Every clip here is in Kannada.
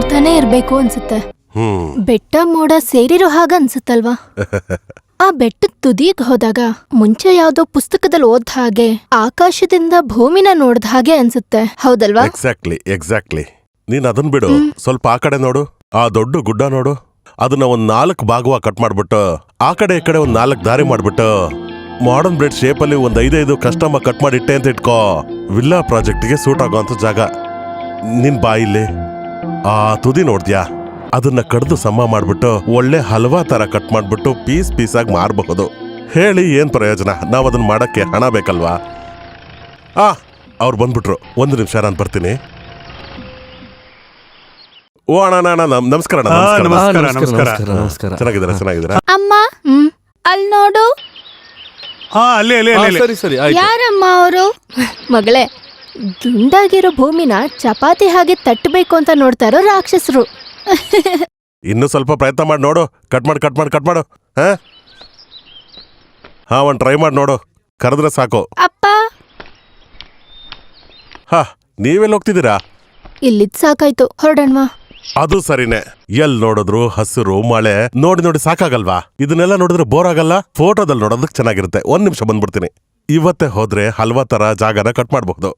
ಹೋಗ್ತಾನೆ ಇರ್ಬೇಕು ಅನ್ಸುತ್ತೆ. ಬೆಟ್ಟ ಮೋಡ ಸೇರಿರೋ ಹಾಗ ಅನ್ಸುತ್ತಲ್ವಾ? ಆ ಬೆಟ್ಟದ ತುದಿಗ್ ಹೋದಾಗ ಮುಂಚೆ ಯಾವ್ದೋ ಪುಸ್ತಕದಲ್ಲಿ ಓದ್ ಹಾಗೆ ಆಕಾಶದಿಂದ ಭೂಮಿನ ನೋಡ್ದ ಹಾಗೆ ಅನ್ಸುತ್ತೆ, ಹೌದಲ್ವಾ? ಎಕ್ಸಾಕ್ಟ್ಲಿ. ನೀನ್ ಅದನ್ ಬಿಡು, ಸ್ವಲ್ಪ ಆ ಕಡೆ ನೋಡು. ಆ ದೊಡ್ಡ ಗುಡ್ಡ ನೋಡು. ಅದನ್ನ ಒಂದ್ 4 ಭಾಗವಾಗಿ ಕಟ್ ಮಾಡ್ಬಿಟ್ಟು ಆ ಕಡೆ ಈ ಕಡೆ ಒಂದ್ 4 ದಾರಿ ಮಾಡ್ಬಿಟ್ಟು ಮಾಡರ್ನ್ ಬ್ರೆಡ್ ಶೇಪ್ ಅಲ್ಲಿ ಒಂದ್ 5 ಕಸ್ಟಮ್ ಕಟ್ ಮಾಡಿ ಇಟ್ಟೆ ಅಂತ ಇಟ್ಕೋ. ವಿಲ್ಲಾ ಪ್ರಾಜೆಕ್ಟ್ಗೆ ಸೂಟ್ ಆಗೋಂತ ಜಾಗ. ನಿನ್ ಬಾಯಿಲಿ ಆ ತುದಿ ನೋಡ್ದ್ಯಾ? ಅದನ್ನ ಕಡ್ದು ಸಮ ಮಾಡ್ಬಿಟ್ಟು ಒಳ್ಳೆ ಹಲ್ವಾ ತರ ಕಟ್ ಮಾಡ್ಬಿಟ್ಟು ಪೀಸ್ ಆಗಿ ಮಾರಬಹುದು. ಹೇಳಿ ಏನ್ ಪ್ರಯೋಜನ? ನಾವ್ ಅದನ್ನ ಮಾಡಕ್ಕೆ ಹಣ ಬೇಕಲ್ವಾ? ಅವ್ರು ಬಂದ್ಬಿಟ್ರು. 1 ನಿಮಿಷ, ನಾನು ಬರ್ತೀನಿ. ಓ ಅಣ್ಣ, ನಮಸ್ಕಾರ. ಚೆನ್ನಾಗಿದ್ದೀರಾ? ಅಮ್ಮ ಅಲ್ಲಿ ನೋಡು. ಯಾರಮ್ಮ ಅವರು? ಮಗಳೇ, ದುಂಡಾಗಿರೋ ಭೂಮಿನ ಚಪಾತಿ ಹಾಗೆ ತಟ್ಟಬೇಕು ಅಂತ ನೋಡ್ತಾ ಇರೋ ರಾಕ್ಷಸರು. ಇನ್ನು ಸ್ವಲ್ಪ ಪ್ರಯತ್ನ ಮಾಡಿ ನೋಡು. ಕಟ್ ಮಾಡು. ಒಂದ್ ಟ್ರೈ ಮಾಡಿ ನೋಡು. ಕರೆದ್ರೆ ಸಾಕು. ಅಪ್ಪ, ನೀವೆಲ್ಲ ಹೋಗ್ತಿದ್ದೀರಾ? ಇಲ್ಲಿದ್ ಸಾಕಾಯ್ತು, ಹೊರಡಣ್ವಾ. ಅದು ಸರಿನೇ. ಎಲ್ ನೋಡಿದ್ರು ಹಸಿರು ಮಳೆ ನೋಡಿ ಸಾಕಾಗಲ್ವಾ? ಇದನ್ನೆಲ್ಲ ನೋಡಿದ್ರೆ ಬೋರ್ ಆಗಲ್ಲ? ಫೋಟೋದಲ್ಲಿ ನೋಡೋದಕ್ಕೆ ಚೆನ್ನಾಗಿರುತ್ತೆ. 1 ನಿಮಿಷ ಬಂದ್ಬಿಡ್ತೀನಿ. ಇವತ್ತೇ ಹೋದ್ರೆ ಹಲ್ವಾ ತರ ಜಾಗನ ಕಟ್ ಮಾಡಬಹುದು.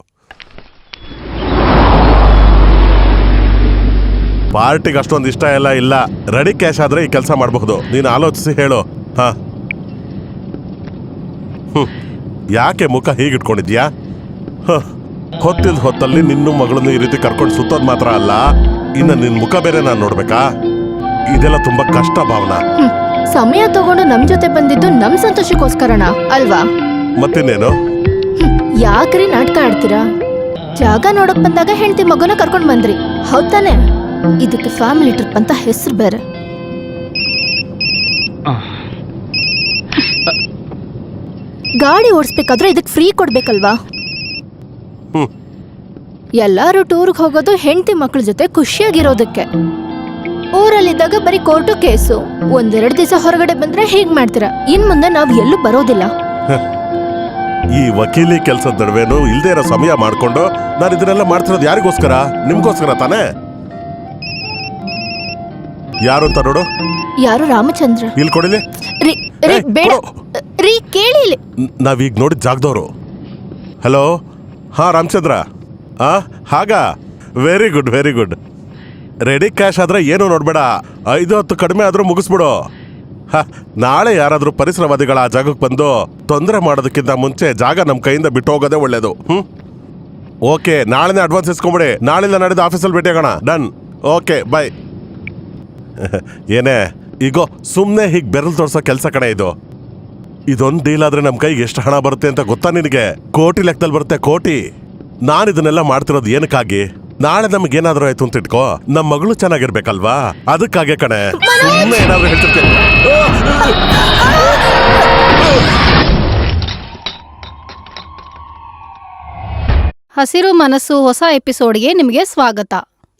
ಪಾರ್ಟಿಗೆ ಅಷ್ಟೊಂದು ಇಷ್ಟ ಎಲ್ಲ ಇಲ್ಲ. ರೆಡಿ ಕ್ಯಾಶ್ ಆದ್ರೆ ಈ ಕೆಲಸ ಮಾಡಬಹುದು. ನೀನು ಆಲೋಚಿಸಿ ಹೇಳು. ಯಾಕೆ ಮುಖ ಹೀಗಿಟ್ಕೊಂಡಿದ್ಯಾ? ಹೊತ್ತಿಲ್ದ ಹೊತ್ತಲ್ಲಿ ನಿನ್ನೂ ಮಗಳನ್ನು ಈ ರೀತಿ ಕರ್ಕೊಂಡು ಸುತ್ತೋದ್ ಮಾತ್ರ ಅಲ್ಲ, ಇನ್ನು ನಿನ್ ಮುಖ ಬೇರೆ ನಾನು ನೋಡ್ಬೇಕಾ? ಇದೆಲ್ಲ ತುಂಬಾ ಕಷ್ಟ ಭಾವನಾ. ಸಮಯ ತಗೊಂಡು ನಮ್ ಜೊತೆ ಬಂದಿದ್ದು ನಮ್ ಸಂತೋಷಕ್ಕೋಸ್ಕರಣ ಅಲ್ವಾ? ಮತ್ತಿನ್ನೇನು? ಯಾಕ್ರಿ ನಾಟಕ ಆಡ್ತೀರಾ? ಜಾಗ ನೋಡಕ್ ಬಂದಾಗ ಹೆಂಡತಿ ಮಗುನ ಕರ್ಕೊಂಡ್ ಬಂದ್ರಿ, ಹೌದಾನೆ? ಇದಕ್ಕೆ ಫ್ಯಾಮಿಲಿ ಟ್ರಿಪ್ ಅಂತ ಹೆಸರು ಬೇರೆ. ಗಾಡಿ ಓಡಿಸ್ಬೇಕಾದ್ರೆ ಇದಕ್ ಫ್ರೀ ಕೊಡ್ಬೇಕಲ್ವಾ? ಎಲ್ಲಾರು ಟೂರ್ಗ್ ಹೋಗೋದು ಹೆಂಡತಿ ಮಕ್ಳ ಜೊತೆ ಖುಷಿಯಾಗಿರೋದಕ್ಕೆ. ಊರಲ್ಲಿದ್ದಾಗ ಬರೀ ಕೋರ್ಟು ಕೇಸು. 1-2 ದಿವಸ ಹೊರಗಡೆ ಬಂದ್ರೆ ಹೇಗ್ ಮಾಡ್ತೀರಾ? ಇನ್ ಮುಂದೆ ನಾವ್ ಎಲ್ಲೂ ಬರೋದಿಲ್ಲ. ಈ ವಕೀಲಿ ಕೆಲ್ಸದ ನಡುವೆನು ಇಲ್ದೇ ಇರೋ ಸಮಯ ಮಾಡ್ಕೊಂಡು ನಾನು ಇದನ್ನೆಲ್ಲ ಮಾಡ್ತಿರೋದು ಯಾರಿಗೋಸ್ಕರ? ನಿಮ್ಗೋಸ್ಕರ ತಾನೇ? ಯಾರು ಅಂತ ನೋಡು. ಯಾರು? ರಾಮಚಂದ್ರ. ಇಲ್ಲಿ ಕೊಡಿಲಿ. ಬೇಡ ರೀ, ಕೇಳಿ. ನಾವೀಗ ನೋಡಿದ ಜಾಗದವ್ರು. ಹಲೋ. ರಾಮಚಂದ್ರ. ಹಾಗ ವೆರಿ ಗುಡ್. ರೆಡಿ ಕ್ಯಾಶ್ ಆದ್ರೆ ಏನು ನೋಡ್ಬೇಡ. 5-10 ಕಡಿಮೆ ಆದ್ರೂ ಮುಗಿಸ್ಬಿಡು. ನಾಳೆ ಯಾರಾದ್ರೂ ಪರಿಸರವಾದಿಗಳ ಆ ಜಾಗಕ್ಕೆ ಬಂದು ತೊಂದರೆ ಮಾಡೋದಕ್ಕಿಂತ ಮುಂಚೆ ಜಾಗ ನಮ್ ಕೈಯಿಂದ ಬಿಟ್ಟು ಹೋಗೋದೇ ಒಳ್ಳೇದು. ಓಕೆ, ನಾಳೆನೇ ಅಡ್ವಾನ್ಸ್ ಇಸ್ಕೊಂಬಿಡಿ. ನಾಳಿಂದ ನಾಡಿದ್ದು ಆಫೀಸಲ್ಲಿ ಭೇಟಿಯಾಗೋಣ. ಡನ್. ಓಕೆ, ಬಾಯ್. ಏನೇ ಈಗೋ ಸುಮ್ನೆ ಹೀಗ್ ಬೆರಳು ತೋರ್ಸೋ ಕೆಲ್ಸ ಕಡೆ ಇದು. ಇದೊಂದು ಡೀಲ್ ಆದ್ರೆ ನಮ್ ಕೈಗೆ ಎಷ್ಟು ಹಣ ಬರುತ್ತೆ ಅಂತ ಗೊತ್ತಾ ನಿನಗೆ? ಕೋಟಿ ಲೆಕ್ಕದಲ್ಲಿ ಬರುತ್ತೆ, ಕೋಟಿ. ನಾನು ಇದನ್ನೆಲ್ಲ ಮಾಡ್ತಿರೋದು ಏನಕ್ಕಾಗಿ? ನಾಳೆ ನಮಗೇನಾದ್ರೂ ಆಯ್ತು ಅಂತ ಇಟ್ಕೋ, ನಮ್ಮ ಮಗಳು ಚೆನ್ನಾಗಿರ್ಬೇಕಲ್ವಾ? ಅದಕ್ಕಾಗೆ ಕಣೆ. ಸುಮ್ಮನೆ ಏನಾದ್ರೂ ಹೇಳ್ತಿರ್ತೇನೆ. ಹಸಿರು ಮನಸ್ಸು ಹೊಸ ಎಪಿಸೋಡ್ಗೆ ನಿಮಗೆ ಸ್ವಾಗತ.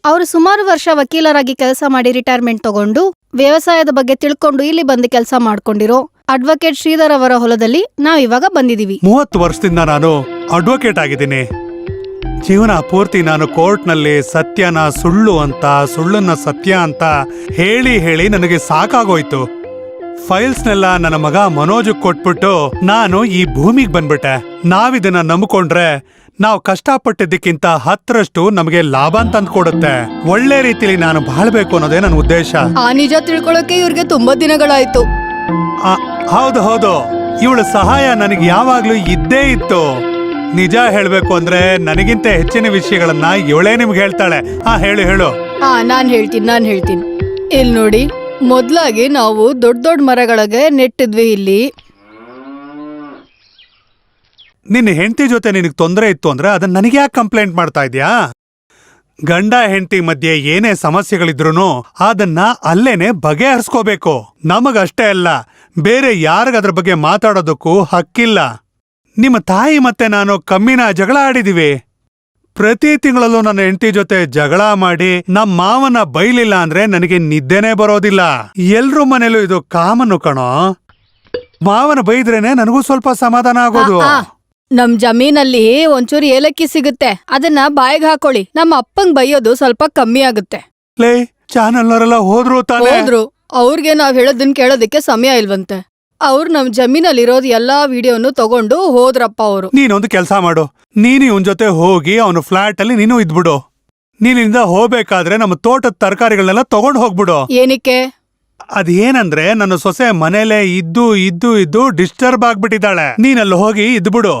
ಅವರು ಸುಮಾರು ವರ್ಷ ವಕೀಲರಾಗಿ ಕೆಲಸ ಮಾಡಿ ರಿಟೈರ್ಮೆಂಟ್ ತಗೊಂಡು ವ್ಯವಸಾಯದ ಬಗ್ಗೆ ತಿಳ್ಕೊಂಡು ಇಲ್ಲಿ ಬಂದು ಕೆಲಸ ಮಾಡ್ಕೊಂಡಿರೋ ಅಡ್ವೊಕೇಟ್ ಶ್ರೀಧರ್ ಅವರ ಹೊಲದಲ್ಲಿ ನಾವಿವಾಗ ಬಂದಿದೀವಿ. 30 ವರ್ಷದಿಂದ ನಾನು ಅಡ್ವೊಕೇಟ್ ಆಗಿದ್ದೀನಿ. ಜೀವನ ಪೂರ್ತಿ ನಾನು ಕೋರ್ಟ್ನಲ್ಲಿ ಸತ್ಯನ ಸುಳ್ಳು ಅಂತ, ಸುಳ್ಳನ್ನ ಸತ್ಯ ಅಂತ ಹೇಳಿ ನನಗೆ ಸಾಕಾಗೋಯ್ತು. ಫೈಲ್ಸ್ನೆಲ್ಲ ನನ್ನ ಮಗ ಮನೋಜ್ ಕೊಟ್ಬಿಟ್ಟು ನಾನು ಈ ಭೂಮಿಗೆ ಬಂದ್ಬಿಟ್ಟೆ. ನಾವಿದನ್ನ ನಂಬಿಕೊಂಡ್ರೆ ನಾವು ಕಷ್ಟಪಟ್ಟಿದ್ದಕ್ಕಿಂತ 10ರಷ್ಟು ನಮಗೆ ಲಾಭ ಅಂತ ಅಂದ್ಕೊಡುತ್ತೆ. ಒಳ್ಳೆ ರೀತಿಲಿ ನಾನು ಬಾಳ್ಬೇಕು ಅನ್ನೋದೇ ನನ್ನ ಉದ್ದೇಶ. ಆ ನಿಜ ತಿಳ್ಕೊಳಕ್ಕೆ ಇವ್ರಿಗೆ ತುಂಬಾ ದಿನಗಳಾಯ್ತು. ಹೌದು, ಇವಳ ಸಹಾಯ ನನಗೆ ಯಾವಾಗ್ಲೂ ಇದ್ದೇ ಇತ್ತು. ನಿಜ ಹೇಳ್ಬೇಕು ಅಂದ್ರೆ ನನಗಿಂತ ಹೆಚ್ಚಿನ ವಿಷಯಗಳನ್ನ ಇವಳೇ ನಿಮ್ಗೆ ಹೇಳ್ತಾಳೆ. ಹೇಳು. ನಾನ್ ಹೇಳ್ತೀನಿ. ಇಲ್ಲಿ ನೋಡಿ, ಮೊದ್ಲಾಗಿ ನಾವು ದೊಡ್ಡ ಮರಗಳಿಗೆ ನೆಟ್ಟಿದ್ವಿ ಇಲ್ಲಿ. ನಿನ್ನ ಹೆಂಡತಿ ಜೊತೆ ನಿನಗೆ ತೊಂದರೆ ಇತ್ತು ಅಂದ್ರೆ ಅದನ್ನ ನನಗೆ ಯಾಕೆ ಕಂಪ್ಲೇಂಟ್ ಮಾಡ್ತಾ ಇದ್ಯಾ? ಗಂಡ ಹೆಂಡತಿ ಮಧ್ಯೆ ಏನೇ ಸಮಸ್ಯೆಗಳಿದ್ರು ಅದನ್ನ ಅಲ್ಲೇನೆ ಬಗೆಹರಿಸ್ಕೋಬೇಕು. ನಮಗಷ್ಟೇ ಅಲ್ಲ, ಬೇರೆ ಯಾರಿಗದ್ರ ಬಗ್ಗೆ ಮಾತಾಡೋದಕ್ಕೂ ಹಕ್ಕಿಲ್ಲ. ನಿಮ್ಮ ತಾಯಿ ಮತ್ತೆ ನಾನು ಕಮ್ಮಿನ ಜಗಳ ಆಡಿದೀವಿ. ಪ್ರತಿ ತಿಂಗಳಲ್ಲೂ ನನ್ನ ಹೆಂಡತಿ ಜೊತೆ ಜಗಳ ಮಾಡಿ ನಮ್ಮ ಮಾವನ ಬೈಲಿಲ್ಲ ಅಂದ್ರೆ ನನಗೆ ನಿದ್ದೆನೇ ಬರೋದಿಲ್ಲ. ಎಲ್ರೂ ಮನೇಲೂ ಇದು ಕಾಮನ್ನು ಕಣೋ. ಮಾವನ ಬೈದ್ರೇನೆ ನನಗೂ ಸ್ವಲ್ಪ ಸಮಾಧಾನ ಆಗೋದು. ನಮ್ ಜಮೀನಲ್ಲಿ ಒಂಚೂರು ಏಲಕ್ಕಿ ಸಿಗುತ್ತೆ, ಅದನ್ನ ಬಾಯಿಗೆ ಹಾಕೊಳ್ಳಿ. ನಮ್ಮ ಅಪ್ಪಂಗ್ ಬೈಯೋದು ಸ್ವಲ್ಪ ಕಮ್ಮಿ ಆಗುತ್ತೆ. ಲೇ ಚಾನಲ್ನವರೆಲ್ಲ ಹೋದ್ರು ತಾನೇ? ಹೋದ್ರು. ಅವ್ರಿಗೆ ನಾವ್ ಹೇಳೋದನ್ ಕೇಳೋದಕ್ಕೆ ಸಮಯ ಇಲ್ವಂತೆ. ಅವ್ರು ನಮ್ ಜಮೀನಲ್ಲಿರೋದ್ ಎಲ್ಲಾ ವಿಡಿಯೋನು ತಗೊಂಡು ಹೋದ್ರಪ್ಪ ಅವರು. ನೀನೊಂದು ಕೆಲ್ಸ ಮಾಡು, ನೀನು ಇವನ್ ಜೊತೆ ಹೋಗಿ ಅವನು ಫ್ಲಾಟ್ ಅಲ್ಲಿ ನೀನು ಇದ್ಬಿಡು. ನೀನಿಂದ ಹೋಗ್ಬೇಕಾದ್ರೆ ನಮ್ಮ ತೋಟದ ತರಕಾರಿಗಳನ್ನೆಲ್ಲ ತಗೊಂಡ್ ಹೋಗ್ಬಿಡು. ಏನಕ್ಕೆ? ಅದೇನಂದ್ರೆ ನನ್ನ ಸೊಸೆ ಮನೇಲೆ ಇದ್ದು ಇದ್ದು ಇದ್ದು ಡಿಸ್ಟರ್ಬ್ ಆಗ್ಬಿಟ್ಟಿದ್ದಾಳೆ. ನೀನಲ್ಲಿ ಹೋಗಿ ಇದ್ಬಿಡು.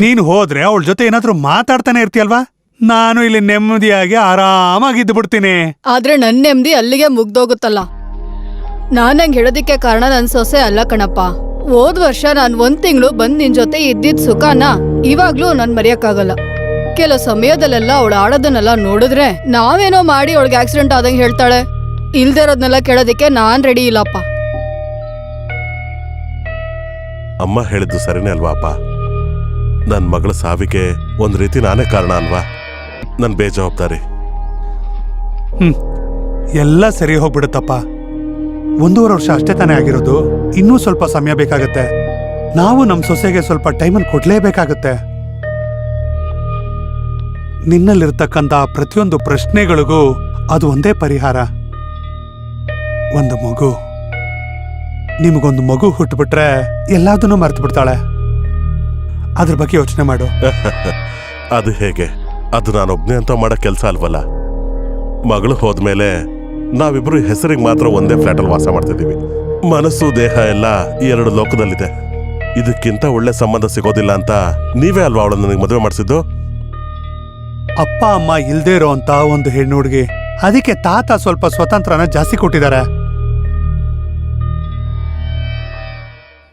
ನೀನ್ ಹೋದ್ರೆ ಅವಳ ಜೊತೆ ಏನಾದ್ರೂ ಮಾತಾಡ್ತಾನೆ ಇರ್ತೀಯಲ್ವಾ, ನಾನು ಇಲ್ಲಿ ನೆಮ್ಮದಿಯಾಗಿ ಆರಾಮಾಗಿ ಇದ್ಬಿಡ್ತೀನಿ. ಆದ್ರೆ ನನ್ ನೆಮ್ಮದಿ ಅಲ್ಲಿಗೆ ಮುಗ್ದೋಗುತ್ತಲ್ಲ. ನಾನಂಗ್ ಹೇಳೋದಿಕ್ಕೆ ಕಾರಣ ನನ್ ಸೊಸೆ ಅಲ್ಲ ಕಣಪ್ಪ. ಹೋದ್ ವರ್ಷ ನಾನ್ 1 ತಿಂಗಳು ಬಂದ್ ನಿನ್ ಜೊತೆ ಇದ್ದಿದ್ ಸುಖನ ಇವಾಗ್ಲೂ ನಾನ್ ಮರೆಯಕ್ಕಾಗಲ್ಲ. ಕೆಲ ಸಮಯದಲ್ಲೆಲ್ಲ ಅವಳು ಆಡೋದನ್ನೆಲ್ಲ ನೋಡಿದ್ರೆ ನಾವೇನೋ ಮಾಡಿ ಅವಳಿಗೆ ಆಕ್ಸಿಡೆಂಟ್ ಆದಂಗ್ ಹೇಳ್ತಾಳೆ. ಇಲ್ದೇ ಇರೋದ್ನೆಲ್ಲ ಕೇಳೋದಿಕ್ಕೆ ನಾನ್ ರೆಡಿ ಇಲ್ಲಪ್ಪ. ಅಮ್ಮ ಹೇಳಿದ್ದು ಸರಿನೇ ಅಲ್ವಾ ಅಪ್ಪ? ನನ್ ಮಗಳ ಸಾವಿಗೆ ಒಂದ್ ರೀತಿ ನಾನೇ ಕಾರಣ ಅಲ್ವಾ? ನನ್ ಬೇಜವಾಬ್ದಾರಿ. ಎಲ್ಲ ಸರಿ ಹೋಗ್ಬಿಡುತ್ತಪ್ಪ. 1.5 ವರ್ಷ ಅಷ್ಟೇ ತಾನೇ ಆಗಿರೋದು. ಇನ್ನೂ ಸ್ವಲ್ಪ ಸಮಯ ಬೇಕಾಗತ್ತೆ. ನಾವು ನಮ್ ಸೊಸೆಗೆ ಸ್ವಲ್ಪ ಟೈಮನ್ನು ಕೊಡ್ಲೇಬೇಕಾಗತ್ತೆ. ನಿನ್ನಲ್ಲಿರ್ತಕ್ಕಂಥ ಪ್ರತಿಯೊಂದು ಪ್ರಶ್ನೆಗಳಿಗೂ ಅದು ಒಂದೇ ಪರಿಹಾರ, ಒಂದು ಮಗು. ನಿಮಗೊಂದು ಮಗು ಹುಟ್ಟುಬಿಟ್ರೆ ಎಲ್ಲದನ್ನೂ ಮರ್ತು ಬಿಡ್ತಾಳೆ. ಅದ್ರ ಬಗ್ಗೆ ಯೋಚನೆ ಮಾಡು. ಅದು ಹೇಗೆ? ಅದು ನಾನೊಬ್ನೇ ಅಂತ ಮಾಡೋ ಕೆಲಸ ಅಲ್ವಲ್ಲ. ಮಗಳು ಹೋದ್ಮೇಲೆ ನಾವಿಬ್ರು ಹೆಸರಿಗೆ ಮಾತ್ರ ಒಂದೇ ಫ್ಲಾಟಲ್ಲಿ ವಾಸ ಮಾಡ್ತಿದ್ದೀವಿ. ಮನಸ್ಸು ದೇಹ ಎಲ್ಲ ಈ 2 ಲೋಕದಲ್ಲಿದೆ. ಇದಕ್ಕಿಂತ ಒಳ್ಳೆ ಸಂಬಂಧ ಸಿಗೋದಿಲ್ಲ ಅಂತ ನೀವೇ ಅಲ್ವಾ ಅವಳನ್ನು ನನಗೆ ಮದುವೆ ಮಾಡಿಸಿದ್ದು? ಅಪ್ಪ ಅಮ್ಮ ಇಲ್ದೇ ಇರೋ ಅಂತ ಒಂದು ಹೆಣ್ಣು ಹುಡುಗಿ, ಅದಕ್ಕೆ ತಾತ ಸ್ವಲ್ಪ ಸ್ವತಂತ್ರನ ಜಾಸ್ತಿ ಕೊಟ್ಟಿದ್ದಾರೆ.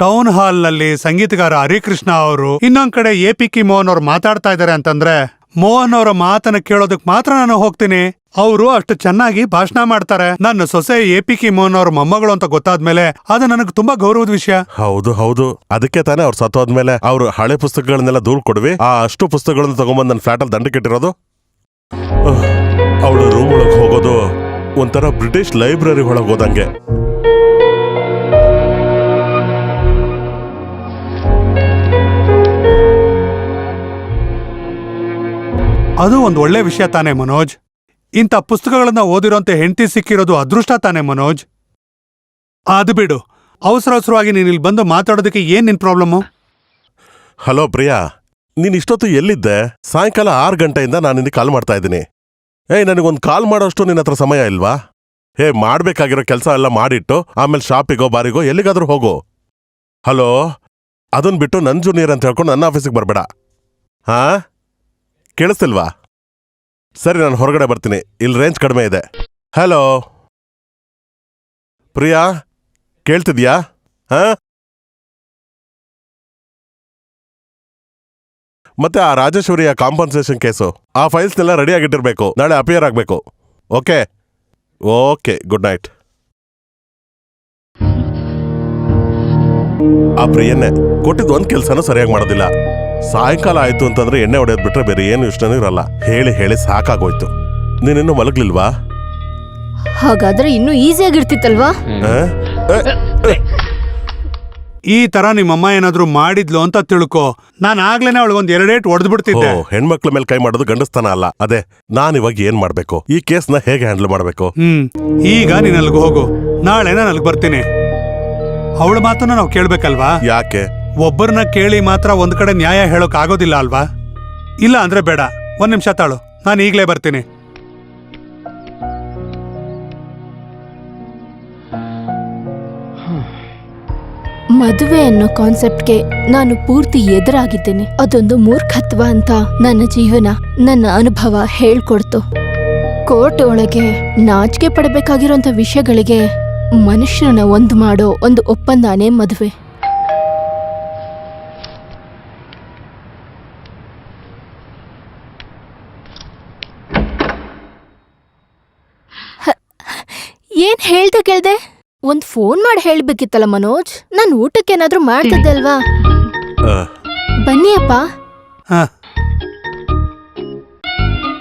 ಟೌನ್ ಹಾಲ್ ನಲ್ಲಿ ಸಂಗೀತಗಾರ ಹರಿಕೃಷ್ಣ ಅವರು, ಇನ್ನೊಂದ್ ಕಡೆ ಎ.ಪಿ.ಕೆ. ಮೋಹನ್ ಅವ್ರು ಮಾತಾಡ್ತಾ ಇದಾರೆ ಅಂತಂದ್ರೆ ಮೋಹನ್ ಅವರ ಮಾತನ್ನ ಕೇಳೋದಕ್ ಮಾತ್ರ ನಾನು ಹೋಗ್ತೀನಿ. ಅವರು ಅಷ್ಟು ಚೆನ್ನಾಗಿ ಭಾಷಣ ಮಾಡ್ತಾರೆ. ನನ್ನ ಸೊಸೆ ಎ.ಪಿ.ಕೆ. ಮೋಹನ್ ಅವ್ರ ಮೊಮ್ಮಗಳು ಅಂತ ಗೊತ್ತಾದ್ಮೇಲೆ ಅದು ನನಗೆ ತುಂಬಾ ಗೌರವದ ವಿಷಯ. ಹೌದು ಹೌದು, ಅದಕ್ಕೆ ತಾನೇ ಅವ್ರು ಸತ್ತೋದ್ಮೇಲೆ ಅವ್ರು ಹಳೆ ಪುಸ್ತಕಗಳನ್ನೆಲ್ಲ ದೂರ ಕೊಡ್ವಿ, ಆ ಅಷ್ಟು ಪುಸ್ತಕಗಳನ್ನ ತಗೊಂಬಂದ್ ನನ್ನ ಫ್ಲಾಟಲ್ಲಿ ದಂಡಕ್ಕಿಟ್ಟಿರೋದು. ಅವಳು ರೂಮ್ ಒಳಗೆ ಹೋಗೋದು ಒಂಥರ ಬ್ರಿಟಿಷ್ ಲೈಬ್ರರಿ ಒಳಗೆ ಹೋದಂಗೆ. ಅದು ಒಂದು ಒಳ್ಳೆ ವಿಷಯ ತಾನೇ ಮನೋಜ್. ಇಂಥ ಪುಸ್ತಕಗಳನ್ನ ಓದಿರೋಂತ ಹೆಂಡತಿ ಸಿಕ್ಕಿರೋದು ಅದೃಷ್ಟ ತಾನೇ ಮನೋಜ್. ಅದು ಬಿಡು, ಅವಸರವಾಗಿ ನೀನ್ ಇಲ್ಲಿ ಬಂದು ಮಾತಾಡೋದಕ್ಕೆ ಏನ್ ನಿನ್ ಪ್ರಾಬ್ಲಮ್ಮು? ಹಲೋ ಪ್ರಿಯಾ, ನೀನ್ ಇಷ್ಟೊತ್ತು ಎಲ್ಲಿದ್ದೆ? ಸಾಯಂಕಾಲ 6 ಗಂಟೆಯಿಂದ ನಾನು ನಿನಗೆ ಕಾಲ್ ಮಾಡ್ತಾ ಇದ್ದೀನಿ. ನನಗೊಂದು ಕಾಲ್ ಮಾಡೋಷ್ಟು ನಿನ್ನ ಹತ್ರ ಸಮಯ ಇಲ್ವಾ? ಮಾಡ್ಬೇಕಾಗಿರೋ ಕೆಲಸ ಎಲ್ಲ ಮಾಡಿಟ್ಟು ಆಮೇಲೆ ಶಾಪಿಗೋ ಬಾರಿಗೋ ಎಲ್ಲಿಗಾದ್ರೂ ಹೋಗು. ಹಲೋ, ಅದನ್ ಬಿಟ್ಟು ನನ್ ಜೂನಿಯರ್ ಅಂತ ಹೇಳ್ಕೊಂಡು ನನ್ನ ಆಫೀಸಿಗೆ ಬರ್ಬೇಡ. ಹಾ, ಕೇಳಿಸ್ತಿಲ್ವಾ? ಸರಿ, ನಾನು ಹೊರಗಡೆ ಬರ್ತೀನಿ, ಇಲ್ಲಿ ರೇಂಜ್ ಕಡಿಮೆ ಇದೆ. ಹಲೋ ಪ್ರಿಯಾ, ಕೇಳ್ತಿದ್ಯಾ? ಹಾ, ಮತ್ತೆ ಆ ರಾಜೇಶ್ವರಿಯ ಕಾಂಪನ್ಸೇಷನ್ ಕೇಸು, ಆ ಫೈಲ್ಸ್ನೆಲ್ಲ ರೆಡಿ ಆಗಿಟ್ಟಿರ್ಬೇಕು, ನಾಳೆ ಅಪಿಯರ್ ಆಗಬೇಕು. Okay okay, good night. ಆ ಪ್ರಿಯನ್ನೇ ಕೊಟ್ಟಿದ್ದು ಒಂದ್ ಕೆಲ್ಸನೂ ಸರಿಯಾಗಿ ಮಾಡೋದಿಲ್ಲ. ಸಾಯಂಕಾಲ ಆಯ್ತು ಅಂತಂದ್ರೆ ಎಣ್ಣೆ ಹೊಡೆಯೋದ್ ಬಿಟ್ರೆ ಬೇರೆ ಏನು ಇಷ್ಟನೂ ಇರಲ್ಲ. ಹೇಳಿ ಹೇಳಿ ಸಾಕಾಗೋಯ್ತು. ನೀನಿನ್ನೂ ಮಲಗ್ಲಿಲ್ವಾ? ಹಾಗಾದ್ರೆ ಇನ್ನೂ ಈಸಿಯಾಗಿರ್ತಿತ್ತಲ್ವಾ? ಈ ತರ ನಿಮ್ಮಮ್ಮ ಏನಾದ್ರೂ ಮಾಡಿದ್ಲು ಅಂತ ತಿಳ್ಕೊ, ನಾನು ಆಗ್ಲೇನೆ ಅವಳಿಗೊಂದ್ 2 ಏಟ್ ಹೊಡೆದು ಬಿಡ್ತಿದ್ದೆ. ಹೆಣ್ಮಕ್ಳ ಮೇಲೆ ಕೈ ಮಾಡೋದು ಗಂಡಸ್ತನ ಅಲ್ಲ. ಅದೇ ನಾನಿವಾಗ ಏನ್ ಮಾಡ್ಬೇಕು? ಈ ಕೇಸ್ನ ಹೇಗೆ ಹ್ಯಾಂಡಲ್ ಮಾಡ್ಬೇಕು? ಈಗ ನೀನ್ ಅಲ್ಗ ಹೋಗು, ನಾಳೆ ನಾನು ಅಲ್ಗ್ ಬರ್ತೀನಿ. ಅವಳ ಮಾತನ್ನ ನಾವು ಕೇಳ್ಬೇಕಲ್ವಾ? ಯಾಕೆ? ಒಬ್ಬರನ್ನ ಕೇಳಿ ಮಾತ್ರ ಒಂದ್ ಕಡೆ ನ್ಯಾಯ ಹೇಳೋಕ್ ಆಗೋದಿಲ್ಲ ಅಲ್ವಾ? ಇಲ್ಲ ಅಂದ್ರೆ ಬೇಡ, 1 ನಿಮಿಷ ತಾಳು, ನಾನು ಈಗ್ಲೇ ಬರ್ತೀನಿ. ಮದುವೆ ಅನ್ನೋ ಕಾನ್ಸೆಪ್ಟ್ಗೆ ನಾನು ಪೂರ್ತಿ ಎದುರಾಗಿದ್ದೇನೆ. ಅದೊಂದು ಮೂರ್ಖತ್ವ ಅಂತ ನನ್ನ ಜೀವನ, ನನ್ನ ಅನುಭವ ಹೇಳ್ಕೊಡ್ತು. ಕೋರ್ಟ್ ಒಳಗೆ ನಾಚಿಕೆ ಪಡಬೇಕಾಗಿರೋಂಥ ವಿಷಯಗಳಿಗೆ ಮನುಷ್ಯರನ್ನ ಒಂದು ಮಾಡೋ ಒಂದು ಒಪ್ಪಂದಾನೇ ಮದುವೆ. ಏನ್ ಹೇಳ್ದೆ ಕೇಳ್ದೆ? ಒಂದ್ ಫೋನ್ ಮಾಡಿ ಹೇಳ್ಬೇಕಿತ್ತಲ್ಲ ಮನೋಜ್, ನಾನ್ ಊಟಕ್ಕೇನಾದ್ರೂ ಮಾಡ್ತಿದ್ದೆ ಅಲ್ವಾ? ಬನ್ನಿ ಅಪ್ಪ.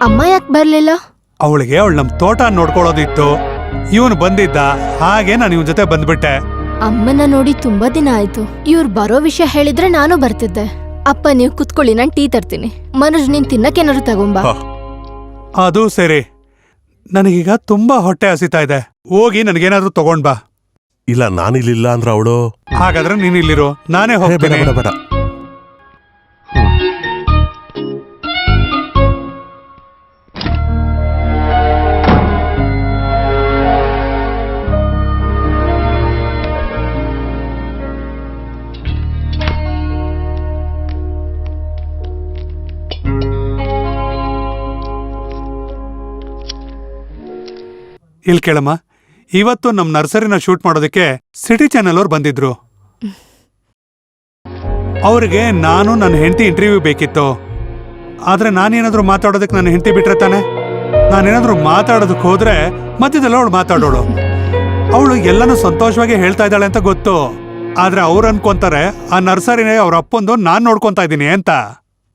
ಅಮ್ಮ ಯಾಕೆ ಬರ್ಲಿಲ್ಲ? ಅವಳಿಗೆ ಅವಳು ನಮ್ ತೋಟ ನೋಡ್ಕೊಳ್ಳೋದಿತ್ತು, ಇವನು ಬಂದಿದ್ದ, ಹಾಗೆ ನಾನು ಇವನ್ ಜೊತೆ ಬಂದ್ಬಿಟ್ಟೆ. ಅಮ್ಮನ ನೋಡಿ ತುಂಬಾ ದಿನ ಆಯ್ತು. ಇವ್ರು ಬರೋ ವಿಷಯ ಹೇಳಿದ್ರೆ ನಾನು ಬರ್ತಿದ್ದೆ. ಅಪ್ಪ ನೀವು ಕುತ್ಕೊಳ್ಳಿ, ನಾನ್ ಟೀ ತರ್ತೀನಿ. ಮನೋಜ್ ನೀನ್ ತಿನ್ನಕ್ಕೇನಾದ್ರು ತಗೊಂಬಾ. ಅದು ಸರಿ, ನನಗೀಗ ತುಂಬಾ ಹೊಟ್ಟೆ ಹಸಿತಾ ಇದೆ. ಹೋಗಿ ನನಗೇನಾದ್ರೂ ತಗೊಂಡ್ ಬಾ. ಇಲ್ಲ ನಾನಿಲ್ಲಿಲ್ಲ ಅಂದ್ರ ಅವಳು. ಹಾಗಾದ್ರೆ ನೀನ್ ಇಲ್ಲಿರೋ, ನಾನೇ ಬೇಡ ಹೋಗ್ತೇನೆ. ಬೇಡ ಬೇಡ. ಇಲ್ಲಿ ಕೇಳಮ್ಮ, ಇವತ್ತು ನಮ್ ನರ್ಸರಿನ ಶೂಟ್ ಮಾಡೋದಕ್ಕೆ ಸಿಟಿ ಚಾನೆಲ್ ಅವ್ರು ಬಂದಿದ್ರು. ಅವ್ರಿಗೆ ನಾನು ನನ್ನ ಹೆಂಡತಿ ಇಂಟರ್ವ್ಯೂ ಬೇಕಿತ್ತು. ಆದ್ರೆ ನಾನೇನಾದ್ರೂ ಮಾತಾಡೋದಕ್ಕೆ ನನ್ನ ಹೆಂಡತಿ ಬಿಟ್ರೆ ತಾನೆ. ನಾನೇನಾದ್ರೂ ಮಾತಾಡೋದಕ್ಕೆ ಹೋದ್ರೆ ಮಧ್ಯದಲ್ಲಿ ಅವಳು ಮಾತಾಡೋಳು. ಅವಳು ಎಲ್ಲನೂ ಸಂತೋಷವಾಗಿ ಹೇಳ್ತಾ ಇದ್ದಾಳೆ ಅಂತ ಗೊತ್ತು. ಆದ್ರೆ ಅವ್ರು ಅನ್ಕೊಂತಾರೆ ಆ ನರ್ಸರಿನೇ ಅವ್ರ ಅಪ್ಪಂದು ನಾನ್ ನೋಡ್ಕೊಂತಾ ಇದ್ದೀನಿ ಅಂತ.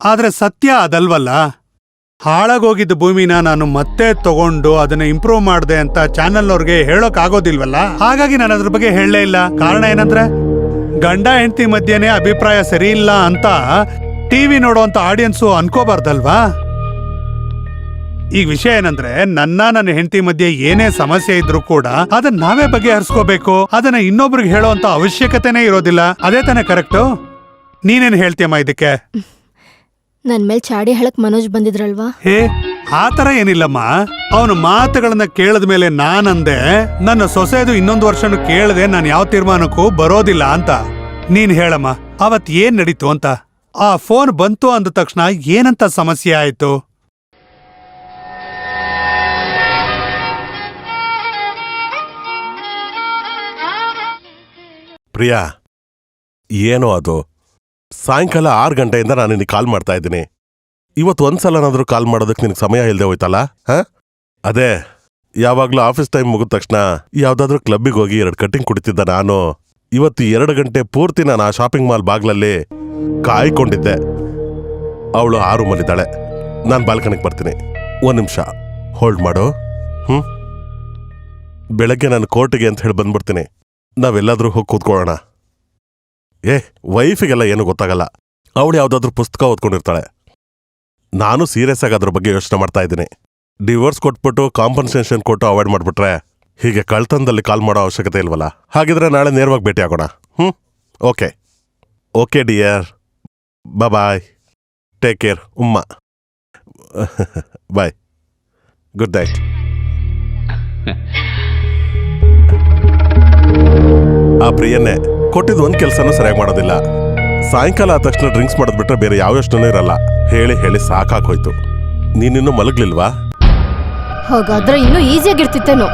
ಆದ್ರೆ ಸತ್ಯ ಅದಲ್ವಲ್ಲ. ಹಾಳಾಗೋಗಿದ್ದ ಭೂಮಿನ ನಾನು ಮತ್ತೆ ತಗೊಂಡು ಅದನ್ನ ಇಂಪ್ರೂವ್ ಮಾಡ್ದೆ ಅಂತ ಚಾನೆಲ್ನವ್ರಿಗೆ ಹೇಳೋಕ್ ಆಗೋದಿಲ್ವಲ್ಲ. ಹಾಗಾಗಿ ನಾನು ಅದ್ರ ಬಗ್ಗೆ ಹೇಳಲೇ ಇಲ್ಲ. ಕಾರಣ ಏನಂದ್ರೆ ಗಂಡ ಹೆಂಡತಿ ಮಧ್ಯೆನೇ ಅಭಿಪ್ರಾಯ ಸರಿ ಇಲ್ಲ ಅಂತ ಟಿವಿ ನೋಡೋಂತ ಆಡಿಯನ್ಸು ಅನ್ಕೋಬಾರ್ದಲ್ವಾ. ಈಗ ವಿಷಯ ಏನಂದ್ರೆ ನನ್ನ ಹೆಂಡತಿ ಮಧ್ಯೆ ಏನೇ ಸಮಸ್ಯೆ ಇದ್ರೂ ಕೂಡ ಅದನ್ನ ನಾವೇ ಬಗೆಹರಿಸ್ಕೋಬೇಕು. ಅದನ್ನ ಇನ್ನೊಬ್ರಿಗೆ ಹೇಳೋಂತ ಅವಶ್ಯಕತೆನೇ ಇರೋದಿಲ್ಲ. ಅದೇ ತಾನೇ ಕರೆಕ್ಟು? ನೀನೇನ್ ಹೇಳ್ತೀಯಮ್ಮ ಇದಕ್ಕೆ? ನನ್ ಮೇಲ್ ಚಾಡಿ ಹೇಳಕ್ ಮನೋಜ್ ಬಂದಿದ್ರಲ್ವಾ? ಹೇ, ಆತರ ಏನಿಲ್ಲಮ್ಮ. ಅವನ ಮಾತುಗಳನ್ನ ಕೇಳದ್ಮೇಲೆ ನಾನಂದೆ ನನ್ನ ಸೊಸೆದು ಇನ್ನೊಂದು ವರ್ಷನು ಕೇಳದೆ ನಾನು ಯಾವ ತೀರ್ಮಾನಕ್ಕೂ ಬರೋದಿಲ್ಲ ಅಂತ. ನೀನ್ ಹೇಳಮ್ಮ, ಅವತ್ ಏನ್ ನಡೀತು ಅಂತ? ಆ ಫೋನ್ ಬಂತು ಅಂದ ತಕ್ಷಣ ಏನಂತ ಸಮಸ್ಯೆ ಆಯ್ತು? ಪ್ರಿಯಾ, ಏನೋ ಅದು ಸಾಯಂಕಾಲ 6 ಗಂಟೆಯಿಂದ ನಾನು ನಿನಗೆ ಕಾಲ್ ಮಾಡ್ತಾ ಇದ್ದೀನಿ. ಇವತ್ತು ಒಂದ್ಸಲನಾದ್ರೂ ಕಾಲ್ ಮಾಡೋದಕ್ಕೆ ನಿನಗೆ ಸಮಯ ಇಲ್ಲದೆ ಹೋಯ್ತಲ್ಲ? ಅದೇ ಯಾವಾಗ್ಲೂ ಆಫೀಸ್ ಟೈಮ್ ಮುಗಿದ ತಕ್ಷಣ ಯಾವ್ದಾದ್ರೂ ಕ್ಲಬ್ಬಿಗೆ ಹೋಗಿ 2 ಕಟ್ಟಿಂಗ್ ಕುಡಿತಿದ್ದ ನಾನು ಇವತ್ತು 2 ಗಂಟೆ ಪೂರ್ತಿ ನಾನು ಆ ಶಾಪಿಂಗ್ ಮಾಲ್ ಬಾಗ್ಲಲ್ಲಿ ಕಾಯ್ಕೊಂಡಿದ್ದೆ. ಅವಳು 6 ರೂಮಲ್ಲಿದ್ದಾಳೆ. ನಾನು ಬಾಲ್ಕನಿಗೆ ಬರ್ತೀನಿ. 1 ನಿಮಿಷ ಹೋಲ್ಡ್ ಮಾಡು. ಬೆಳಗ್ಗೆ ನಾನು ಕೋರ್ಟಿಗೆ ಅಂತ ಹೇಳಿ ಬಂದ್ಬಿಡ್ತೀನಿ. ನಾವೆಲ್ಲಾದ್ರೂ ಹೋಗಿ ಕೂತ್ಕೊಳ್ಳೋಣ. ವೈಫಿಗೆಲ್ಲ ಏನು ಗೊತ್ತಾಗಲ್ಲ. ಅವಳು ಯಾವ್ದಾದ್ರೂ ಪುಸ್ತಕ ಓದ್ಕೊಂಡಿರ್ತಾಳೆ. ನಾನು ಸೀರಿಯಸ್ ಆಗಿ ಅದ್ರ ಬಗ್ಗೆ ಯೋಚನೆ ಮಾಡ್ತಾ ಇದ್ದೀನಿ. ಡಿವೋರ್ಸ್ ಕೊಟ್ಬಿಟ್ಟು ಕಾಂಪನ್ಸೇಷನ್ ಕೊಟ್ಟು ಅವಾಯ್ಡ್ ಮಾಡ್ಬಿಟ್ರೆ ಹೀಗೆ ಕಳ್ತನದಲ್ಲಿ ಕಾಲ್ ಮಾಡೋ ಅವಶ್ಯಕತೆ ಇಲ್ವಲ್ಲ. ಹಾಗಿದ್ರೆ ನಾಳೆ ನೇರವಾಗಿ ಭೇಟಿ ಆಗೋಣ. ಓಕೆ ಓಕೆ ಡಿಯರ್, ಬಾಯ್, ಟೇಕ್ ಕೇರ್. ಉಮ್ಮ ಬಾಯ್, ಗುಡ್ ನೈಟ್. ಆ ಪ್ರಿಯನ್ನೇ ಕೊಟ್ಟಿದ್ದು ಒಂದ್ ಕೆಲ್ಸನೂ ಸರಿಯಾಗಿ ಮಾಡೋದಿಲ್ಲ. ಸಾಯಂಕಾಲ ಆದ ತಕ್ಷಣ ಡ್ರಿಂಕ್ಸ್ ಮಾಡೋದ್ ಬಿಟ್ರೆ ಬೇರೆ ಯಾವ ಯೋಚನೆನೂ ಇರಲ್ಲ. ಹೇಳಿ ಹೇಳಿ ಸಾಕಾಗೋಯ್ತು. ನೀನಿನ್ನೂ ಮಲಗ್ಲಿಲ್ವಾ? ಹಾಗಾದ್ರೆ ಇನ್ನೂ ಈಸಿಯಾಗಿರ್ತಿತ್ತೇನೋ.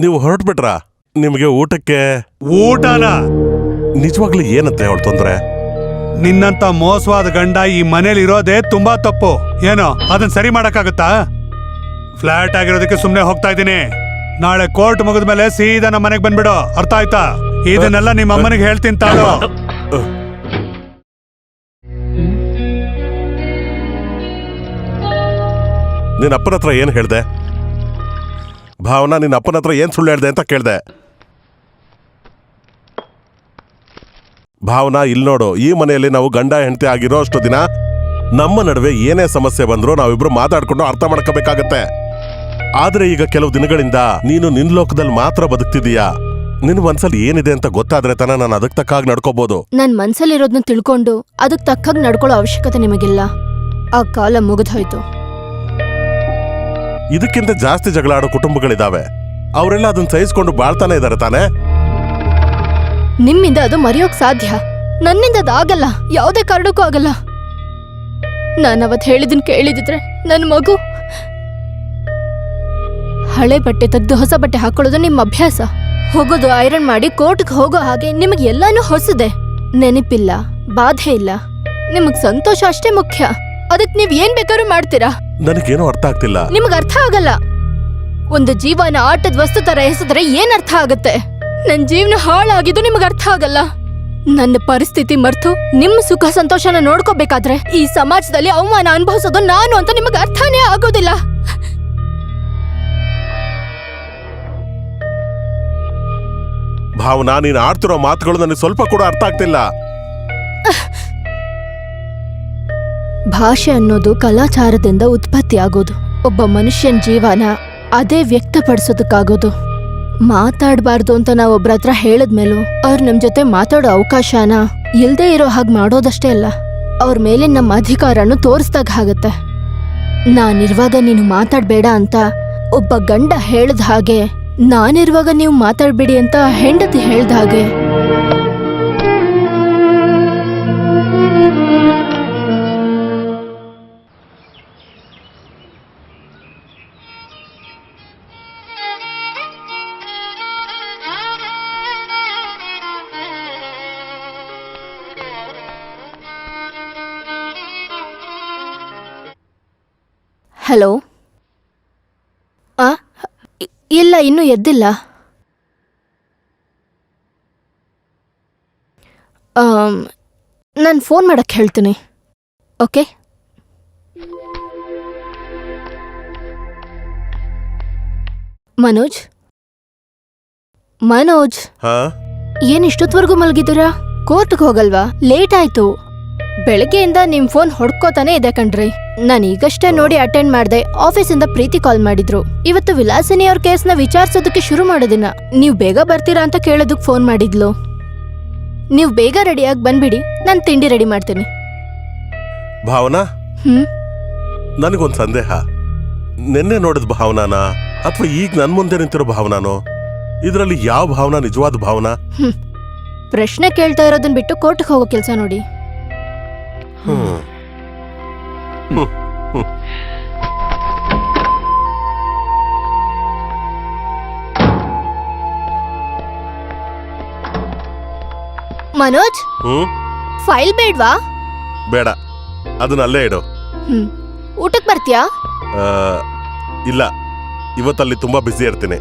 ನೀವು ಹೊರಟ್ಬಿಟ್ರಾ? ನಿಮಗೆ ಊಟಕ್ಕೆ ಊಟನ? ನಿಜವಾಗ್ಲೂ ಏನಂತೆ ಅವಳು ತೊಂದ್ರೆ? ನಿನ್ನಂತ ಮೋಸವಾದ ಗಂಡ ಈ ಮನೇಲಿ ಇರೋದೇ ತುಂಬಾ ತಪ್ಪು. ಏನೋ ಅದನ್ನ ಸರಿ ಮಾಡಕ್ಕಾಗತ್ತಾ? ಫ್ಲಾಟ್ ಆಗಿರೋದಕ್ಕೆ ಸುಮ್ನೆ ಹೋಗ್ತಾ ಇದ್ದೀನಿ. ನಾಳೆ ಕೋರ್ಟ್ ಮುಗಿದ್ಮೇಲೆ ಸೀದಾ ನಮ್ಮ ಮನೆಗೆ ಬಂದ್ಬಿಡು. ಅರ್ಥ ಆಯ್ತಾ? ಇದನ್ನೆಲ್ಲ ನಿಮ್ಮ ಅಮ್ಮನಿಗೆ ಹೇಳ್ತೀನಿ ತಾಳು. ನಿನ್ನ ಅಪ್ಪನ ಹತ್ರ ಏನ್ ಹೇಳ್ದೆ? ಭಾವನಾ, ನಿನ್ನ ಅಪ್ಪನ ಹತ್ರ ಏನ್ ಸುಳ್ಳು ಹೇಳ್ದೆ ಅಂತ ಕೇಳ್ದೆ. ಭಾವನಾ, ಇಲ್ಲಿ ನೋಡು, ಈ ಮನೆಯಲ್ಲಿ ನಾವು ಗಂಡ ಹೆಂಡತಿ ಆಗಿರೋ ಅಷ್ಟು ದಿನ ನಮ್ಮ ನಡುವೆ ಏನೇ ಸಮಸ್ಯೆ ಬಂದ್ರೂ ನಾವಿಬ್ರು ಮಾತಾಡ್ಕೊಂಡು ಅರ್ಥ ಮಾಡ್ಕೋಬೇಕಾಗತ್ತೆ. ಆದ್ರೆ ಈಗ ಕೆಲವು ದಿನಗಳಿಂದ ನೀನು ನಿನ್ ಲೋಕದಲ್ಲಿ ಮಾತ್ರ ಬದುಕ್ತಿದೀಯಾ. ನಿನ್ ಮನ್ಸಲ್ಲಿ ಏನಿದೆ ಅಂತ ಗೊತ್ತಾದ್ರೆ ತಾನ ನಾನು ಅದಕ್ಕೆ ತಕ್ಕಾಗಿ ನಡ್ಕೋಬಹುದು. ನನ್ ಮನ್ಸಲ್ಲಿರೋದ್ನ ತಿಳ್ಕೊಂಡು ಅದಕ್ ತಕ್ಕಾಗಿ ನಡ್ಕೊಳ್ಳೋ ಅವಶ್ಯಕತೆ ನಿಮಗಿಲ್ಲ. ಆ ಕಾಲ ಮುಗಿದೋಯ್ತು. ಇದಕ್ಕಿಂತ ಜಾಸ್ತಿ ಜಗಳ ಆಡೋ ಕುಟುಂಬಗಳಿದಾವೆ. ಅವರೆಲ್ಲ ಅದನ್ನ ಸಹಿಸ್ಕೊಂಡು ಬಾಳ್ತಾನೆ ಇದಾರೆ ತಾನೆ. ನಿಮ್ಮಿಂದ ಅದು ಮರೆಯೋಕ್ ಸಾಧ್ಯ, ನನ್ನಿಂದ ಅದಾಗಲ್ಲ. ಯಾವುದೇ ಕಾರಣಕ್ಕೂ ಆಗಲ್ಲ. ನಾನವತ್ ಹೇಳಿದನ್ ಕೇಳಿದಿದ್ರೆ ನನ್ ಮಗು. ಹಳೆ ಬಟ್ಟೆ ತೆಗ್ದು ಹೊಸ ಬಟ್ಟೆ ಹಾಕೊಳ್ಳೋದು ನಿಮ್ಮ ಅಭ್ಯಾಸ. ಹೋಗೋದು ಐರನ್ ಮಾಡಿ ಕೋರ್ಟ್ಗೆ ಹೋಗೋ ಹಾಗೆ ನಿಮಗೆ ಎಲ್ಲಾನು ಹೊಸದೆ. ನೆನಪಿಲ್ಲ, ಬಾಧೆ ಇಲ್ಲ. ನಿಮಗ್ ಸಂತೋಷ ಅಷ್ಟೇ ಮುಖ್ಯ. ಅದಕ್ ನೀವ್ ಏನ್ ಬೇಕಾದ್ರೂ ಮಾಡ್ತೀರಾ. ನನಗೇನೋ ಅರ್ಥ ಆಗ್ತಿಲ್ಲ. ನಿಮಗ್ ಅರ್ಥ ಆಗಲ್ಲ. ಒಂದು ಜೀವನ ಆಟದ ವಸ್ತು ತರ ಎಸೆದ್ರೆ ಏನ್ ಅರ್ಥ ಆಗತ್ತೆ? ನನ್ ಜೀವನ ಹಾಳಾಗಿದ್ದು ನಿಮಗ್ ಅರ್ಥ ಆಗಲ್ಲ. ನನ್ನ ಪರಿಸ್ಥಿತಿ ಮರ್ತು ನಿಮ್ ಸುಖ ಸಂತೋಷನ ನೋಡ್ಕೋಬೇಕಾದ್ರೆ ಈ ಸಮಾಜದಲ್ಲಿ ಅವಮಾನ ಅನುಭವಿಸೋದು ನಾನು ಅಂತ ನಿಮಗ್ ಅರ್ಥನೇ ಆಗೋದಿಲ್ಲ. ಭಾವನಾ, ನೀನ್ ಆಡ್ತಿರೋ ಮಾತುಗಳು ನನಗೆ ಸ್ವಲ್ಪ ಕೂಡ ಅರ್ಥ ಆಗ್ತಿಲ್ಲ. ಭಾಷೆ ಅನ್ನೋದು ಕಲಾಚಾರದಿಂದ ಉತ್ಪತ್ತಿ ಆಗೋದು. ಒಬ್ಬ ಮನುಷ್ಯನ ಜೀವನ ಅದೇ ವ್ಯಕ್ತಪಡಿಸೋದಕ್ಕಾಗೋದು. ಮಾತಾಡಬಾರ್ದು ಅಂತ ನಾವ್ ಒಬ್ರ ಹತ್ರ ಹೇಳಿದ್ಮೇಲೂ ಅವ್ರು ನಮ್ ಜೊತೆ ಮಾತಾಡೋ ಅವಕಾಶನ ಇಲ್ದೇ ಇರೋ ಹಾಗೆ ಮಾಡೋದಷ್ಟೇ ಅಲ್ಲ, ಅವ್ರ ಮೇಲೆ ನಮ್ಮ ಅಧಿಕಾರನು ತೋರಿಸ್ದಾಗ ಆಗತ್ತೆ. ನಾನಿರುವಾಗ ನೀನು ಮಾತಾಡ್ಬೇಡ ಅಂತ ಒಬ್ಬ ಗಂಡ ಹೇಳ್ದ ಹಾಗೆ, ನಾನಿರುವಾಗ ನೀವು ಮಾತಾಡ್ಬೇಡಿ ಅಂತ ಹೆಂಡತಿ ಹೇಳ್ದ ಹಾಗೆ. ಹಲೋ. ಇಲ್ಲ, ಇನ್ನೂ ಎದ್ದಿಲ್ಲ. ನಾನು ಫೋನ್ ಮಾಡಕ್ಕೆ ಹೇಳ್ತೀನಿ. ಓಕೆ. ಮನೋಜ್, ಏನ್ ಇಷ್ಟೊತ್ವರೆಗೂ ಮಲಗಿದ್ದೀರಾ? ಕೋರ್ಟ್ಗೆ ಹೋಗಲ್ವಾ? ಲೇಟ್ ಆಯ್ತು. ಬೆಳಗ್ಗೆಯಿಂದ ನಿಮ್ ಫೋನ್ ಹೊಡ್ಕೋತಾನೆ ಇದೆ ಕಣ್ರಿ. ನಾನು ಈಗಷ್ಟೇ ನೋಡಿ ಅಟೆಂಡ್ ಮಾಡ್ದೆ. ಆಫೀಸಿಂದ ಪ್ರೀತಿ ಕಾಲ್ ಮಾಡಿದ್ರು. ಇವತ್ತು ವಿಲಾಸಿನಿ ಅವ್ರ ಕೇಸ್ನ ವಿಚಾರಿಸೋದಕ್ಕೆ ಶುರು ಮಾಡೋದಿನ. ನೀವ್ ಬೇಗ ಬರ್ತೀರಾ ಅಂತ ಕೇಳೋದಕ್ ಫೋನ್ ಮಾಡಿದ್ಲು. ನೀವ್ ಬೇಗ ರೆಡಿಯಾಗಿ ಬಂದ್ಬಿಡಿ, ನಾನ್ ತಿಂಡಿ ರೆಡಿ ಮಾಡ್ತೀನಿ. ಭಾವನಾ, ನನಗೊಂದ್ ಸಂದೇಹ. ನಿನ್ನೆ ನೋಡಿದ ಭಾವನಾನ ಅಥವಾ ಈಗ ನನ್ ಮುಂದೆ ನಿಂತಿರೋ ಭಾವನಾನೋ? ಇದರಲ್ಲಿ ಯಾವ ಭಾವನಾ ನಿಜವಾದ ಭಾವನಾ? ಪ್ರಶ್ನೆ ಕೇಳ್ತಾ ಇರೋದನ್ ಬಿಟ್ಟು ಕೋರ್ಟ್ಗೆ ಹೋಗೋ ಕೆಲ್ಸ ನೋಡಿ. ಮನೋಜ್, ಫೈಲ್ ಬೇಡ್ವಾ? ಬೇಡ, ಅದನ್ನ ಅಲ್ಲೇ ಇಡು. ಊಟಕ್ ಬರ್ತೀಯಾ? ಇಲ್ಲ, ಇವತ್ತಲ್ಲಿ ತುಂಬಾ ಬ್ಯುಸಿ ಇರ್ತೀನಿ.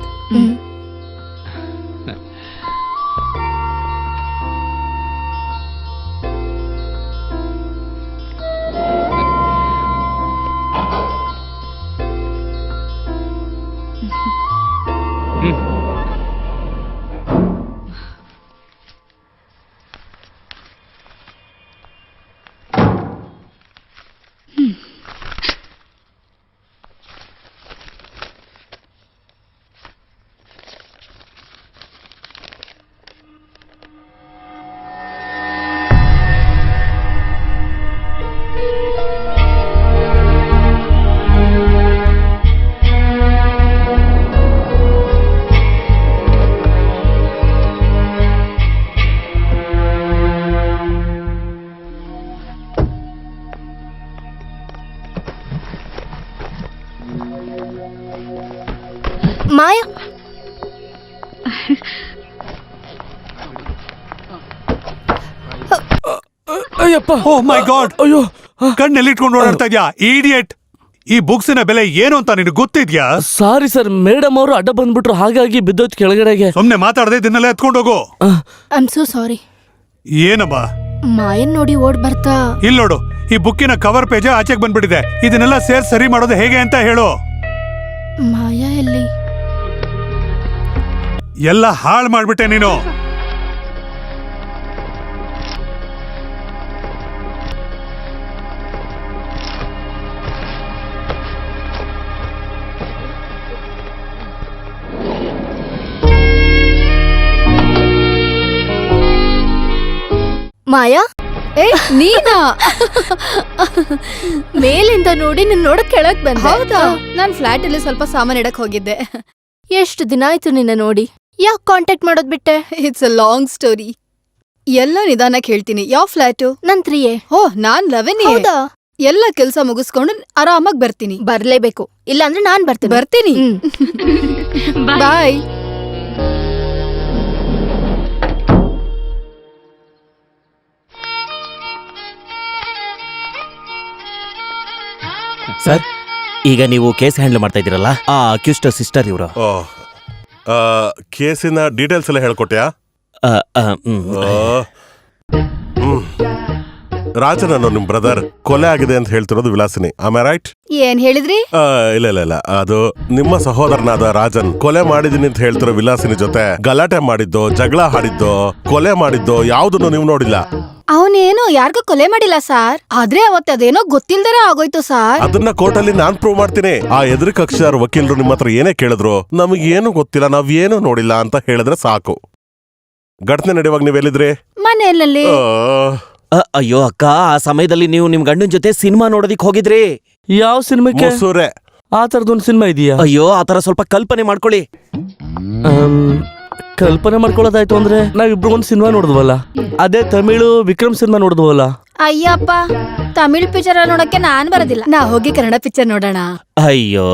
ಮಾಯಾ, ಅಯ್ಯಪ್ಪ, ಓ ಮೈ ಗಾಡ್, ಅಯ್ಯೋ, ಕಣ್ಣೆಲ್ಲಿ ಇಟ್ಕೊಂಡು ಓಡಾಡ್ತಾ ಇದ್ಯಾ ಇಡಿಯಟ್? ಈ ಬುಕ್ಸಿನ ಬೆಲೆ ಏನು ಅಂತ ನಿನಗೆ ಗೊತ್ತಿದ್ಯಾ? ಸಾರಿ ಸರ್, ಮೇಡಮ್ ಅವರು ಅಡ್ಡ ಬಂದ್ಬಿಟ್ರು, ಹಾಗಾಗಿ ಬಿದ್ದೋಯ್ತು ಕೆಳಗಡೆಗೆ. ಸುಮ್ನೆ ಮಾತಾಡದೆ ಇದನ್ನೆಲ್ಲ ಎತ್ಕೊಂಡು ಹೋಗು. I am so sorry. ಏನಮ್ಮ? ಮಾಯನ್ ನೋಡಿ ಓಡ್ ಬರ್ತಾ. ಇಲ್ಲಿ ನೋಡು, ಈ ಬುಕ್ಕಿನ ಕವರ್ ಪೇಜ್ ಆಚೆಗೆ ಬಂದ್ಬಿಟ್ಟಿದೆ. ಇದನ್ನೆಲ್ಲ ಸರಿ ಮಾಡೋದು ಹೇಗೆ ಅಂತ ಹೇಳು. ಮಾಯಾ ಎಲ್ಲಿ? ಎಲ್ಲ ಹಾಳು ಮಾಡ್ಬಿಟ್ಟೆ ನೀನು. ಮಾಯಾ, ನೀನಾ? ಮೇಲಿಂದ ನೋಡಿ ನಿನ್ ನೋಡಕ್ ಕೆಳಗ್ ಬಂದೆ. ಹೌದಾ? ನಾನ್ ಫ್ಲಾಟ್ ಅಲ್ಲಿ ಸ್ವಲ್ಪ ಸಾಮಾನ್ ಇಡಕ್ ಹೋಗಿದ್ದೆ. ಎಷ್ಟು ದಿನ ಆಯ್ತು ನಿನ್ನ ನೋಡಿ. ಯಾಕೆ ಕಾಂಟ್ಯಾಕ್ಟ್ ಮಾಡೋದ್ ಬಿಟ್ಟೆ? It's a long story. ಎಲ್ಲ ನಿಧಾನಕ್ಕೆ ಹೇಳ್ತೀನಿ. ಯಾವ ಫ್ಲಾಟು? ನನ್ 3A. ಓ, ನಾನ್ 11A. ಹೌದಾ? ಎಲ್ಲ ಕೆಲ್ಸ ಮುಗಿಸ್ಕೊಂಡು ಆರಾಮಾಗಿ ಬರ್ತೀನಿ. ಬರ್ಲೇಬೇಕು, ಇಲ್ಲಾಂದ್ರೆ ನಾನ್ ಬರ್ತೀನಿ. ಬರ್ತೀನಿ. ಬಾಯ್. ಸರ್, ಈಗ ನೀವು ಕೇಸ್ ಹ್ಯಾಂಡಲ್ ಮಾಡ್ತಾ ಇದ್ದೀರಲ್ಲ, ಆ ಅಕ್ಯೂಸ್ಡ್ ಸಿಸ್ಟರ್ ಇವರು. ಕೇಸಿನ ಡೀಟೇಲ್ಸ್ ಎಲ್ಲ ಹೇಳ್ಕೊಟ್ಯಾ? ರಾಜನ್ ಅನ್ನೋ ನಿಮ್ ಬ್ರದರ್ ಕೊಲೆ ಆಗಿದೆ ಅಂತ ಹೇಳ್ತಿರೋದು ವಿಲಾಸಿನಿ, ಆಮೆ ರೈಟ್? ಏನ್ ಹೇಳಿದ್ರಿ? ಇಲ್ಲ ಅದು ನಿಮ್ಮ ಸಹೋದರನಾದ ರಾಜನ್ ಕೊಲೆ ಮಾಡಿದೀನಿ ಅಂತ ಹೇಳ್ತಿರೋ ವಿಲಾಸಿನಿ ಜೊತೆ ಗಲಾಟೆ ಮಾಡಿದ್ದೋ, ಜಗಳ ಆಡಿದ್ದೋ, ಕೊಲೆ ಮಾಡಿದ್ದೋ ಯಾವ್ದನ್ನು ನೀವು ನೋಡಿಲ್ಲ. ಅವನೇನು ಯಾರಿಗೂ ಕೊಲೆ ಮಾಡಿಲ್ಲ ಸಾರ್, ಆದ್ರೆ ಅವತ್ತದೇನೋ ಗೊತ್ತಿಲ್ದರ ಆಗೋಯ್ತು ಸಾರ್. ಅದನ್ನ ಕೋರ್ಟಲ್ಲಿ ನಾನ್ ಪ್ರೂವ್ ಮಾಡ್ತೀನಿ. ಆ ಎದುರು ಕಕ್ಷಾರ್ ವಕೀಲರು ನಿಮ್ಮ ಹತ್ರ ಏನೇ ಕೇಳಿದ್ರು ನಮಗೇನು ಗೊತ್ತಿಲ್ಲ, ನಾವೇನು ನೋಡಿಲ್ಲ ಅಂತ ಹೇಳಿದ್ರೆ ಸಾಕು. ಘಟನೆ ನಡೆಯುವಾಗ ನೀವೆಲ್ಲಿದ್ರಿ? ಮನೆಯಲ್ಲಿ. ಅಯ್ಯೋ ಅಕ್ಕ, ಆ ಸಮಯದಲ್ಲಿ ನೀವು ನಿಮ್ ಗಂಡನ್ ಜೊತೆ ಸಿನಿಮಾ ನೋಡೋದಿಕ್ ಹೋಗಿದ್ರಿ. ಯಾವ ಸಿನಿಮಾಕ್ಕೆ? ಮೊಸೂರೆ. ಆ ತರದೊಂದು ಸಿನಿಮಾ ಇದೆಯಾ? ಅಯ್ಯೋ, ಆ ತರ ಸ್ವಲ್ಪ ಕಲ್ಪನೆ ಮಾಡ್ಕೊಳ್ಳಿ. ಕಲ್ಪನೆ ಮಾಡ್ಕೊಳ್ಳೋದಾಯ್ತು ಅಂದ್ರೆ ನಾವಿಬ್ರು ಒಂದು ಸಿನಿಮಾ ನೋಡಿದ್ವಲ್ಲ, ಅದೇ ತಮಿಳು ವಿಕ್ರಮ್ ಸಿನಿಮಾ ನೋಡಿದ್ವಲ್ಲ. ಅಯ್ಯಪ್ಪ, ತಮಿಳ್ ಪಿಕ್ಚರ್ ನೋಡಕ್ಕೆ ನಾನ್ ಬರೋದಿಲ್ಲ, ನಾ ಹೋಗಿ ಕನ್ನಡ ಪಿಕ್ಚರ್ ನೋಡೋಣ. ಅಯ್ಯೋ,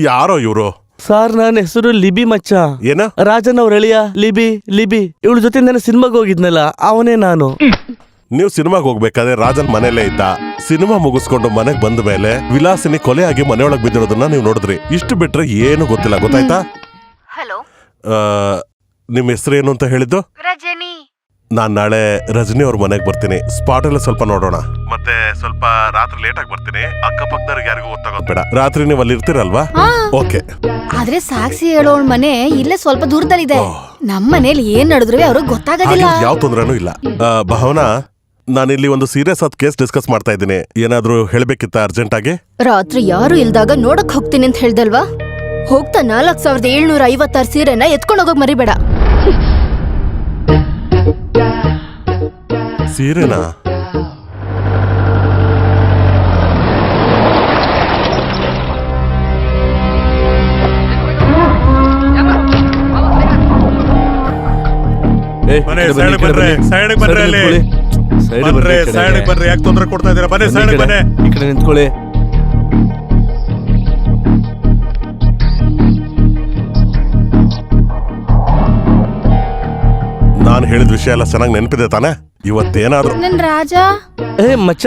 ಯಾರೋ ಇವ್ರು? ಸಾರ್, ನನ್ನ ಹೆಸರು ಲಿಬಿ ಮಚ್ಚ. ಏನ? ರಾಜನ್ ಅವ್ರ ಎಳಿಯ ಲಿಬಿ. ಇವಳ ಜೊತೆ ನಾನು ಸಿನಿಮಾಗೆ ಹೋಗಿದ್ನಲ್ಲ, ಅವನೇ ನಾನು. ನೀವು ಸಿನಿಮಾಗೆ ಹೋಗ್ಬೇಕಾದ್ರೆ ರಾಜನ್ ಮನೇಲೇ ಇದ್ದ. ಸಿನಿಮಾ ಮುಗಿಸ್ಕೊಂಡು ಮನೆಗ್ ಬಂದ ಮೇಲೆ ವಿಲಾಸಿನಿ ಕೊಲೆಯಾಗಿ ಮನೆಯೊಳಗ್ ಬಿದ್ದಿರೋದನ್ನ ನೀವು ನೋಡಿದ್ರಿ. ಇಷ್ಟು ಬಿಟ್ರೆ ಏನು ಗೊತ್ತಿಲ್ಲ, ಗೊತ್ತಾಯ್ತಾ? ಹಲೋ, ನಿಮ್ ಹೆಸರೇನು ಅಂತ ಹೇಳಿದ್ದು? ರಜನಿ. ನಾನ್ ನಾಳೆ ರಜನಿ ಅವ್ರ ಮನೆಗ್ ಬರ್ತೀನಿ. ಸ್ಪಾಟ್ ಎಲ್ಲ ಸ್ವಲ್ಪ ನೋಡೋಣ. ಮತ್ತೆ ಸ್ವಲ್ಪ ರಾತ್ರಿ ಲೇಟ್ ಆಗಿ ಬರ್ತೀನಿ. ಅಕ್ಕಪಕ್ಕದವ್ರಿಗೆ ಯಾರಿಗೂ ಗೊತ್ತಾಗೋದ್ ಬೇಡ. ರಾತ್ರಿ ನೀವು ಅಲ್ಲಿ ಇರ್ತೀರಲ್ವಾ? ಓಕೆ. ಆದ್ರೆ ಸಾಕ್ಷಿ ಹೇಳೋಳ್ ಮನೆ ಇಲ್ಲೇ ಸ್ವಲ್ಪ ದೂರದಲ್ಲಿದೆ. ನಮ್ ಮನೇಲಿ ಏನ್ ನಡೆದ್ರು ಅವ್ರಿಗೆ ಗೊತ್ತಾಗೋದಿಲ್ಲ. ಯಾವ ತೊಂದ್ರೆನೂ ಇಲ್ಲ. ಭಾವನಾ, ನಾನಿಲ್ಲಿ ಒಂದು ಸೀರಿಯಸ್ ಆದ ಕೇಸ್ ಡಿಸ್ಕಸ್ ಮಾಡ್ತಾ ಇದ್ದೀನಿ. ಏನಾದ್ರೂ ಹೇಳ್ಬೇಕಿತ್ತ ಅರ್ಜೆಂಟ್ ಆಗಿ? ರಾತ್ರಿ ಯಾರು ಇಲ್ದಾಗ ನೋಡಕ್ ಹೋಗ್ತೀನಿ ಅಂತ ಹೇಳ್ದಲ್ವಾ? ಹೋಗ್ತಾ 4756 ಸೀರೆನ ಎತ್ಕೊಂಡು ಹೋಗೋಕ್ ಮರಿಬೇಡ. ಸೀರೆನಾ? ಯಾಕೆ ತೊಂದರೆ ಕೊಡ್ತಾ ಇದೀರಾ? ಬನ್ನಿ ಸೈಡ್ ಬನ್ನಿ. ಈ ಕಡೆ ನಿಂತ್ಕೊಳ್ಳಿ. ನಾನು ಹೇಳಿದ ವಿಷಯ ಎಲ್ಲ ಚೆನ್ನಾಗಿ ನೆನಪಿದೆ ತಾನೆ? ಇವತ್ತೇನಾದ್ರು ನನ್ ರಾಜ. ಮಚ್ಚ,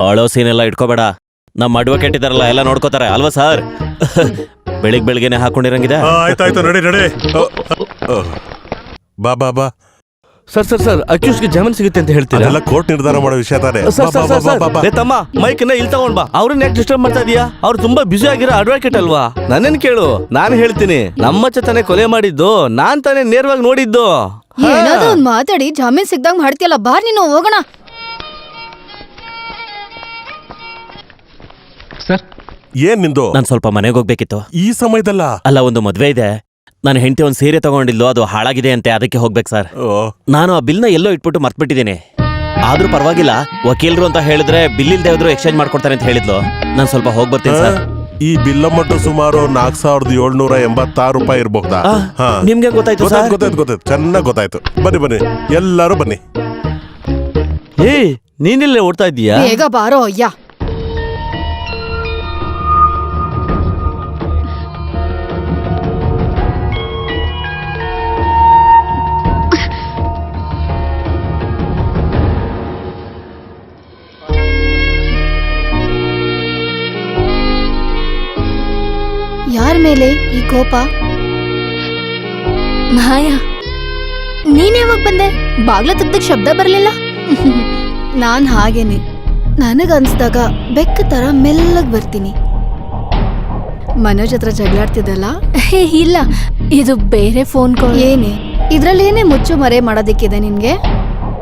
ಅಳೋ ಸೀನೆಲ್ಲ ಇಟ್ಕೋಬೇಡ. ನಮ್ಮ ಅಡ್ವೊಕೇಟ್ ಇದಾರಲ್ಲ, ಎಲ್ಲ ನೋಡ್ಕೋತಾರೆ ಅಲ್ವಾ ಸರ್? ಬೆಳಿಗ್ಗೆನೆ ಹಾಕೊಂಡಿರಂಗಿದೆ. ಆಯ್ತಾಯ್ತು, ನಡಿ. ಬಾ. ಸರ್ ಅಕ್ಯೂಸ್ಗೆ ಜಾಮೀನ್ ಸಿಗುತ್ತೆ ಅಂತ ಹೇಳ್ತೀರಾ? ಅದೆಲ್ಲ ಕೋರ್ಟ್ ನಿರ್ಧಾರ ಮಾಡೋ ವಿಷಯ ತಾನೆ. ತಮ್ಮ, ಮೈಕ್ನ ಇಲ್ಲಿ ತಗೊಂಡ್ ಬಾ. ಅವ್ರನ್ನ ಯಾಕೆ ಡಿಸ್ಟರ್ಬ್ ಮಾಡ್ತಾ ಇದೀಯಾ? ಅವ್ರು ತುಂಬಾ ಬ್ಯುಸಿ ಆಗಿರೋ ಅಡ್ವೊಕೇಟ್ ಅಲ್ವಾ? ನನ್ನೇನ್ ಕೇಳು, ನಾನು ಹೇಳ್ತೀನಿ. ನಮ್ಮಚ್ಚ ತಾನೇ ಕೊಲೆ ಮಾಡಿದ್ದು, ನಾನ್ ತಾನೇ ನೇರವಾಗಿ ನೋಡಿದ್ದು. ಏನಾದ್ರು ಒಂದ್ ಮಾತಾಡಿ ಜಾಮೀನ್ ಸಿಗ್ದಂಗ್ ಮಾಡ್ತೀಯಲ್ಲ, ಬಾರ್ ನೀನು ಹೋಗೋಣ. ಏನ್ ನಿಂದು? ನಾನ್ ಸ್ವಲ್ಪ ಮನೆಗೆ ಹೋಗ್ಬೇಕಿತ್ತು. ಈ ಸಮಯದಲ್ಲ? ಅಲ್ಲ, ಒಂದು ಮದ್ವೆ ಇದೆ. ನನ್ನ ಹೆಂಡತಿ ಒಂದ್ ಸೀರೆ ತಗೊಂಡಿದ್ಲು, ಅದು ಹಾಳಾಗಿದೆ ಅಂತೆ, ಅದಕ್ಕೆ ಹೋಗ್ಬೇಕು ಸರ್. ನಾನು ಆ ಬಿಲ್ನ ಎಲ್ಲೋ ಇಟ್ಬಿಟ್ಟು ಮರ್ತ್ಬಿಟ್ಟಿದ್ದೀನಿ. ಆದ್ರೂ ಪರವಾಗಿಲ್ಲ, ವಕೀಲರು ಅಂತ ಹೇಳಿದ್ರೆ ಬಿಲ್ ಇಲ್ದೇ ಹೋದ್ರು ಎಕ್ಸ್ಚೇಂಜ್ ಮಾಡ್ಕೊಡ್ತಾರೆ ಅಂತ ಹೇಳಿದ್ಲು. ನಾನು ಸ್ವಲ್ಪ ಹೋಗ್ ಬರ್ತೀನಿ ಸರ್. ಈ ಬಿಲ್ ಅಮೌಂಟ್ ಸುಮಾರು 4786 ರೂಪಾಯಿ ಇರ್ಬಹುದಾ? ನಿಮ್ಗೆ ಗೊತ್ತಾಯ್ತು ಸರ್? ಗೊತ್ತಾಯ್ತು, ಚೆನ್ನಾಗ್ ಗೊತ್ತಾಯ್ತು. ಬನ್ನಿ ಎಲ್ಲರೂ ಬನ್ನಿ. ನೀನಿಲ್ಲೇ ಓಡ್ತಾ ಇದ್ದೀಯಾ? ಬೇಗ ಬಾರೋ ಅಯ್ಯ. ಯಾರ ಮೇಲೆ ಈ ಕೋಪ? ಮಾಯಾ, ನೀನ್ ಯಾವಾಗ ಬಂದೆ? ಬಾಗ್ಲ ತೆಗ್ದಕ್ ಶಬ್ದ ಬರ್ಲಿಲ್ಲ. ನಾನ್ ಹಾಗೇನೆ, ನನಗನ್ಸ್ದಾಗ ಬೆಕ್ಕ ತರ ಮೆಲ್ಲಗ್ ಬರ್ತೀನಿ. ಮನೋಜ್ ಹತ್ರ ಜಗಳಾಡ್ತಿದ್ದಲ್ಲ? ಇಲ್ಲ, ಇದು ಬೇರೆ ಫೋನ್ ಕಾಲ್. ಏನೇ ಇದ್ರಲ್ಲೇನೇ ಮುಚ್ಚು ಮರೆ ಮಾಡೋದಿಕ್ಕಿದೆ ನಿನ್ಗೆ?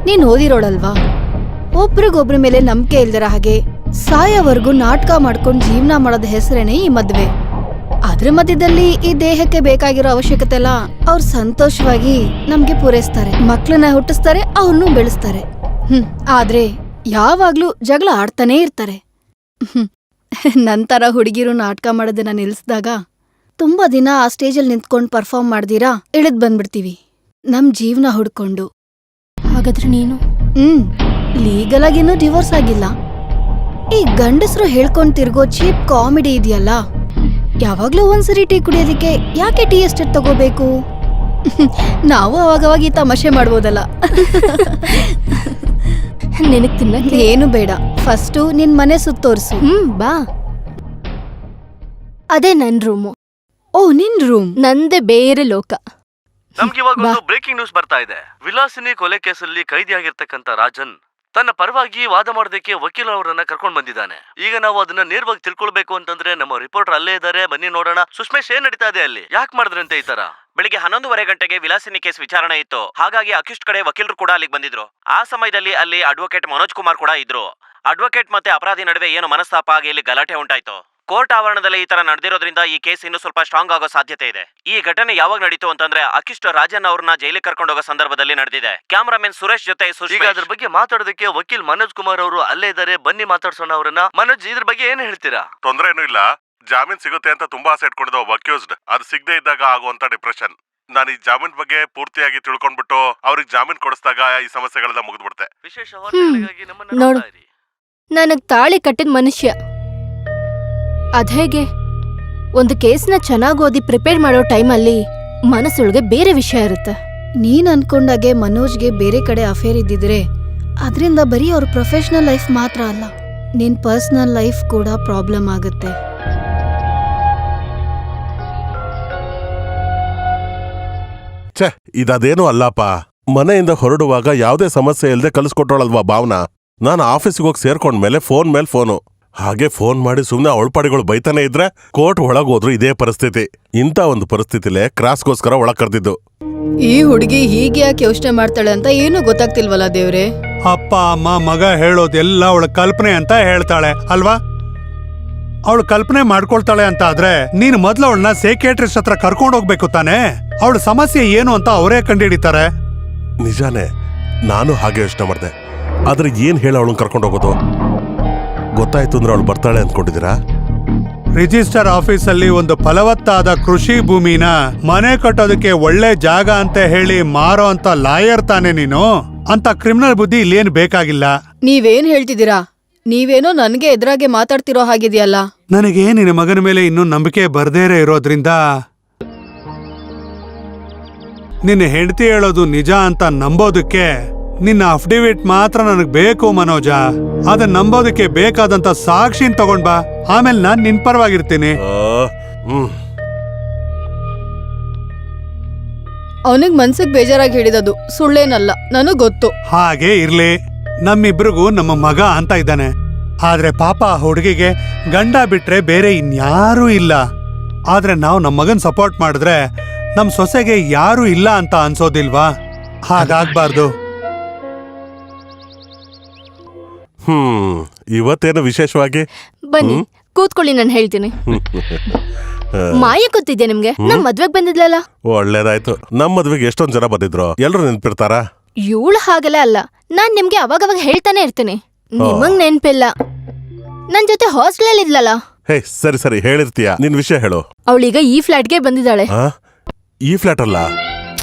ನೀನ್ ಓದಿರೋಳಲ್ವಾ? ಒಬ್ರಿಗೊಬ್ರ ಮೇಲೆ ನಂಬಿಕೆ ಇಲ್ದಿರ ಹಾಗೆ ಸಾಯೋವರೆಗೂ ನಾಟಕ ಮಾಡ್ಕೊಂಡ್ ಜೀವನ ಮಾಡೋದ್ ಹೆಸರೇನೆ ಈ ಮದ್ವೆ. ಅದ್ರ ಮಧ್ಯದಲ್ಲಿ ಈ ದೇಹಕ್ಕೆ ಬೇಕಾಗಿರೋ ಅವಶ್ಯಕತೆ ಎಲ್ಲ ಅವ್ರು ಸಂತೋಷವಾಗಿ ನಮ್ಗೆ ಪೂರೈಸ್ತಾರೆ. ಮಕ್ಳನ್ನ ಹುಟ್ಟಿಸ್ತಾರೆ, ಅವ್ರನ್ನೂ ಬೆಳೆಸ್ತಾರೆ. ಆದ್ರೆ ಯಾವಾಗ್ಲೂ ಜಗಳ ಆಡ್ತಾನೇ ಇರ್ತಾರೆ. ನಂತರ ಹುಡುಗಿರು ನಾಟಕ ಮಾಡೋದನ್ನ ನಿಲ್ಸಿದಾಗ ತುಂಬಾ ದಿನ ಆ ಸ್ಟೇಜಲ್ಲಿ ನಿಂತ್ಕೊಂಡು ಪರ್ಫಾರ್ಮ್ ಮಾಡ್ದಿರಾ ಇಳಿದ್ ಬಂದ್ಬಿಡ್ತೀವಿ ನಮ್ ಜೀವನ ಹುಡ್ಕೊಂಡು. ಹಾಗಾದ್ರೆ ನೀನು? ಲೀಗಲ್ ಆಗಿನ್ನೂ ಡಿವೋರ್ಸ್ ಆಗಿಲ್ಲ. ಈ ಗಂಡಸರು ಹೇಳ್ಕೊಂಡ್ ತಿರ್ಗೋ ಚೀಪ್ ಕಾಮಿಡಿ ಇದೆಯಲ್ಲ, ಯಾವಾಗ್ಲೂ ಒಂದ್ಸರಿ ಟೀ ಕುಡಿಯೋದಿಕ್ಕೆ ಯಾಕೆ ಟೀ ಎಸ್ಟೇಟ್ ತಗೋಬೇಕು? ನಾವು ಅವಾಗವಾಗ ಈ ತಮಾಷೆ ಮಾಡ್ಬೋದಲ್ಲ. ನಿನಗ್ ತಿನ್ನಕ್ಕೆ ಏನು ಬೇಡ, ಫಸ್ಟು ನಿನ್ ಮನೆ ಸುತ್ತೋರ್ಸು. ಬಾ. ಅದೇ ನನ್ ರೂಮು. ಓ, ನಿನ್ ರೂಮ್? ನಂದೇ ಬೇರೆ ಲೋಕ. ನಮ್ಗೆ ಇವಾಗ ಒಂದು ಬ್ರೇಕಿಂಗ್ ನ್ಯೂಸ್ ಬರ್ತಾ ಇದೆ. ವಿಲಾಸಿನಿ ಕೊಲೆ ಕೇಸಲ್ಲಿ ಕೈದಿಯಾಗಿರ್ತಕ್ಕಂಥ ರಾಜನ್ ತನ್ನ ಪರವಾಗಿ ವಾದ ಮಾಡೋದಕ್ಕೆ ವಕೀಲ ಅವರನ್ನ ಕರ್ಕೊಂಡ್ ಬಂದಿದ್ದಾನೆ. ಈಗ ನಾವು ಅದನ್ನ ನೇರವಾಗಿ ತಿಳ್ಕೊಳ್ಬೇಕು ಅಂತಂದ್ರೆ ನಮ್ಮ ರಿಪೋರ್ಟರ್ ಅಲ್ಲೇ ಇದ್ದಾರೆ, ಬನ್ನಿ ನೋಡೋಣ. ಸುಷ್ಮೇಶ್, ಏನ್ ನಡೀತಾ ಇದೆ ಅಲ್ಲಿ? ಯಾಕೆ ಮಾಡಿದ್ರಂತೆ ಈ ತರ? ಬೆಳಿಗ್ಗೆ 11:30 ಗಂಟೆಗೆ ವಿಲಾಸಿನಿ ಕೇಸ್ ವಿಚಾರಣೆ ಇತ್ತು. ಹಾಗಾಗಿ ಅಕ್ಯೂಸ್ಟ್ ಕಡೆ ವಕೀಲರು ಕೂಡ ಅಲ್ಲಿಗೆ ಬಂದಿದ್ರು. ಆ ಸಮಯದಲ್ಲಿ ಅಲ್ಲಿ ಅಡ್ವೊಕೇಟ್ ಮನೋಜ್ ಕುಮಾರ್ ಕೂಡ ಇದ್ರು. ಅಡ್ವೊಕೇಟ್ ಮತ್ತೆ ಅಪರಾಧಿ ನಡುವೆ ಏನು ಮನಸ್ತಾಪ ಆಗಿ ಇಲ್ಲಿ ಗಲಾಟೆ ಉಂಟಾಯ್ತು. ಕೋರ್ಟ್ ಆವರಣದಲ್ಲಿ ಈ ತರ ನಡೆದಿರೋದ್ರಿಂದ ಈ ಕೇಸ್ ಇನ್ನೂ ಸ್ವಲ್ಪ ಸ್ಟ್ರಾಂಗ್ ಆಗೋ ಸಾಧ್ಯತೆ ಇದೆ. ಈ ಘಟನೆ ಯಾವಾಗ ನಡೀತು ಅಂತಂದ್ರೆ ಅಕ್ಯೂಸ್ಟ್ ರಾಜನ್ ಅವ್ರನ್ನ ಜೈಲಿಗೆ ಕರ್ಕೊಂಡು ಹೋಗೋ ಸಂದರ್ಭದಲ್ಲಿ ನಡೆದಿದೆ. ಕ್ಯಾಮರಾಮನ್ ಸುರೇಶ್ ಜೊತೆ ಈಗ ಅದ್ರ ಬಗ್ಗೆ ಮಾತಾಡೋದಕ್ಕೆ ವಕೀಲ್ ಮನೋಜ್ ಕುಮಾರ್ ಅವರು ಅಲ್ಲೇ ಇದ್ದಾರೆ, ಬನ್ನಿ ಮಾತಾಡ್ಸೋಣ ಅವರನ್ನ. ಮನೋಜ್, ಇದ್ರ ಬಗ್ಗೆ ಏನ್ ಹೇಳ್ತೀರಾ? ತೊಂದ್ರೆ ಏನೂ ಇಲ್ಲ. ಜಾಮೀನ್ ಸಿಗುತ್ತೆ ಅಂತ ತುಂಬಾ ಆಸೆ ಇಟ್ಕೊಂಡಿದ್ದ ಒಬ್ಬ ಅಕ್ಯೂಸ್ಡ್, ಅದು ಸಿಗದೆ ಇದ್ದಾಗ ಆಗುವಂತ ಡಿಪ್ರೆಷನ್. ನಾನು ಈ ಜಾಮೀನ್ ಬಗ್ಗೆ ಪೂರ್ತಿಯಾಗಿ ತಿಳ್ಕೊಂಡ್ಬಿಟ್ಟು ಅವ್ರಿಗೆ ಜಾಮೀನ್ ಕೊಡಿಸಿದಾಗ ಈ ಸಮಸ್ಯೆಗಳೆಲ್ಲ ಮುಗಿದ್ಬಿಡ್ತೆ. ವಿಶೇಷ ವಾರ್ತೆಗಳಿಗಾಗಿ ನಮ್ಮನ್ನ ನೋಡು. ನೋಡ್ತಾ ಇರಿ. ನನಗ್ ತಾಳಿ ಕಟ್ಟಿದ ಮನುಷ್ಯ ಅದ್ಹೇಗೆ ಒಂದು ಕೇಸ್ನ ಚೆನ್ನಾಗಿ ಓದಿ ಪ್ರಿಪೇರ್ ಮಾಡೋ ಟೈಮಲ್ಲಿ ಮನಸ್ಸೊಳಗೆ ಬೇರೆ ವಿಷಯ ಇರುತ್ತೆ. ನೀನ್ ಅನ್ಕೊಂಡಾಗೆ ಮನೋಜ್ಗೆ ಬೇರೆ ಕಡೆ ಅಫೇರ್ ಇದ್ದಿದ್ರೆ ಅದರಿಂದ ಬರೀ ಅವ್ರ ಪ್ರೊಫೆಷನಲ್ ಲೈಫ್ ಮಾತ್ರ ಅಲ್ಲ, ನಿನ್ ಪರ್ಸನಲ್ ಲೈಫ್ ಕೂಡ ಪ್ರಾಬ್ಲಮ್ ಆಗುತ್ತೆ. ಛೆ, ಇದದೇನು ಅಲ್ಲಪ್ಪ. ಮನೆಯಿಂದ ಹೊರಡುವಾಗ ಯಾವುದೇ ಸಮಸ್ಯೆ ಇಲ್ಲದೆ ಕಲಿಸ್ಕೊಟ್ಟೋಳಲ್ವಾ ಭಾವನಾ. ನಾನು ಆಫೀಸಿಗೆ ಹೋಗಿ ಸೇರ್ಕೊಂಡ್ಮೇಲೆ ಫೋನ್ ಮೇಲೆ ಫೋನು. ಹಾಗೆ ಫೋನ್ ಮಾಡಿ ಸುಮ್ಮನೆ ಅವಳ್ಪಾಡಿಗಳು ಬೈತಾನೆ ಇದ್ರೆ ಕೋರ್ಟ್ ಒಳಗ್ ಹೋದ್ರು ಇದೇ ಪರಿಸ್ಥಿತಿ. ಇಂಥ ಒಂದು ಪರಿಸ್ಥಿತಿಲೇ ಕ್ರಾಸ್ಗೋಸ್ಕರ ಒಳಗ್ ಕರೆದಿದ್ದು. ಈ ಹುಡುಗಿ ಹೀಗೆ ಯಾಕೆ ಯೋಚನೆ ಮಾಡ್ತಾಳೆ ಅಂತ ಏನು ಗೊತ್ತಾಗ್ತಿಲ್ವಲ್ಲ ದೇವ್ರೆ. ಅಪ್ಪ ಅಮ್ಮ ಮಗ ಹೇಳೋದೆಲ್ಲ ಅವಳ ಕಲ್ಪನೆ ಅಂತ ಹೇಳ್ತಾಳೆ ಅಲ್ವಾ? ಅವಳು ಕಲ್ಪನೆ ಮಾಡ್ಕೊಳ್ತಾಳೆ ಅಂತ ಆದ್ರೆ ನೀನು ಮೊದ್ಲು ಅವಳನ್ನ ಸೈಕಿಯಾಟ್ರಿಸ್ಟ್ ಹತ್ರ ಕರ್ಕೊಂಡು ಹೋಗ್ಬೇಕು ತಾನೆ. ಅವಳ ಸಮಸ್ಯೆ ಏನು ಅಂತ ಅವರೇ ಕಂಡುಹಿಡಿತಾರೆ. ನಿಜಾನೇ, ನಾನು ಹಾಗೆ ಯೋಚನೆ ಮಾಡಿದೆ. ಆದ್ರೆ ಏನ್ ಹೇಳ ಅವಳನ್ನ ಕರ್ಕೊಂಡು ಹೋಗೋದು? ಗೊತ್ತಾಯ್ತು ಅಂದ್ರೆ ಅವಳು ಬರ್ತಾಳೆ ಅಂದ್ಕೊಂಡಿದ್ದೀರಾ? ರಿಜಿಸ್ಟರ್ ಆಫೀಸಲ್ಲಿ ಒಂದು ಫಲವತ್ತಾದ ಕೃಷಿ ಭೂಮಿನ ಮನೆ ಕಟ್ಟೋದಕ್ಕೆ ಒಳ್ಳೆ ಜಾಗ ಅಂತ ಹೇಳಿ ಮಾರೋ ಅಂತ ಲಾಯರ್ ತಾನೆ ನೀನು. ಅಂತ ಕ್ರಿಮಿನಲ್ ಬುದ್ಧಿ ಇಲ್ಲೇನು ಬೇಕಾಗಿಲ್ಲ. ನೀವೇನ್ ಹೇಳ್ತಿದ್ದೀರಾ? ನೀವೇನೋ ನನ್ಗೆ ಎದುರಾಗೆ ಮಾತಾಡ್ತಿರೋ ಹಾಗಿದೆಯಲ್ಲ. ನನಗೆ ನಿನ್ನ ಮಗನ ಮೇಲೆ ಇನ್ನೂ ನಂಬಿಕೆ ಬರ್ದೇರೆ ಇರೋದ್ರಿಂದ ನಿನ್ನ ಹೆಂಡತಿ ಹೇಳೋದು ನಿಜ ಅಂತ ನಂಬೋದಕ್ಕೆ ನಿನ್ನ ಅಫಿಡವಿಟ್ ಮಾತ್ರ ನನಗ್ ಬೇಕು ಮನೋಜ. ಅದನ್ನ ನಂಬೋದಕ್ಕೆ ಬೇಕಾದಂತ ಸಾಕ್ಷಿನ್ ತಗೊಂಡ್ ಬಾ, ಆಮೇಲೆ ನಾನ್ ನಿನ್ ಪರವಾಗಿರ್ತೀನಿ. ಅವನಿಗ್ ಮನ್ಸಿಗೆ ಬೇಜಾರಾಗಿ ಹೇಳಿದದು ಸುಳ್ಳೇನಲ್ಲ, ನನಗ್ ಗೊತ್ತು. ಹಾಗೆ ಇರ್ಲಿ, ನಮ್ಮಿಬ್ರಿಗೂ ನಮ್ಮ ಮಗ ಅಂತ ಇದ್ದಾನೆ. ಆದ್ರೆ ಪಾಪ ಆ ಹುಡುಗಿಗೆ ಗಂಡ ಬಿಟ್ರೆ ಬೇರೆ ಇನ್ಯಾರೂ ಇಲ್ಲ. ಆದ್ರೆ ನಾವು ನಮ್ಮ ಮಗನ್ ಸಪೋರ್ಟ್ ಮಾಡಿದ್ರೆ ನಮ್ ಸೊಸೆಗೆ ಯಾರೂ ಇಲ್ಲ ಅಂತ ಅನ್ಸೋದಿಲ್ವಾ? ಹಾಗಾಗ್ಬಾರ್ದು. ಇವತ್ತೇನು ವಿಶೇಷವಾಗಿ? ಬನ್ನಿ ಕೂತ್ಕೊಳ್ಳಿ, ನಾನು ಹೇಳ್ತೀನಿ. ಮಾಯ ಗೊತ್ತಿದ್ಯಾ ನಿಮ್ಗೆ? ನಮ್ ಮದ್ವೆಗ್ ಬಂದಿದ್ಲಲ್ಲ. ಒಳ್ಳೇದಾಯ್ತು. ನಮ್ಮ ಮದ್ವೆಗೆ ಎಷ್ಟೊಂದ್ ಜನ ಬಂದಿದ್ರು, ಎಲ್ರು ನೆನ್ಪಿರ್ತಾರ? ಇವಳು ಹಾಗಲ್ಲ ಅಲ್ಲ, ನಾನ್ ನಿಮ್ಗೆ ಅವಾಗವಾಗ ಹೇಳ್ತಾನೆ ಇರ್ತೀನಿ. ನಿಮಗ್ ನೆನ್ಪಿಲ್ಲ. ನನ್ ಜೊತೆ ಹಾಸ್ಟೆಲ್ ಇದ್ಲಲ್ಲ. ಹೇ ಸರಿ ಸರಿ, ಹೇಳಿರ್ತೀಯ. ನಿನ್ ವಿಷಯ ಹೇಳು. ಅವಳೀಗ ಈ ಫ್ಲಾಟ್ಗೆ ಬಂದಿದ್ದಾಳೆ. ಈ ಫ್ಲಾಟ್ ಅಲ್ಲ,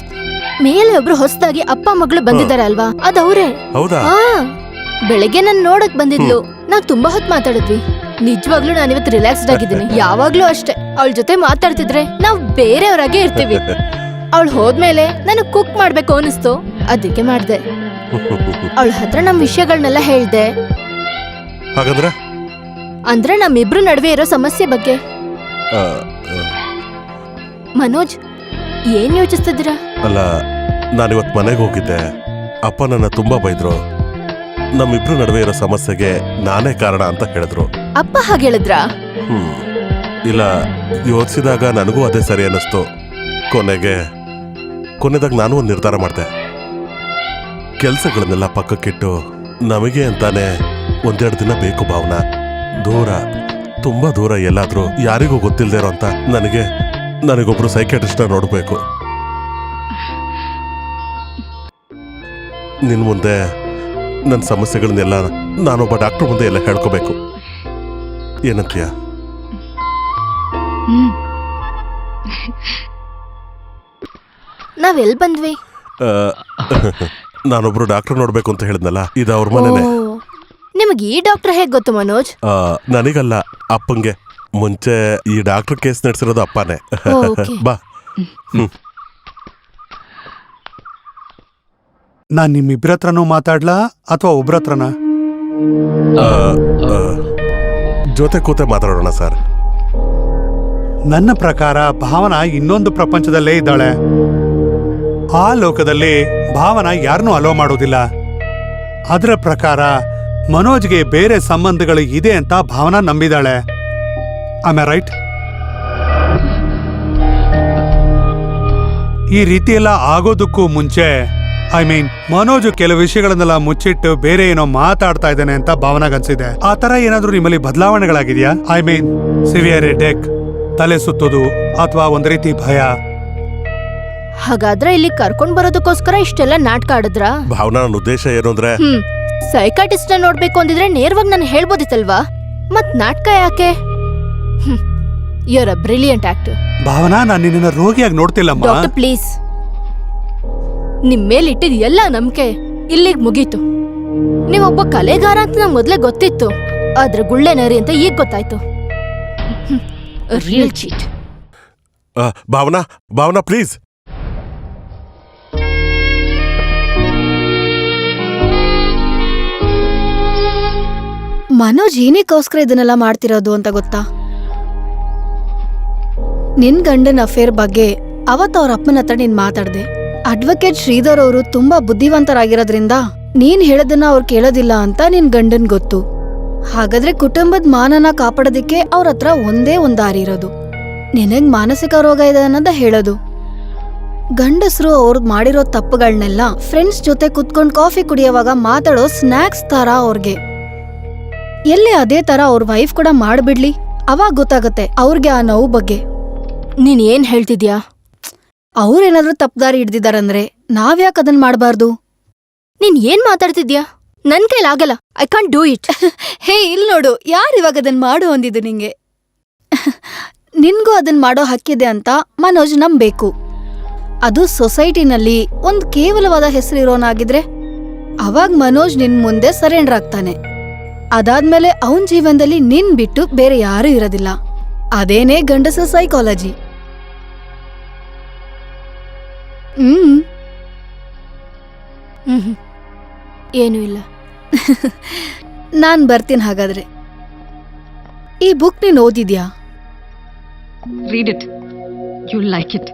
ಮೇಲೆ ಒಬ್ರು ಹೊಸದಾಗಿ ಅಪ್ಪ ಮಗಳು ಬಂದಿದ್ದಾರೆ ಅಲ್ವಾ, ಅದವ್ರೆ. ಹೌದಾ? ಬೆಳಗ್ಗೆ ನನ್ ನೋಡಕ್ ಬಂದಿದ್ಲು. ನಾವ್ ತುಂಬಾ ಹೊತ್ತು ಮಾತಾಡಿದ್ವಿ. ನಿಜವಾಗ್ಲೂ ನಾನಿವತ್ತು ರಿಲ್ಯಾಕ್ಸ್ಡ್ ಆಗಿದ್ದೀನಿ. ಯಾವಾಗ್ಲೂ ಅಷ್ಟೇ, ಅವಳ ಜೊತೆ ಮಾತಾಡ್ತಿದ್ರೆ ನಾವ್ ಬೇರೆಯವ್ರಾಗೆ ಇರ್ತೀವಿ. ಅವಳು ಹೋದ್ಮೇಲೆ ನನಗ್ ಕುಕ್ ಮಾಡ್ಬೇಕು ಅನಿಸ್ತು, ಅದಕ್ಕೆ ಮಾಡ್ದೆ. ಅವಳ ಹತ್ರ ನಮ್ ವಿಷಯಗಳನ್ನೆಲ್ಲ ಹೇಳ್ದೆ. ಹಾಗಂದ್ರೆ ಅಂದ್ರೆ ನಮ್ಮಿಬ್ರು ನಡುವೆ ಇರೋ ಸಮಸ್ಯೆ ಬಗ್ಗೆ. ಮನೋಜ್, ಏನ್ ಯೋಚಿಸ್ತಿದ್ದೀರಾ? ಅಲ್ಲ, ನಾನಿವತ್ ಮನೆಗೆ ಹೋಗಿದ್ದೆ. ಅಪ್ಪ ನನ್ನ ತುಂಬಾ ಬೈದ್ರು. ನಮ್ಮಿಬ್ರು ನಡುವೆ ಇರೋ ಸಮಸ್ಯೆಗೆ ನಾನೇ ಕಾರಣ ಅಂತ ಹೇಳಿದ್ರು. ಅಪ್ಪ ಹಾಗೆ ಹೇಳಿದ್ರಾ? ಇಲ್ಲ, ಯೋಚಿಸಿದಾಗ ನನಗೂ ಅದೇ ಸರಿ ಅನ್ನಿಸ್ತು. ಕೊನೆದಾಗ ನಾನು ಒಂದು ನಿರ್ಧಾರ ಮಾಡಿದೆ. ಕೆಲ್ಸಗಳನ್ನೆಲ್ಲ ಪಕ್ಕಕ್ಕಿಟ್ಟು ನಮಗೆ ಅಂತಾನೆ ಒಂದೆರಡು ದಿನ ಬೇಕು ಭಾವನಾ. ದೂರ, ತುಂಬಾ ದೂರ ಎಲ್ಲಾದ್ರೂ, ಯಾರಿಗೂ ಗೊತ್ತಿಲ್ಲದೆ ಇರೋ ಅಂತ ನನಗೊಬ್ರು ಸೈಕಿಯಾಟ್ರಿಸ್ಟ್ನ ನೋಡ್ಬೇಕು. ನಿನ್ ಮುಂದೆ ನನ್ನ ಸಮಸ್ಯೆಗಳನ್ನೆಲ್ಲ ನಾನೊಬ್ಬ ಡಾಕ್ಟರ್ ಮುಂದೆ ಎಲ್ಲ ಹೇಳ್ಕೋಬೇಕು. ಏನಂತೀಯ? ನಾವೆಲ್ ಬಂದ್ವಿ? ನಾನೊಬ್ರು ಡಾಕ್ಟರ್ ನೋಡ್ಬೇಕು ಅಂತ ಹೇಳಿದ್ನಲ್ಲ, ಇದು ಅವ್ರ ಮನೆನೇ. ನಿಮಗೆ ಈ ಡಾಕ್ಟರ್ ಹೇಗ್ ಗೊತ್ತು ಮನೋಜ್? ನನಗಲ್ಲ, ಅಪ್ಪಂಗೆ. ಮುಂಚೆ ಈ ಡಾಕ್ಟರ್ ಕೇಸ್ ನಡೆಸಿರೋದು ಅಪ್ಪನೇ. ಬಾ. ನಾನ್ ನಿಮ್ಮಿಬ್ರ ಹತ್ರನೂ ಮಾತಾಡ್ಲಾ ಅಥವಾ ಒಬ್ರ ಹತ್ರನ? ಜೊತೆ ಕೂತೆ ಮಾತಾಡೋಣ ಸರ್. ನನ್ನ ಪ್ರಕಾರ ಭಾವನಾ ಇನ್ನೊಂದು ಪ್ರಪಂಚದಲ್ಲೇ ಇದ್ದಾಳೆ. ಆ ಲೋಕದಲ್ಲಿ ಭಾವನಾ ಯಾರನ್ನೂ ಅಲೋ ಮಾಡೋದಿಲ್ಲ. ಅದರ ಪ್ರಕಾರ ಮನೋಜ್ಗೆ ಬೇರೆ ಸಂಬಂಧಗಳು ಇದೆ ಅಂತ ಭಾವನಾ ನಂಬಿದಾಳೆ. ಆಮೆ ರೈಟ್? ಈ ರೀತಿ ಎಲ್ಲ ಆಗೋದಕ್ಕೂ ಮುಂಚೆ ಮನೋಜ್ ಕೆಲವು ವಿಷಯಗಳನ್ನೆಲ್ಲ ಮುಚ್ಚಿಟ್ಟು ಬೇರೆ ಏನೋ ಮಾತಾಡ್ತಾ ಇದ್ದಾನೆ ಅಂತ ಭಾವನಾಗನ್ಸಿದೆ. ಆ ತರ ಏನಾದ್ರೂ ನಿಮ್ಮಲ್ಲಿ ಬದಲಾವಣೆಗಳಾಗಿದೆಯಾ? ಸಿವಿಯರ್ ಹೆಡ್ಏಕ್, ತಲೆ ಸುತ್ತೋದು, ಅಥವಾ ಒಂದ್ ರೀತಿ ಭಯ? ಹಾಗಾದ್ರೆ ಇಲ್ಲಿ ಕರ್ಕೊಂಡ್ ಬರೋದಕ್ಕೋಸ್ಕರ ಇಷ್ಟೆಲ್ಲ ನಾಟಕ ಆಡಿದ್ರ? ಭಾವನಾ, ನನ್ನ ಉದ್ದೇಶ ಏನು ಅಂದ್ರೆ ಸೈಕಾಟಿಸ್ಟ್ ನೋಡ್ಬೇಕು ಅಂದಿದ್ರೆ ನೇರವಾಗಿ ನಾನು ಹೇಳ್ಬೋದಿತ್ತಲ್ವಾ? ಮತ್ ನಾಟಕ ಯಾಕೆ? Your a brilliant actor. Bhavana, ನಾನು ನಿನ್ನ ರೋಗಿಯಾಗಿ ನೋಡ್ತಿಲ್ಲಮ್ಮ. ಡಾಕ್ಟರ್ ಪ್ಲೀಸ್, ನಿಮ್ ಮೇಲ್ ಇಟ್ಟಿದ್ ಎಲ್ಲ ನಂಬಿಕೆ ಇಲ್ಲಿಗ್ ಮುಗೀತು. ನೀವೊಬ್ಬ ಕಲೆಗಾರ ಅಂತ ನಂಗೆ ಮೊದ್ಲೇ ಗೊತ್ತಿತ್ತು, ಆದ್ರೆ ಗುಳ್ಳೆ ನರಿ ಅಂತ ಈಗ ಗೊತ್ತಾಯ್ತು. Real cheat. Bhavana please. Manoj ಏನಕ್ಕೋಸ್ಕರ ಇದನ್ನೆಲ್ಲ ಮಾಡ್ತಿರೋದು ಅಂತ ಗೊತ್ತಾ? ನಿನ್ ಗಂಡನ ಅಫೇರ್ ಬಗ್ಗೆ ಅವತ್ತು ಅವ್ರ ಅಪ್ಪನ ಹತ್ರ ನೀನ್ ಮಾತಾಡ್ದೆ. ಅಡ್ವೊಕೇಟ್ ಶ್ರೀಧರ್ ಅವರು ತುಂಬಾ ಬುದ್ಧಿವಂತರಾಗಿರೋದ್ರಿಂದ ನೀನ್ ಹೇಳೋದನ್ನ ಅವ್ರು ಕೇಳೋದಿಲ್ಲ ಅಂತ ನಿನ್ ಗಂಡನ್ ಗೊತ್ತು. ಹಾಗಾದ್ರೆ ಕುಟುಂಬದ ಮಾನನ ಕಾಪಾಡೋದಿಕ್ಕೆ ಅವ್ರ ಹತ್ರ ಒಂದೇ ಒಂದ್ ದಾರಿ ಇರೋದು, ನಿನಗ್ ಮಾನಸಿಕ ರೋಗ ಇದೆ ಅನ್ನೋದ ಹೇಳೋದು. ಗಂಡಸರು ಅವ್ರದ್ ಮಾಡಿರೋ ತಪ್ಪುಗಳನ್ನೆಲ್ಲ ಫ್ರೆಂಡ್ಸ್ ಜೊತೆ ಕುತ್ಕೊಂಡ್ ಕಾಫಿ ಕುಡಿಯೋವಾಗ ಮಾತಾಡೋ ಸ್ನ್ಯಾಕ್ಸ್ ತರ ಅವ್ರಿಗೆ. ಎಲ್ಲೇ ಅದೇ ತರ ಅವ್ರ ವೈಫ್ ಕೂಡ ಮಾಡ್ಬಿಡ್ಲಿ, ಅವಾಗ ಗೊತ್ತಾಗತ್ತೆ ಅವ್ರಿಗೆ ಆ ನೋವು ಬಗ್ಗೆ. ನೀನ್ ಏನ್ ಹೇಳ್ತಿದ್ಯಾ? ಅವ್ರೇನಾದ್ರೂ ತಪ್ಪದಾರಿ ಹಿಡ್ದಿದಾರಂದ್ರೆ ನಾವ್ಯಾಕ್ ಅದನ್ ಮಾಡ್ಬಾರ್ದು? ನೀನ್ ಏನ್ ಮಾತಾಡ್ತಿದ್ಯಾ? ನನ್ ಕೈಲಾಗಲ್ಲ. I can't do it. ಹೇ, ಇಲ್ ನೋಡು, ಯಾರಿವಾಗ ಅದನ್ ಮಾಡು ಅಂದಿದ್ದು ನಿಂಗೆ? ನಿನ್ಗೂ ಅದನ್ ಮಾಡೋ ಹಕ್ಕಿದೆ ಅಂತ ಮನೋಜ್ ನಂಬೇಕು. ಅದು ಸೊಸೈಟಿನಲ್ಲಿ ಒಂದ್ ಕೇವಲವಾದ ಹೆಸರಿರೋನಾಗಿದ್ರೆ ಅವಾಗ್ ಮನೋಜ್ ನಿನ್ ಮುಂದೆ ಸರೆಂಡರ್ ಆಗ್ತಾನೆ. ಅದಾದ್ಮೇಲೆ ಅವನ್ ಜೀವನದಲ್ಲಿ ನಿನ್ ಬಿಟ್ಟು ಬೇರೆ ಯಾರೂ ಇರೋದಿಲ್ಲ. ಅದೇನೇ ಗಂಡಸ ಸೈಕಾಲಜಿ. ಏನೂ ಇಲ್ಲ. ನಾನ್ ಬರ್ತೀನಿ ಹಾಗಾದ್ರೆ. ಈ ಬುಕ್ ನೀನ್ ಓದಿದ್ಯಾ? Read it. You'll like it.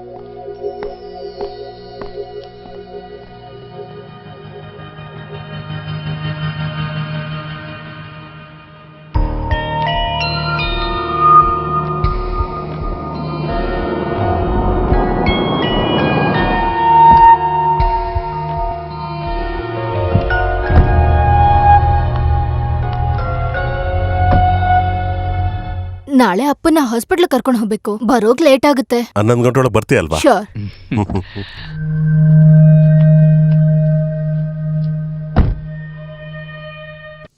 ನಾಳೆ ಅಪ್ಪನ ಹಾಸ್ಪಿಟ್ಲ್ ಕರ್ಕೊಂಡು ಹೋಗ್ಬೇಕು. ಬರೋಗ್ ಲೇಟ್ ಆಗುತ್ತೆ. 11 ಗಂಟೆಯೊಳಗೆ ಬರ್ತೀಯಲ್ವಾ? ಶೋರ್.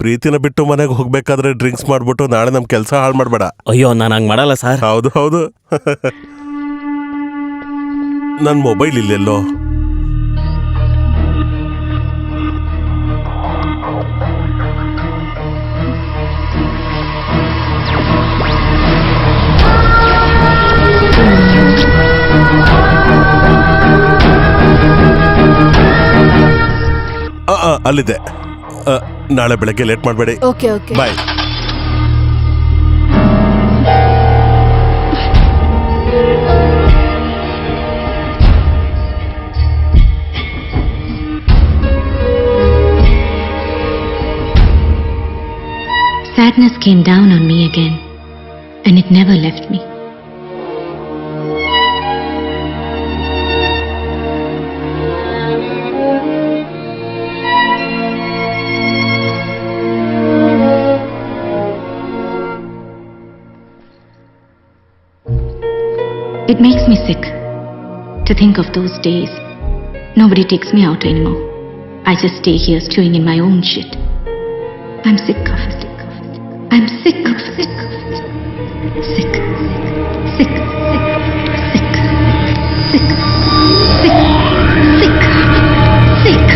ಪ್ರೀತಿನ ಬಿಟ್ಟು ಮನೆಗೆ ಹೋಗ್ಬೇಕಾದ್ರೆ ಡ್ರಿಂಕ್ಸ್ ಮಾಡ್ಬಿಟ್ಟು ನಾಳೆ ನಮ್ ಕೆಲಸ ಹಾಳು ಮಾಡ್ಬೇಡ. ಅಯ್ಯೋ, ನಾನು ಹಂಗ್ ಮಾಡಲ್ಲ ಸರ್. ಹೌದು. ನನ್ ಮೊಬೈಲ್ ಇಲ್ಲೆಲ್ಲೋ. ಅಲ್ಲಿದೆ. ನಾಳೆ ಬೆಳಗ್ಗೆ ಲೇಟ್ ಮಾಡಬೇಡಿ. Okay okay. Bye. Sadness came down on me again, and it never left me. It makes me sick to think of those days. Nobody takes me out anymore. I just stay here stewing in my own shit. I'm sick of it. I'm sick of it. Sick. Sick. Sick. Sick. Sick. Sick. Sick.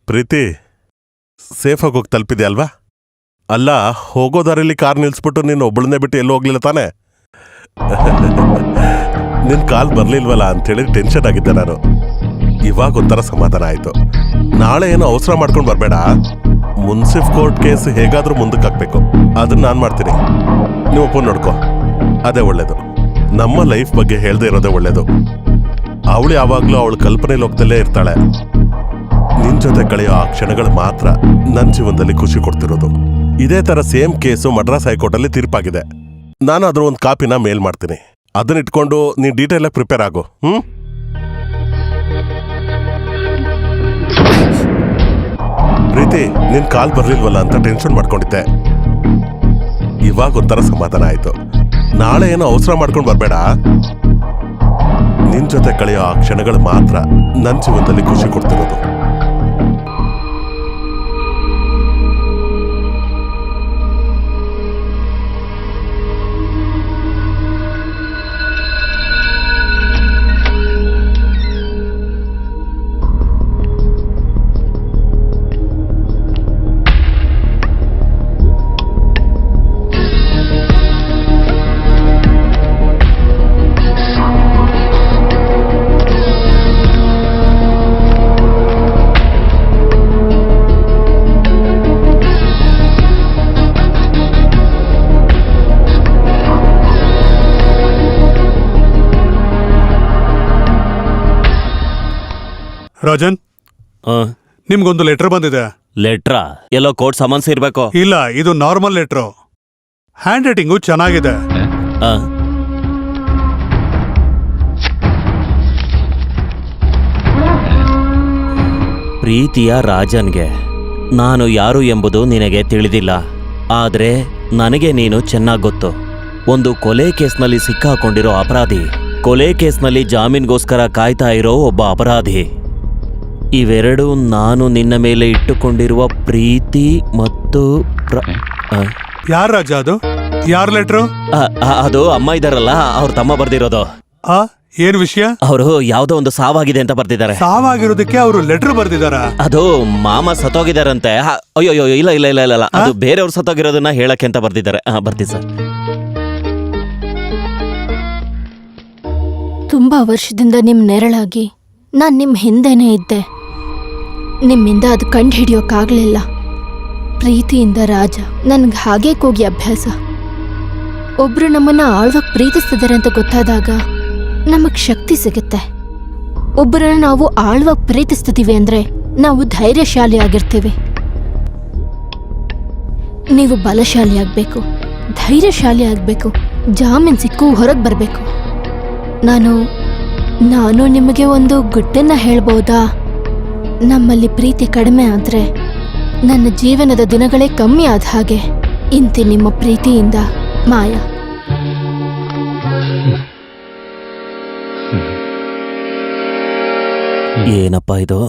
ಪ್ರೀತಿ, ಸೇಫಾಗಿ ಹೋಗಿ ತಲುಪಿದೆ ಅಲ್ವಾ? ಅಲ್ಲ, ಹೋಗೋ ದಾರಿಲಿ ಕಾರ್ ನಿಲ್ಸ್ಬಿಟ್ಟು ನೀನು ಒಬ್ಬಳನ್ನೇ ಬಿಟ್ಟು ಎಲ್ಲೂ ಹೋಗ್ಲಿಲ್ಲ ತಾನೆ? ನಿನ್ ಕಾಲ್ ಬರ್ಲಿಲ್ವಲ್ಲ ಅಂತೇಳಿ ಟೆನ್ಷನ್ ಆಗಿದ್ದೆ ನಾನು. ಇವಾಗ ಒಂಥರ ಸಮಾಧಾನ ಆಯ್ತು. ನಾಳೆ ಏನು ಅವಸರ ಮಾಡ್ಕೊಂಡು ಬರ್ಬೇಡ. ಮುನ್ಸಿಫ್ ಕೋರ್ಟ್ ಕೇಸ್ ಹೇಗಾದ್ರೂ ಮುಂದಕ್ಕೆ ಹಾಕ್ಬೇಕು. ಅದನ್ನ ನಾನ್ ಮಾಡ್ತೀನಿ. ನೀವು ಫೋನ್ ನೋಡ್ಕೋ, ಅದೇ ಒಳ್ಳೇದು. ನಮ್ಮ ಲೈಫ್ ಬಗ್ಗೆ ಹೇಳ್ದೆ ಇರೋದೇ ಒಳ್ಳೇದು. ಅವಳು ಯಾವಾಗ್ಲೂ ಅವಳ ಕಲ್ಪನೆ ಲೋಕದಲ್ಲೇ ಇರ್ತಾಳೆ. ನಿನ್ ಜೊತೆ ಕಳೆಯೋ ಆ ಕ್ಷಣಗಳು ಮಾತ್ರ ನನ್ನ ಜೀವನದಲ್ಲಿ ಖುಷಿ ಕೊಡ್ತಿರೋದು. ಇದೇ ತರ ಸೇಮ್ ಕೇಸು ಮಡ್ರಾಸ್ ಹೈಕೋರ್ಟ್ ಅಲ್ಲಿ ತೀರ್ಪಾಗಿದೆ. ನಾನು ಅದ್ರ ಒಂದು ಕಾಪಿನ ಮೇಲ್ ಮಾಡ್ತೀನಿ. ಅದನ್ನ ಇಟ್ಕೊಂಡು ನೀನ್ ಡೀಟೇಲ್ ಆಗಿ ಪ್ರಿಪೇರ್ ಆಗು. ಪ್ರೀತಿ, ನಿನ್ ಕಾಲ್ ಬರ್ಲಿಲ್ವಲ್ಲ ಅಂತ ಟೆನ್ಷನ್ ಮಾಡ್ಕೊಂಡಿದ್ದೆ. ಇವಾಗ ಒಂಥರ ಸಮಾಧಾನ ಆಯ್ತು. ನಾಳೆ ಏನೋ ಅವಸರ ಮಾಡ್ಕೊಂಡು ಬರ್ಬೇಡ. ನಿನ್ ಜೊತೆ ಕಳೆಯೋ ಆ ಕ್ಷಣಗಳು ಮಾತ್ರ ನನ್ನ ಜೀವನದಲ್ಲಿ ಖುಷಿ ಕೊಡ್ತಿರೋದು. ರಾಜನ್, ನಿಮ್ಗೊಂದು ಲೆಟರ್ ಬಂದಿದೆ. ಲೆಟ್ರಾ? ಎಲ್ಲೋ ಕೋರ್ಟ್ ಸಮನ್ಸ್ ಇರ್ಬೇಕು. ಇಲ್ಲ, ಇದು ನಾರ್ಮಲ್ ಲೆಟ್ರು. ಹ್ಯಾಂಡ್ ರೈಟಿಂಗು ಚೆನ್ನಾಗಿದೆ. ಪ್ರೀತಿಯ ರಾಜನ್ಗೆ, ನಾನು ಯಾರು ಎಂಬುದು ನಿನಗೆ ತಿಳಿದಿಲ್ಲ. ಆದ್ರೆ ನನಗೆ ನೀನು ಚೆನ್ನಾಗಿ ಗೊತ್ತು. ಒಂದು ಕೊಲೆ ಕೇಸ್ನಲ್ಲಿ ಸಿಕ್ಕಾಕೊಂಡಿರೋ ಅಪರಾಧಿ, ಕೊಲೆ ಕೇಸ್ನಲ್ಲಿ ಜಾಮೀನ್ಗೋಸ್ಕರ ಕಾಯ್ತಾ ಇರೋ ಒಬ್ಬ ಅಪರಾಧಿ. ಇವೆರಡೂ ನಾನು ನಿನ್ನ ಮೇಲೆ ಇಟ್ಟುಕೊಂಡಿರುವ ಪ್ರೀತಿ ಮತ್ತು ಯಾರ ರಾಜ ಅದು? ಯಾರ ಲೆಟ್ರು? ಅದು ಅಮ್ಮ ಇದಾರಲ್ಲ, ಅವ್ರ ತಮ್ಮ ಬರ್ದಿರೋದು. ಏನ್ ವಿಷಯ? ಅವರು ಯಾವ್ದೋ ಒಂದು ಸಾವಾಗಿದೆ ಅಂತ ಬರ್ದಿದ್ದಾರೆ. ಸಾವಾಗಿರೋದಕ್ಕೆ ಅವರು ಲೆಟರ್ ಬರ್ದಿದಾರ? ಅದು ಮಾಮ ಸತ್ತೋಗಿದಾರಂತೆ. ಅಯ್ಯೋ ಇಲ್ಲ ಇಲ್ಲ ಇಲ್ಲ ಇಲ್ಲ, ಅದು ಬೇರೆಯವ್ರು ಸತ್ತೋಗಿರೋದನ್ನ ಹೇಳಕ್ಕೆ ಅಂತ ಬರ್ದಿದ್ದಾರೆ. ಬರ್ತೀವಿ ಸರ್. ತುಂಬಾ ವರ್ಷದಿಂದ ನಿಮ್ ನೆರಳಾಗಿ ನಾನ್ ನಿಮ್ ಹಿಂದೆನೇ ಇದ್ದೆ. ನಿಮ್ಮಿಂದ ಅದು ಕಂಡು ಹಿಡಿಯೋಕ್ಕಾಗ್ಲಿಲ್ಲ. ಪ್ರೀತಿಯಿಂದ ರಾಜ, ನನ್ಗೆ ಹಾಗೆ ಕೂಗಿ ಅಭ್ಯಾಸ. ಒಬ್ರು ನಮ್ಮನ್ನ ಆಳ್ವಾಗ ಪ್ರೀತಿಸ್ತಿದ್ದಾರೆ ಅಂತ ಗೊತ್ತಾದಾಗ ನಮಗ್ ಶಕ್ತಿ ಸಿಗುತ್ತೆ. ಒಬ್ಬರನ್ನ ನಾವು ಆಳ್ವಾಗ ಪ್ರೀತಿಸ್ತಿದೀವಿ ಅಂದ್ರೆ ನಾವು ಧೈರ್ಯಶಾಲಿ ಆಗಿರ್ತೀವಿ. ನೀವು ಬಲಶಾಲಿ ಆಗ್ಬೇಕು, ಧೈರ್ಯಶಾಲಿ ಆಗ್ಬೇಕು, ಜಾಮೀನ್ ಸಿಕ್ಕು ಹೊರಗೆ ಬರ್ಬೇಕು. ನಾನು ನಿಮಗೆ ಒಂದು ಗುಟ್ಟನ್ನ ಹೇಳ್ಬೋದಾ? ನಮ್ಮಲ್ಲಿ ಪ್ರೀತಿ ಕಡಿಮೆ ಆದ್ರೆ ನನ್ನ ಜೀವನದ ದಿನಗಳೇ ಕಮ್ಮಿ ಆದ ಹಾಗೆ. ಇಂತಿ ನಿಮ್ಮ ಪ್ರೀತಿಯಿಂದ, ಮಾಯಾ. ಏನಪ್ಪ ಇದು?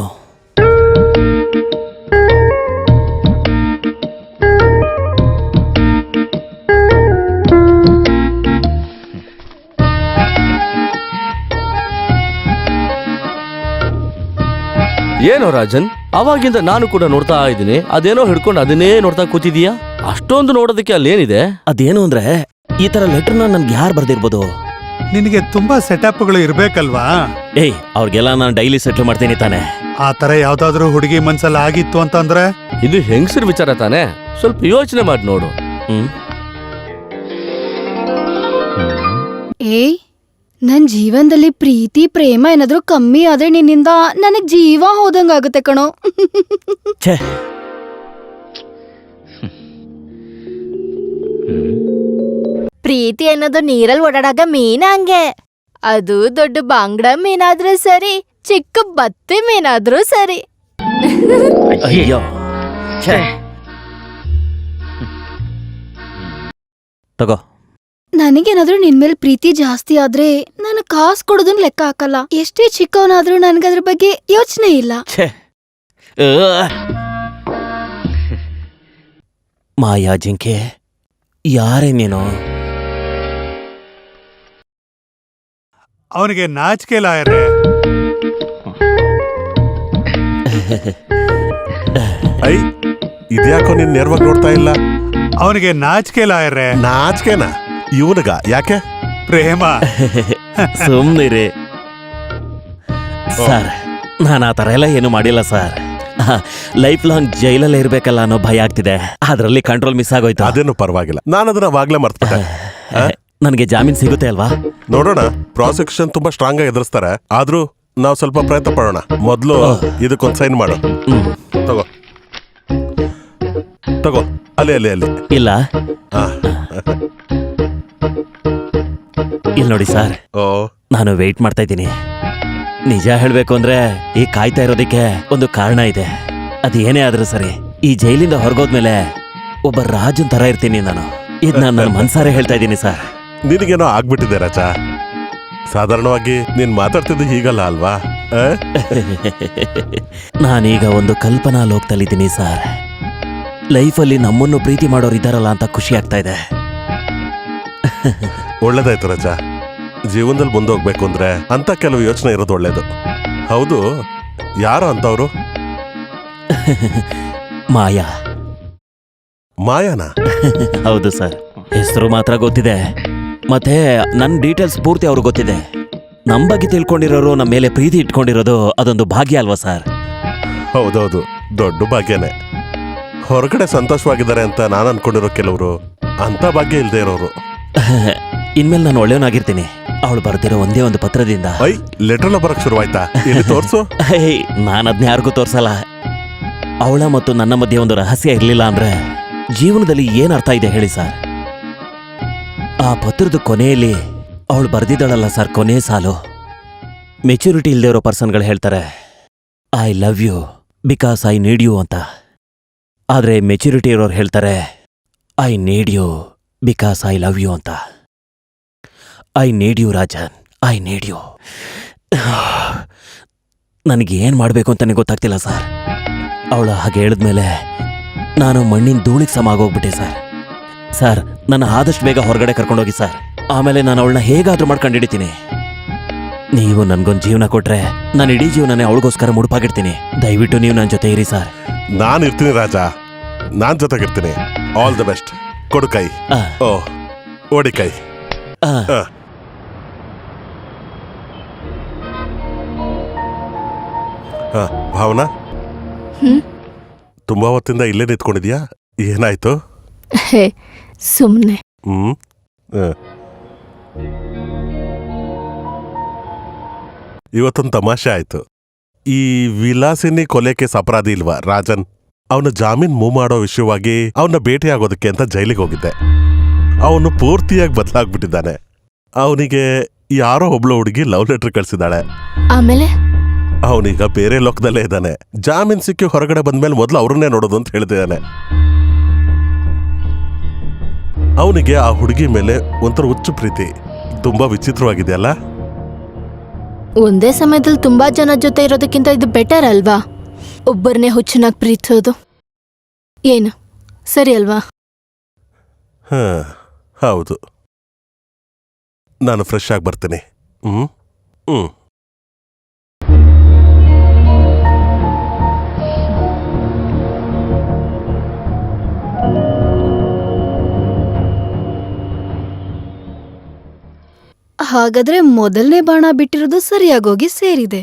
ಏನೋ ರಾಜನ್, ಅವಾಗಿಂದ ನಾನು ಕೂಡ ನೋಡ್ತಾ ಇದ್ದೀನಿ. ಅದೇನೋ ಹಿಡ್ಕೊಂಡು ಅದನ್ನೇ ನೋಡ್ತಾ ಕೂತಿದೀಯಾ? ಅಷ್ಟೊಂದು ನೋಡೋದಕ್ಕೆ ಅಲ್ಲೇನಿದೆ? ಅದೇನು ಅಂದ್ರೆ, ಈ ತರ ಲೆಟರ್ನ ನನ್ಗೆ ಯಾರು ಬರ್ದಿರ್ಬೋದು? ನಿನಗೆ ತುಂಬಾ ಸೆಟಪ್ಗಳು ಇರ್ಬೇಕಲ್ವಾ? ಅವ್ರಿಗೆಲ್ಲ ನಾನು ಡೈಲಿ ಸೆಟ್ಲ್ ಮಾಡ್ತೀನಿ ತಾನೆ. ಆ ತರ ಯಾವ್ದಾದ್ರು ಹುಡುಗಿ ಮನ್ಸಲ್ಲಿ ಆಗಿತ್ತು ಅಂತಂದ್ರೆ? ಇದು ಹೆಂಗಸರ್ ವಿಚಾರ ತಾನೆ, ಸ್ವಲ್ಪ ಯೋಚನೆ ಮಾಡಿ ನೋಡು. ನನ್ ಜೀವನದಲ್ಲಿ ಪ್ರೀತಿ ಪ್ರೇಮ ಏನಾದ್ರೂ ಕಮ್ಮಿ ಆದ್ರೆ ನಿನ್ನಿಂದ ನನಗ್ ಜೀವ ಹೋದಂಗಾಗುತ್ತೆ ಕಣೋ. ಪ್ರೀತಿ ಅನ್ನೋದು ನೀರಲ್ಲಿ ಓಡಾಡಾಗ ಮೀನ ಹಂಗೆ. ಅದು ದೊಡ್ಡ ಬಾಂಗ್ಡ ಮೀನಾದ್ರೂ ಸರಿ, ಚಿಕ್ಕ ಬತ್ತಿ ಮೀನಾದ್ರೂ ಸರಿ. ಅಯ್ಯೋ, ತಗೋ. ನನಗೇನಾದ್ರೂ ನಿನ್ಮೇಲ್ ಪ್ರೀತಿ ಜಾಸ್ತಿ ಆದ್ರೆ ನಾನು ಕಾಸು ಕೊಡೋದನ್ನ ಲೆಕ್ಕ ಹಾಕಲ್ಲ. ಎಷ್ಟೇ ಚಿಕ್ಕವನಾದ್ರೂ ನನ್ಗದ್ರ ಬಗ್ಗೆ ಯೋಚನೆ ಇಲ್ಲ. ಮಾಯಾ ಜಿಂಕೆ, ಯಾರೇ ನೀನು? ಅವನಿಗೆ ನಾಚಿಕೆ ಲಾಯರೇ. ಐ, ಇದ್ಯಾಕೋ ನೀನ್ ನೇರವಾಗಿ ನೋಡ್ತಾ ಇಲ್ಲ? ಅವನಿಗೆ ನಾಚಿಕೆ ಲಾಯರೇ. ನಾಚಿಕೆನಾ? ಇವನಿಗ ಯಾಕೆ? ಪ್ರೇಮ. ಸುಮ್ನಿರಿ ಸರ್, ನಾನು ಆ ಥರ ಎಲ್ಲ ಏನು ಮಾಡಿಲ್ಲ ಸರ್. ಲೈಫ್ ಲಾಂಗ್ ಜೈಲಲ್ಲೇ ಇರ್ಬೇಕಲ್ಲ ಅನ್ನೋ ಭಯ ಆಗ್ತಿದೆ. ಅದ್ರಲ್ಲಿ ಕಂಟ್ರೋಲ್ ಮಿಸ್ ಆಗೋಯ್ತು. ಅದೇನು ಪರವಾಗಿಲ್ಲ, ನಾನು ಅದನ್ನ ಅವಾಗ್ಲೇ ಮರ್ತ್ಬಿಟ್ಟೆ. ನನಗೆ ಜಾಮೀನ್ ಸಿಗುತ್ತೆ ಅಲ್ವಾ? ನೋಡೋಣ, ಪ್ರಾಸಿಕ್ಯೂಷನ್ ತುಂಬಾ ಸ್ಟ್ರಾಂಗ್ ಆಗಿ ಎದುರಿಸ್ತಾರೆ. ಆದ್ರೂ ನಾವು ಸ್ವಲ್ಪ ಪ್ರಯತ್ನ ಪಡೋಣ. ಮೊದ್ಲು ಇದಕ್ಕೊಂದು ಸೈನ್ ಮಾಡು. ತಗೋ ತಗೋ, ಅಲ್ಲಿ ಅಲ್ಲಿ ಅಲ್ಲಿ. ಇಲ್ಲ ಹಾ. ಇಲ್ಲಿ ನೋಡಿ ಸರ್, ಓ, ನಾನು ವೆಯ್ಟ್ ಮಾಡ್ತಾ ಇದ್ದೀನಿ. ನಿಜ ಹೇಳ್ಬೇಕು ಅಂದ್ರೆ ಈ ಕಾಯ್ತಾ ಇರೋದಕ್ಕೆ ಒಂದು ಕಾರಣ ಇದೆ. ಅದೇನೇ ಆದ್ರೂ ಸರಿ, ಈ ಜೈಲಿಂದ ಹೊರಗೋದ್ಮೇಲೆ ಒಬ್ಬ ರಾಜನ್ ತರ ಇರ್ತೀನಿ ನಾನು. ಇದನ್ನ ನನ್ನ ಮನ್ಸಾರೆ ಹೇಳ್ತಾ ಇದ್ದೀನಿ ಸರ್. ನಿನಗೇನೋ ಆಗ್ಬಿಟ್ಟಿದೆ ರಾಜಾ. ಸಾಧಾರಣವಾಗಿ ನೀನ್ ಮಾತಾಡ್ತಿದ್ದು ಹೀಗಲ್ಲ ಅಲ್ವಾ? ನಾನೀಗ ಒಂದು ಕಲ್ಪನಾ ಲೋಕದಲ್ಲಿದ್ದೀನಿ ಸರ್. ಲೈಫಲ್ಲಿ ನಮ್ಮನ್ನು ಪ್ರೀತಿ ಮಾಡೋರು ಇದ್ದಾರಲ್ಲ ಅಂತ ಖುಷಿ ಆಗ್ತಾ ಇದೆ. ಒಳ್ಳೇದಾಯ್ತು ರಾಜಾ. ಜೀವನದಲ್ಲಿ ಮುಂದೆ ಹೋಗ್ಬೇಕು ಅಂದ್ರೆ ಅಂತ ಕೆಲವು ಯೋಚನೆ ಇರೋದು ಒಳ್ಳೇದು. ಹೌದು, ಯಾರು ಅಂತವ್ರು? ಮಾಯಾ. ಮಾಯಾನ? ಹೌದು ಸರ್, ಹೆಸರು ಮಾತ್ರ ಗೊತ್ತಿದೆ, ಮತ್ತೆ ನನ್ನ ಡೀಟೇಲ್ಸ್ ಪೂರ್ತಿ ಅವ್ರಿಗೆ ಗೊತ್ತಿದೆ. ನಮ್ಮ ಬಗ್ಗೆ ತಿಳ್ಕೊಂಡಿರೋರು ನಮ್ಮ ಮೇಲೆ ಪ್ರೀತಿ ಇಟ್ಕೊಂಡಿರೋದು ಅದೊಂದು ಭಾಗ್ಯ ಅಲ್ವಾ ಸರ್? ಹೌದೌದು, ದೊಡ್ಡ ಭಾಗ್ಯನೇ. ಹೊರಗಡೆ ಸಂತೋಷವಾಗಿದ್ದಾರೆ ಅಂತ ನಾನು ಅನ್ಕೊಂಡಿರೋ ಕೆಲವರು ಅಂತ ಭಾಗ್ಯ ಇಲ್ದೇ ಇರೋರು. ಇನ್ಮೇಲೆ ನಾನು ಒಳ್ಳೆಯವನಾಗಿರ್ತೀನಿ. ಅವಳು ಬರ್ತಿರೋ ಒಂದೇ ಒಂದು ಪತ್ರದಿಂದ. ಐ, ಲೆಟರ್ನ ಬರಕ್ ಶುರುವಾಯ್ತಾ? ಇಲ್ಲಿ ತೋರ್ಸು. ನಾನು ಅದನ್ನ ಯಾರಿಗೂ ತೋರ್ಸಲ್ಲ. ಅವಳ ಮತ್ತು ನನ್ನ ಮಧ್ಯೆ ಒಂದು ರಹಸ್ಯ ಇರಲಿಲ್ಲ ಅಂದ್ರೆ ಜೀವನದಲ್ಲಿ ಏನ್ ಅರ್ಥ ಇದೆ ಹೇಳಿ ಸರ್? ಆ ಪತ್ರದ ಕೊನೆಯಲ್ಲಿ ಅವಳು ಬರ್ದಿದ್ದಾಳಲ್ಲ ಸರ್, ಕೊನೆ ಸಾಲು. ಮೆಚುರಿಟಿ ಇಲ್ಲದೆ ಇರೋ ಪರ್ಸನ್ಗಳು ಹೇಳ್ತಾರೆ I love you because I need you ಅಂತ. ಆದ್ರೆ ಮೆಚುರಿಟಿ ಇರೋರು ಹೇಳ್ತಾರೆ I need you because I love you ಅಂತ. I need you Rajan, I need you. ನನಗೆ ಏನ್ ಮಾಡ್ಬೇಕು ಅಂತಾನೆ ಗೊತ್ತಾಗ್ತಿಲ್ಲ ಸರ್. ಅವಳು ಹಾಗೆ ಹೇಳಿದ್ಮೇಲೆ ನಾನು ಮಣ್ಣಿನ ಧೂಳಿಗೆ ಸಮ ಆಗೋಗ್ಬಿಟ್ಟೆ ಸರ್. ಸರ್, ನನ್ನ ಆದಷ್ಟು ಬೇಗ ಹೊರಗಡೆ ಕರ್ಕೊಂಡೋಗಿ ಸರ್. ಆಮೇಲೆ ನಾನು ಅವಳನ್ನ ಹೇಗಾದ್ರೂ ಮಾಡ್ಕೊಂಡು ಹಿಡಿತೀನಿ. ನೀವು ನನ್ಗೊಂದು ಜೀವನ ಕೊಟ್ರೆ ನಾನು ಇಡೀ ಜೀವನನೇ ಅವಳಿಗೋಸ್ಕರ ಮುಡುಪಾಗಿರ್ತೀನಿ. ದಯವಿಟ್ಟು ನೀವು ನನ್ನ ಜೊತೆ ಇರಿ ಸರ್. ನಾನು ಇರ್ತೀನಿ ರಾಜಾ, ನಾನ್ ಜೊತೆಗಿರ್ತೀನಿ. All the best. ಕೊಡು ಕೈ. ಓ, ಓಡಿ ಕೈ. ಭಾವನಾ, ತುಂಬಾ ಹೊತ್ತಿಂದ ಇಲ್ಲೇ ನಿಂತ್ಕೊಂಡಿದ್ಯಾ? ಏನಾಯ್ತು? ಹೇ, ಸುಮ್ನೆ. ಇವತ್ತೊಂದು ತಮಾಷೆ ಆಯ್ತು. ಈ ವಿಲಾಸಿನಿ ಕೊಲೆ ಕೇಸ್ ಅಪರಾಧಿ ಇಲ್ವಾ ರಾಜನ್, ಅವನು ಜಾಮೀನ್ ಮೂವ್ ಮಾಡೋ ವಿಷಯವಾಗಿ ಅವನ್ನ ಭೇಟಿಯಾಗೋದಕ್ಕೆ ಅಂತ ಜೈಲಿಗೆ ಹೋಗಿದ್ದೆ. ಅವನು ಪೂರ್ತಿಯಾಗಿ ಬದಲಾಗ್ಬಿಟ್ಟಿದ್ದಾನೆ. ಅವನಿಗೆ ಯಾರೋ ಒಬ್ಳು ಹುಡುಗಿ ಲವ್ ಲೆಟರ್ ಕಳ್ಸಿದಾಳೆ. ಆಮೇಲೆ ಅವನೀಗ ಬೇರೆ ಲೋಕದಲ್ಲೇ ಇದ್ದಾನೆ. ಜಾಮೀನ್ ಸಿಕ್ಕಿ ಹೊರಗಡೆ ಬಂದ್ಮೇಲೆ ಮೊದಲು ಅವ್ರನ್ನೇ ನೋಡೋದು ಅಂತ ಹೇಳ್ತಿದ್ದಾನೆ. ಅವನಿಗೆ ಆ ಹುಡುಗಿ ಮೇಲೆ ಒಂಥರ ಹುಚ್ಚು ಪ್ರೀತಿ. ತುಂಬಾ ವಿಚಿತ್ರವಾಗಿದೆಯಲ್ಲ? ಒಂದೇ ಸಮಯದಲ್ಲಿ ತುಂಬಾ ಜನ ಜೊತೆ ಇರೋದಕ್ಕಿಂತ ಇದು ಬೆಟರ್ ಅಲ್ವಾ? ಒಬ್ಬರನ್ನೇ ಹುಚ್ಚನಾಗಿ ಪ್ರೀತಿಸೋದು ಏನು ಸರಿ ಅಲ್ವಾ? ಹೌದು. ನಾನು ಫ್ರೆಶ್ ಆಗಿ ಬರ್ತೀನಿ. ಹಾಗಾದ್ರೆ ಮೊದಲನೇ ಬಾಣ ಬಿಟ್ಟಿರೋದು ಸರಿಯಾಗೋಗಿ ಸೇರಿದೆ.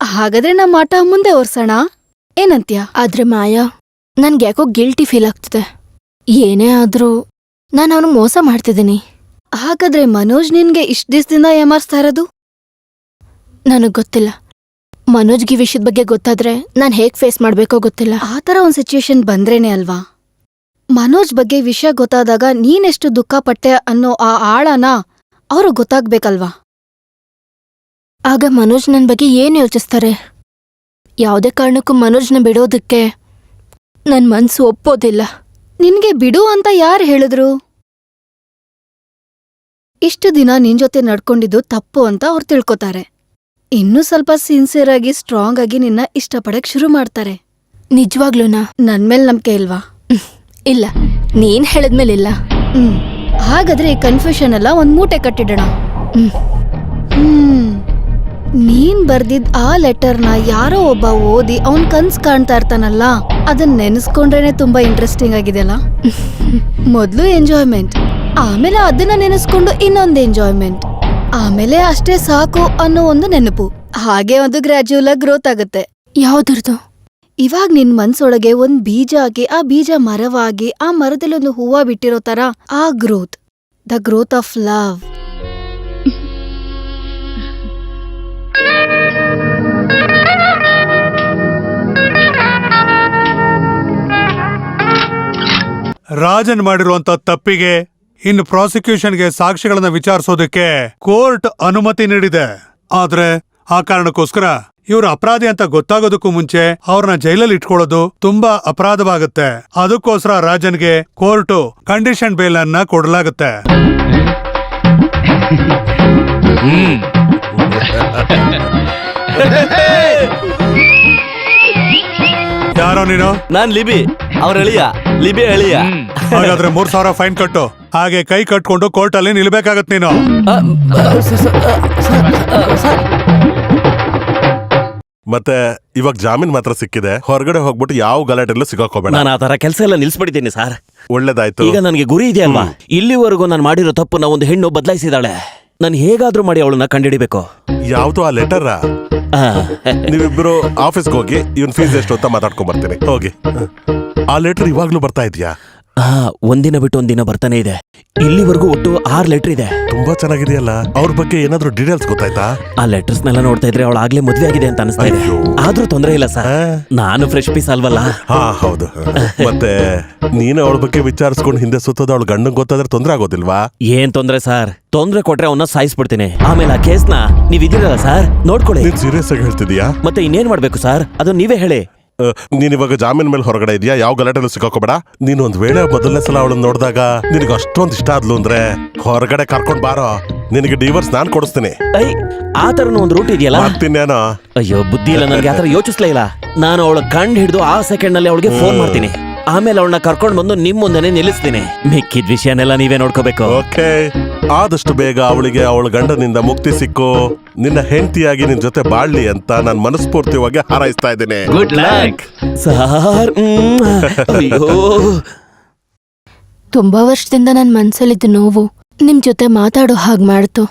ಹಾಗಾದ್ರೆ ನಮ್ಮ ಆಟ ಮುಂದೆ ಓರ್ಸೋಣ, ಏನಂತ್ಯ? ಆದ್ರೆ ಮಾಯಾ, ನನ್ಗೆ ಯಾಕೋ ಗಿಲ್ಟಿ ಫೀಲ್ ಆಗ್ತಿದೆ. ಏನೇ ಆದ್ರೂ ನಾನು ಅವನು ಮೋಸ ಮಾಡ್ತಿದ್ದೀನಿ. ಹಾಗಾದ್ರೆ ಮನೋಜ್ ನಿನ್ಗೆ ಇಷ್ಟ ದಿವಸದಿಂದ ಏಮಾರಿಸ್ತಾ ಇರೋದು? ನನಗ್ ಗೊತ್ತಿಲ್ಲ. ಮನೋಜ್ಗೆ ವಿಷಯದ ಬಗ್ಗೆ ಗೊತ್ತಾದ್ರೆ ನಾನು ಹೇಗ್ ಫೇಸ್ ಮಾಡ್ಬೇಕೋ ಗೊತ್ತಿಲ್ಲ. ಆ ಥರ ಒಂದು ಸಿಚುಯೇಷನ್ ಬಂದ್ರೇನೆ ಅಲ್ವಾ ಮನೋಜ್ ಬಗ್ಗೆ ವಿಷಯ ಗೊತ್ತಾದಾಗ ನೀನೆಷ್ಟು ದುಃಖ ಪಟ್ಟೆ ಅನ್ನೋ ಆ ಆಳನ ಅವರು ಗೊತ್ತಾಗ್ಬೇಕಲ್ವಾ? ಆಗ ಮನೋಜ್ ನನ್ನ ಬಗ್ಗೆ ಏನು ಯೋಚಿಸ್ತಾರೆ? ಯಾವುದೇ ಕಾರಣಕ್ಕೂ ಮನೋಜ್ನ ಬಿಡೋದಕ್ಕೆ ನನ್ನ ಮನ್ಸು ಒಪ್ಪೋದಿಲ್ಲ. ನಿನ್ಗೆ ಬಿಡು ಅಂತ ಯಾರು ಹೇಳಿದ್ರು? ಇಷ್ಟು ದಿನ ನಿನ್ ಜೊತೆ ನಡ್ಕೊಂಡಿದ್ದು ತಪ್ಪು ಅಂತ ಅವ್ರು ತಿಳ್ಕೊತಾರೆ. ಇನ್ನೂ ಸ್ವಲ್ಪ ಸಿನ್ಸಿಯರ್ ಆಗಿ ಸ್ಟ್ರಾಂಗ್ ಆಗಿ ನಿನ್ನ ಇಷ್ಟಪಡಕ್ ಶುರು ಮಾಡ್ತಾರೆ. ನಿಜವಾಗ್ಲೂನಾ? ನನ್ಮೇಲ್ ನಂಬಿಕೆ ಇಲ್ವಾ? ಇಲ್ಲ, ನೀನ್ ಹೇಳಿದ್ಮೇಲಿಲ್ಲ. ಹಾಗಾದ್ರೆ ಈ ಕನ್ಫ್ಯೂಷನ್ ಎಲ್ಲ ಒಂದ್ ಮೂಟೆ ಕಟ್ಟಿಡೋಣ. ನೀನ್ ಬರ್ದಿದ್ ಆ ಲೆಟರ್ನ ಯಾರೋ ಒಬ್ಬ ಓದಿ ಅವನ್ ಕನ್ಸ್ ಕಾಣ್ತಾ ಇರ್ತಾನಲ್ಲ, ಅದನ್ನ ನೆನೆಸ್ಕೊಂಡ್ರೇನೆ ತುಂಬಾ ಇಂಟ್ರೆಸ್ಟಿಂಗ್ ಆಗಿದೆಯಲ್ಲ. ಮೊದ್ಲು ಎಂಜಾಯ್ಮೆಂಟ್, ಆಮೇಲೆ ಅದನ್ನ ನೆನೆಸ್ಕೊಂಡು ಇನ್ನೊಂದು ಎಂಜಾಯ್ಮೆಂಟ್, ಆಮೇಲೆ ಅಷ್ಟೇ ಸಾಕು ಅನ್ನೋ ಒಂದು ನೆನಪು. ಹಾಗೆ ಒಂದು ಗ್ರಾಜುಯಲ್ ಆಗಿ ಗ್ರೋತ್ ಆಗುತ್ತೆ. ಯಾವ್ದ್ರದ್ದು? ಇವಾಗ ನಿನ್ ಮನ್ಸೊಳಗೆ ಒಂದ್ ಬೀಜ ಆಗಿ ಆ ಬೀಜ ಮರವಾಗಿ ಆ ಮರದಲ್ಲಿ ಒಂದು ಹೂವ ಬಿಟ್ಟಿರೋ ತರ ಆ growth, the growth of love. Rajan ಮಾಡಿರುವಂತ ತಪ್ಪಿಗೆ ಇನ್ನು ಪ್ರಾಸಿಕ್ಯೂಷನ್ಗೆ ಸಾಕ್ಷಿಗಳನ್ನ ವಿಚಾರಿಸೋದಕ್ಕೆ ಕೋರ್ಟ್ ಅನುಮತಿ ನೀಡಿದೆ. ಆದ್ರೆ ಆ ಕಾರಣಕ್ಕೋಸ್ಕರ ಇವ್ರ ಅಪರಾಧಿ ಅಂತ ಗೊತ್ತಾಗೋದಕ್ಕೂ ಮುಂಚೆ ಅವ್ರನ್ನ ಜೈಲಲ್ಲಿ ಇಟ್ಕೊಳ್ಳೋದು ತುಂಬಾ ಅಪರಾಧವಾಗುತ್ತೆ. ಅದಕ್ಕೋಸ್ಕರ ರಾಜನ್ಗೆ ಕೋರ್ಟು ಕಂಡೀಷನ್ ಬೇಲ್ ಅನ್ನ ಕೊಡಲಾಗುತ್ತೆ. ಯಾರೋ ನೀನು? ನಾನ್ ಲಿಬಿ ಅವ್ರ ಎಳಿಯ, ಲಿಬಿ ಎಳಿಯ. ಹಾಗಾದ್ರೆ 3,000 ಫೈನ್ ಕಟ್ಟು. ಹಾಗೆ ಕೈ ಕಟ್ಕೊಂಡು ಕೋರ್ಟ್ ಅಲ್ಲಿ ನಿಲ್ಬೇಕಾಗತ್ ನೀನು. ಮತ್ತೆ ಇವಾಗ ಜಾಮೀನ್ ಮಾತ್ರ ಸಿಕ್ಕಿದೆ. ಹೊರಗಡೆ ಹೋಗ್ಬಿಟ್ಟು ಯಾವ ಗಲಾಟೆಲ್ಲೂ ಸಿಗಾಕೋಬೇಡ. ನಾನು ಆ ತರ ಕೆಲಸ ಎಲ್ಲ ನಿಲ್ಸ್ಬಿಟ್ಟಿದ್ದೀನಿ ಸರ್. ಒಳ್ಳೇದಾಯ್ತು. ಈಗ ನನಗೆ ಗುರಿ ಇದೆಯಲ್ವಾ? ಇಲ್ಲಿವರೆಗೂ ನಾನು ಮಾಡಿರೋ ತಪ್ಪು ಒಂದು ಹೆಣ್ಣು ಬದಲಾಯಿಸಿದಾಳೆ. ನಾನು ಹೇಗಾದ್ರೂ ಮಾಡಿ ಅವಳನ್ನ ಕಂಡಿಡಿಬೇಕು. ಯಾವ್ದು ಆ ಲೆಟರ್? ನೀವಿಬ್ರು ಆಫೀಸ್ಗೆ ಹೋಗಿ ಇವನ್ ಫೀಸ್ ಎಷ್ಟು ಅಂತ ಮಾತಾಡ್ಕೊಂಡ್ ಬರ್ತೀನಿ. ಹೋಗಿ. ಆ ಲೆಟರ್ ಇವಾಗ್ಲೂ ಬರ್ತಾ ಇದೆಯಾ? ಒಂದಿನ ಬಿಟ್ಟು ಒಂದಿನ ಬರ್ತಾನೆ ಇದೆ. ಇಲ್ಲಿವರೆಗೂ ಒಟ್ಟು 6 ಲೆಟರ್ ಇದೆ. ತುಂಬಾ ಚೆನ್ನಾಗಿದೆಯಲ್ಲ. ಅವ್ರ ಬಗ್ಗೆ ಏನಾದ್ರೂ ಡೀಟೇಲ್ಸ್ ಗೊತ್ತಾಯ್ತಾ? ಆ ಲೆಟರ್ಸ್ನೆಲ್ಲ ನೋಡ್ತಾ ಇದ್ರೆ ಅವಳು ಆಗ್ಲೇ ಮದ್ವೆ ಆಗಿದೆ ಅಂತ ಅನಿಸ್ತಾ ಇದೆ. ಆದ್ರೂ ತೊಂದರೆ ಇಲ್ಲ ಸರ್, ನಾನು ಫ್ರೆಶ್ ಪೀಸ್ ಅಲ್ವಲ್ಲ. ಹಾ ಹೌದು. ಮತ್ತೆ ನೀನು ಅವಳ ಬಗ್ಗೆ ವಿಚಾರಿಸ್ಕೊಂಡು ಹಿಂದೆ ಸುತ್ತೋದು ಅವಳ ಗಂಡಂಗ್ ಗೊತ್ತಾದ್ರೆ ತೊಂದ್ರೆ ಆಗೋದಿಲ್ವಾ? ಏನ್ ತೊಂದ್ರೆ ಸರ್? ತೊಂದ್ರೆ ಕೊಟ್ರೆ ಅವನ್ನ ಸಾಯಿಸ್ಬಿಡ್ತೀನಿ. ಆಮೇಲೆ ಆ ಕೇಸ್ನ ನೀವಿದ್ದೀರಲ್ಲ ಸರ್, ನೋಡ್ಕೊಳ್ಳಿ. ನೀನ್ ಸೀರಿಯಸ್ ಆಗಿ ಹೇಳ್ತಿದ್ಯಾ? ಮತ್ತೆ ಇನ್ನೇನ್ ಮಾಡ್ಬೇಕು ಸರ್? ಅದು ನೀವೇ ಹೇಳಿ. ನೀನ್ ಇವಾಗ ಜಾಮೀನ್ ಮೇಲೆ ಹೊರಗಡೆ ಇದೆಯಾ? ಯಾವ ಗಲಾಟೆಲ್ಲೂ ಸಿಕ್ಕಾಕೋಬೇಡ. ನೀನ್ ಒಂದ್ ವೇಳೆ ಮೊದಲನೇ ಸಲ ಅವಳನ್ನ ನೋಡಿದಾಗ ನಿನಗೆ ಅಷ್ಟೊಂದ್ ಇಷ್ಟ ಆದ್ಲು ಅಂದ್ರೆ ಹೊರಗಡೆ ಕರ್ಕೊಂಡ್ ಬಾರೋ. ನಿನಗೆ ಡಿವೋರ್ಸ್ ನಾನ್ ಕೊಡಿಸ್ತೀನಿ. ಆ ತರನು ಒಂದು ರೂಟ್ ಇದೆಯಲ್ಲ? ಮತ್ತಿನ್ನೇನೋ. ಅಯ್ಯೋ ಬುದ್ಧಿ ಇಲ್ಲ ನನಗೆ, ಆತರ ಯೋಚಿಸ್ಲೇ ಇಲ್ಲ. ನಾನು ಅವಳ ಕಂಡು ಹಿಡಿದು ಆ ಸೆಕೆಂಡ್ ನಲ್ಲಿ ಅವಳಿಗೆ ಫೋನ್ ಮಾಡ್ತೀನಿ. ಆಮೇಲೆ ಅವಳನ್ನ ಕರ್ಕೊಂಡ್ ಬಂದು ನಿಮ್ ಮುಂದೆನೆ ನಿಲ್ಲಿಸ್ತೀನಿ. ಮಿಕ್ಕಿದ ವಿಷಯನೆಲ್ಲ ನೀವೇ ನೋಡ್ಕೋಬೇಕು. ಓಕೆ. ಆದಷ್ಟು ಬೇಗ ಅವಳಿಗೆ ಅವಳ ಗಂಡನಿಂದ ಮುಕ್ತಿ ಸಿಕ್ಕು ನಿನ್ನ ಹೆಂಡತಿಯಾಗಿ ನಿನ್ ಜೊತೆ ಬಾಳ್ಲಿ ಅಂತ ನಾನು ಮನಸ್ಫೂರ್ತಿಯಾಗಿ ಹಾರೈಸ್ತಾ ಇದ್ದೀನಿ. Good luck sir. ಅಯ್ಯೋ, ತುಂಬಾ ವರ್ಷದಿಂದ ನನ್ನ ಮನ್ಸಲ್ಲಿದ್ದ ನೋವು ನಿಮ್ ಜೊತೆ ಮಾತಾಡೋ ಹಾಗೆ ಮಾಡ್ತು.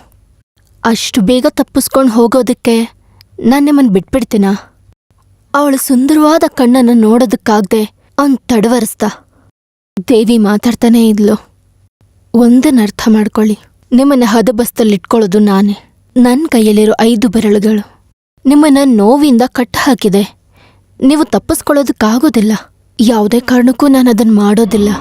ಅಷ್ಟು ಬೇಗ ತಪ್ಪಿಸ್ಕೊಂಡು ಹೋಗೋದಕ್ಕೆ ನಾನು ನಿಮ್ಮನ್ನು ಬಿಟ್ಬಿಡ್ತೀನ? ಅವಳ ಸುಂದರವಾದ ಕಣ್ಣನ್ನು ನೋಡೋದಕ್ಕಾಗ್ದೆ ಅವ್ನು ತಡವರಿಸ್ದ. ದೇವಿ ಮಾತಾಡ್ತಾನೇ ಇದ್ಲು. ಒಂದನ್ನ ಅರ್ಥ ಮಾಡ್ಕೊಳ್ಳಿ, ನಿಮ್ಮನ್ನ ಹದಬಸ್ತಲ್ಲಿಟ್ಕೊಳ್ಳೋದು ನಾನೇ. ನನ್ನ ಕೈಯಲ್ಲಿರೋ 5 ಬೆರಳುಗಳು ನಿಮ್ಮನ್ನ ನೋವಿಂದ ಕಟ್ಟ ಹಾಕಿದೆ. ನೀವು ತಪ್ಪಿಸ್ಕೊಳ್ಳೋದಕ್ಕಾಗೋದಿಲ್ಲ. ಯಾವುದೇ ಕಾರಣಕ್ಕೂ ನಾನು ಅದನ್ನ ಮಾಡೋದಿಲ್ಲ.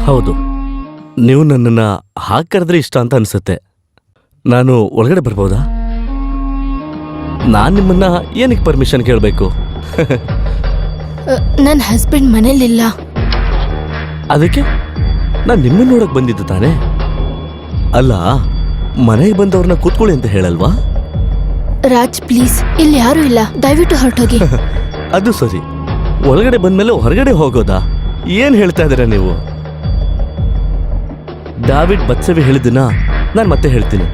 ಹೌದು, ನೀವು ನನ್ನನ್ನ ಹಾಗೆ ಕರೆದ್ರೆ ಇಷ್ಟ ಅಂತ ಅನ್ಸುತ್ತೆ. ನಾನು ಒಳಗಡೆ ಬರ್ಬೋದಾ? ನಾನ್ ನಿಮ್ಮನ್ನ ಏನಕ್ಕೆ ಪರ್ಮಿಷನ್ ಕೇಳಬೇಕು? ನನ್ನ ಹಸ್ಬೆಂಡ್ ಮನೇಲಿಲ್ಲ. ಅದಕ್ಕೆ ನಾನು ನಿಮ್ಮನ್ನ ನೋಡಕ್ ಬಂದಿದ್ದು ತಾನೆ. ಅಲ್ಲ, ಮನೆಗೆ ಬಂದವ್ರನ್ನ ಕೂತ್ಕೊಳ್ಳಿ ಅಂತ ಹೇಳಲ್ವಾ? ರಾಜ್ ಪ್ಲೀಸ್, ಇಲ್ಲಿ ಯಾರೂ ಇಲ್ಲ, ದಯವಿಟ್ಟು ಹೊರಟೋಗಿ. ಅದು ಸರಿ, ಒಳಗಡೆ ಬಂದ್ಮೇಲೆ ಹೊರಗಡೆ ಹೋಗೋದಾ? ಏನ್ ಹೇಳ್ತಾ ಇದ್ದೀರಾ ನೀವು? ಡಾವಿಡ್ ಬತ್ಸವಿ ಹೇಳಿದ್ದನ್ನ ನಾನು ಮತ್ತೆ ಹೇಳ್ತೀನಿ.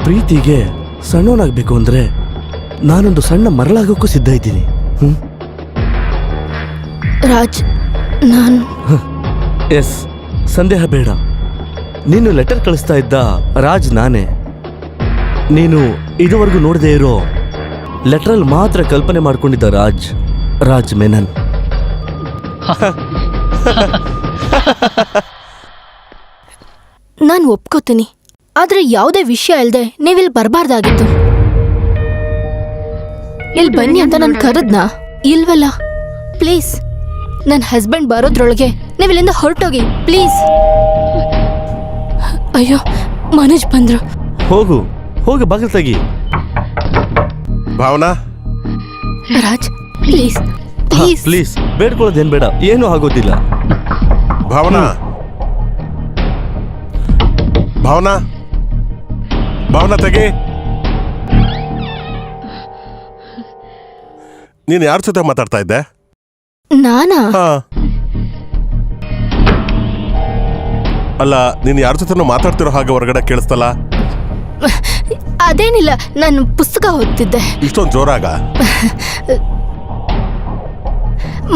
ಪ್ರೀತಿಗೆ ಸಣ್ಣವನಾಗ್ಬೇಕು ಅಂದ್ರೆ ನಾನೊಂದು ಸಣ್ಣ ಮರಳಾಗೋಕ್ಕೂ ಸಿದ್ಧ ಇದ್ದೀನಿ. ರಾಜ್, ನಾನು ಎಸ್, ಸಂದೇಹ ಬೇಡ. ನೀನು ಲೆಟರ್ ಕಳಿಸ್ತಾ ಇದ್ದ ರಾಜ್ ನಾನೇ. ನೀನು ಇದುವರೆಗೂ ನೋಡದೇ ಇರೋ ಲೆಟರಲ್ಲಿ ಮಾತ್ರ ಕಲ್ಪನೆ ಮಾಡ್ಕೊಂಡಿದ್ದ ರಾಜ್ ಮೆನನ್. ನಾನು ಒಪ್ಕೋತೀನಿ, ಆದ್ರೆ ಯಾವುದೇ ವಿಷಯ ಇಲ್ದೆ ನೀವಿಲ್ಲಿ ಬರಬಾರ್ದಾಗಿತ್ತು. ಇಲ್ಲಿ ಬನ್ನಿ ಅಂತ ನಾನು ಕರೆದ್ನಾ? ಇಲ್ವಲ್ಲ. ಪ್ಲೀಸ್, ನನ್ನ ಹಸ್ಬೆಂಡ್ ಬರೋದ್ರೊಳಗೆ ನೀವಿಲ್ಲಿಂದ ಹೊರಟೋಗಿ ಪ್ಲೀಸ್. ಅಯ್ಯೋ, ಮನೋಜ್ ಬಂದ್ರು. ಹೋಗು ಬಾಗಿಲು ತೆಗಿ. Bhavana, Raj please please please ಬೇಡ್ಕೊಳ್ಳೋದೇನ್ ಬೇಡ, ಏನು ಆಗೋದಿಲ್ಲ. ಭಾವನಾ ಭಾವನಾ ಭಾವನಾ ತೆಗಿ. ನೀನ್ ಯಾರ ಜೊತೆ ಮಾತಾಡ್ತಾ ಇದ್ದೆ? ನಾನಾ? ಹಾ. ಅಲ್ಲ, ನೀನ್ ಯಾರ ಜೊತೆನೂ ಮಾತಾಡ್ತಿರೋ ಹಾಗೆ ಹೊರಗಡೆ ಕೇಳಿಸ್ತಲ್ಲ. ಅದೇನಿಲ್ಲ, ನಾನು ಪುಸ್ತಕ ಓದ್ತಿದ್ದೆ. ಇಷ್ಟೊಂದು ಜೋರಾಗ?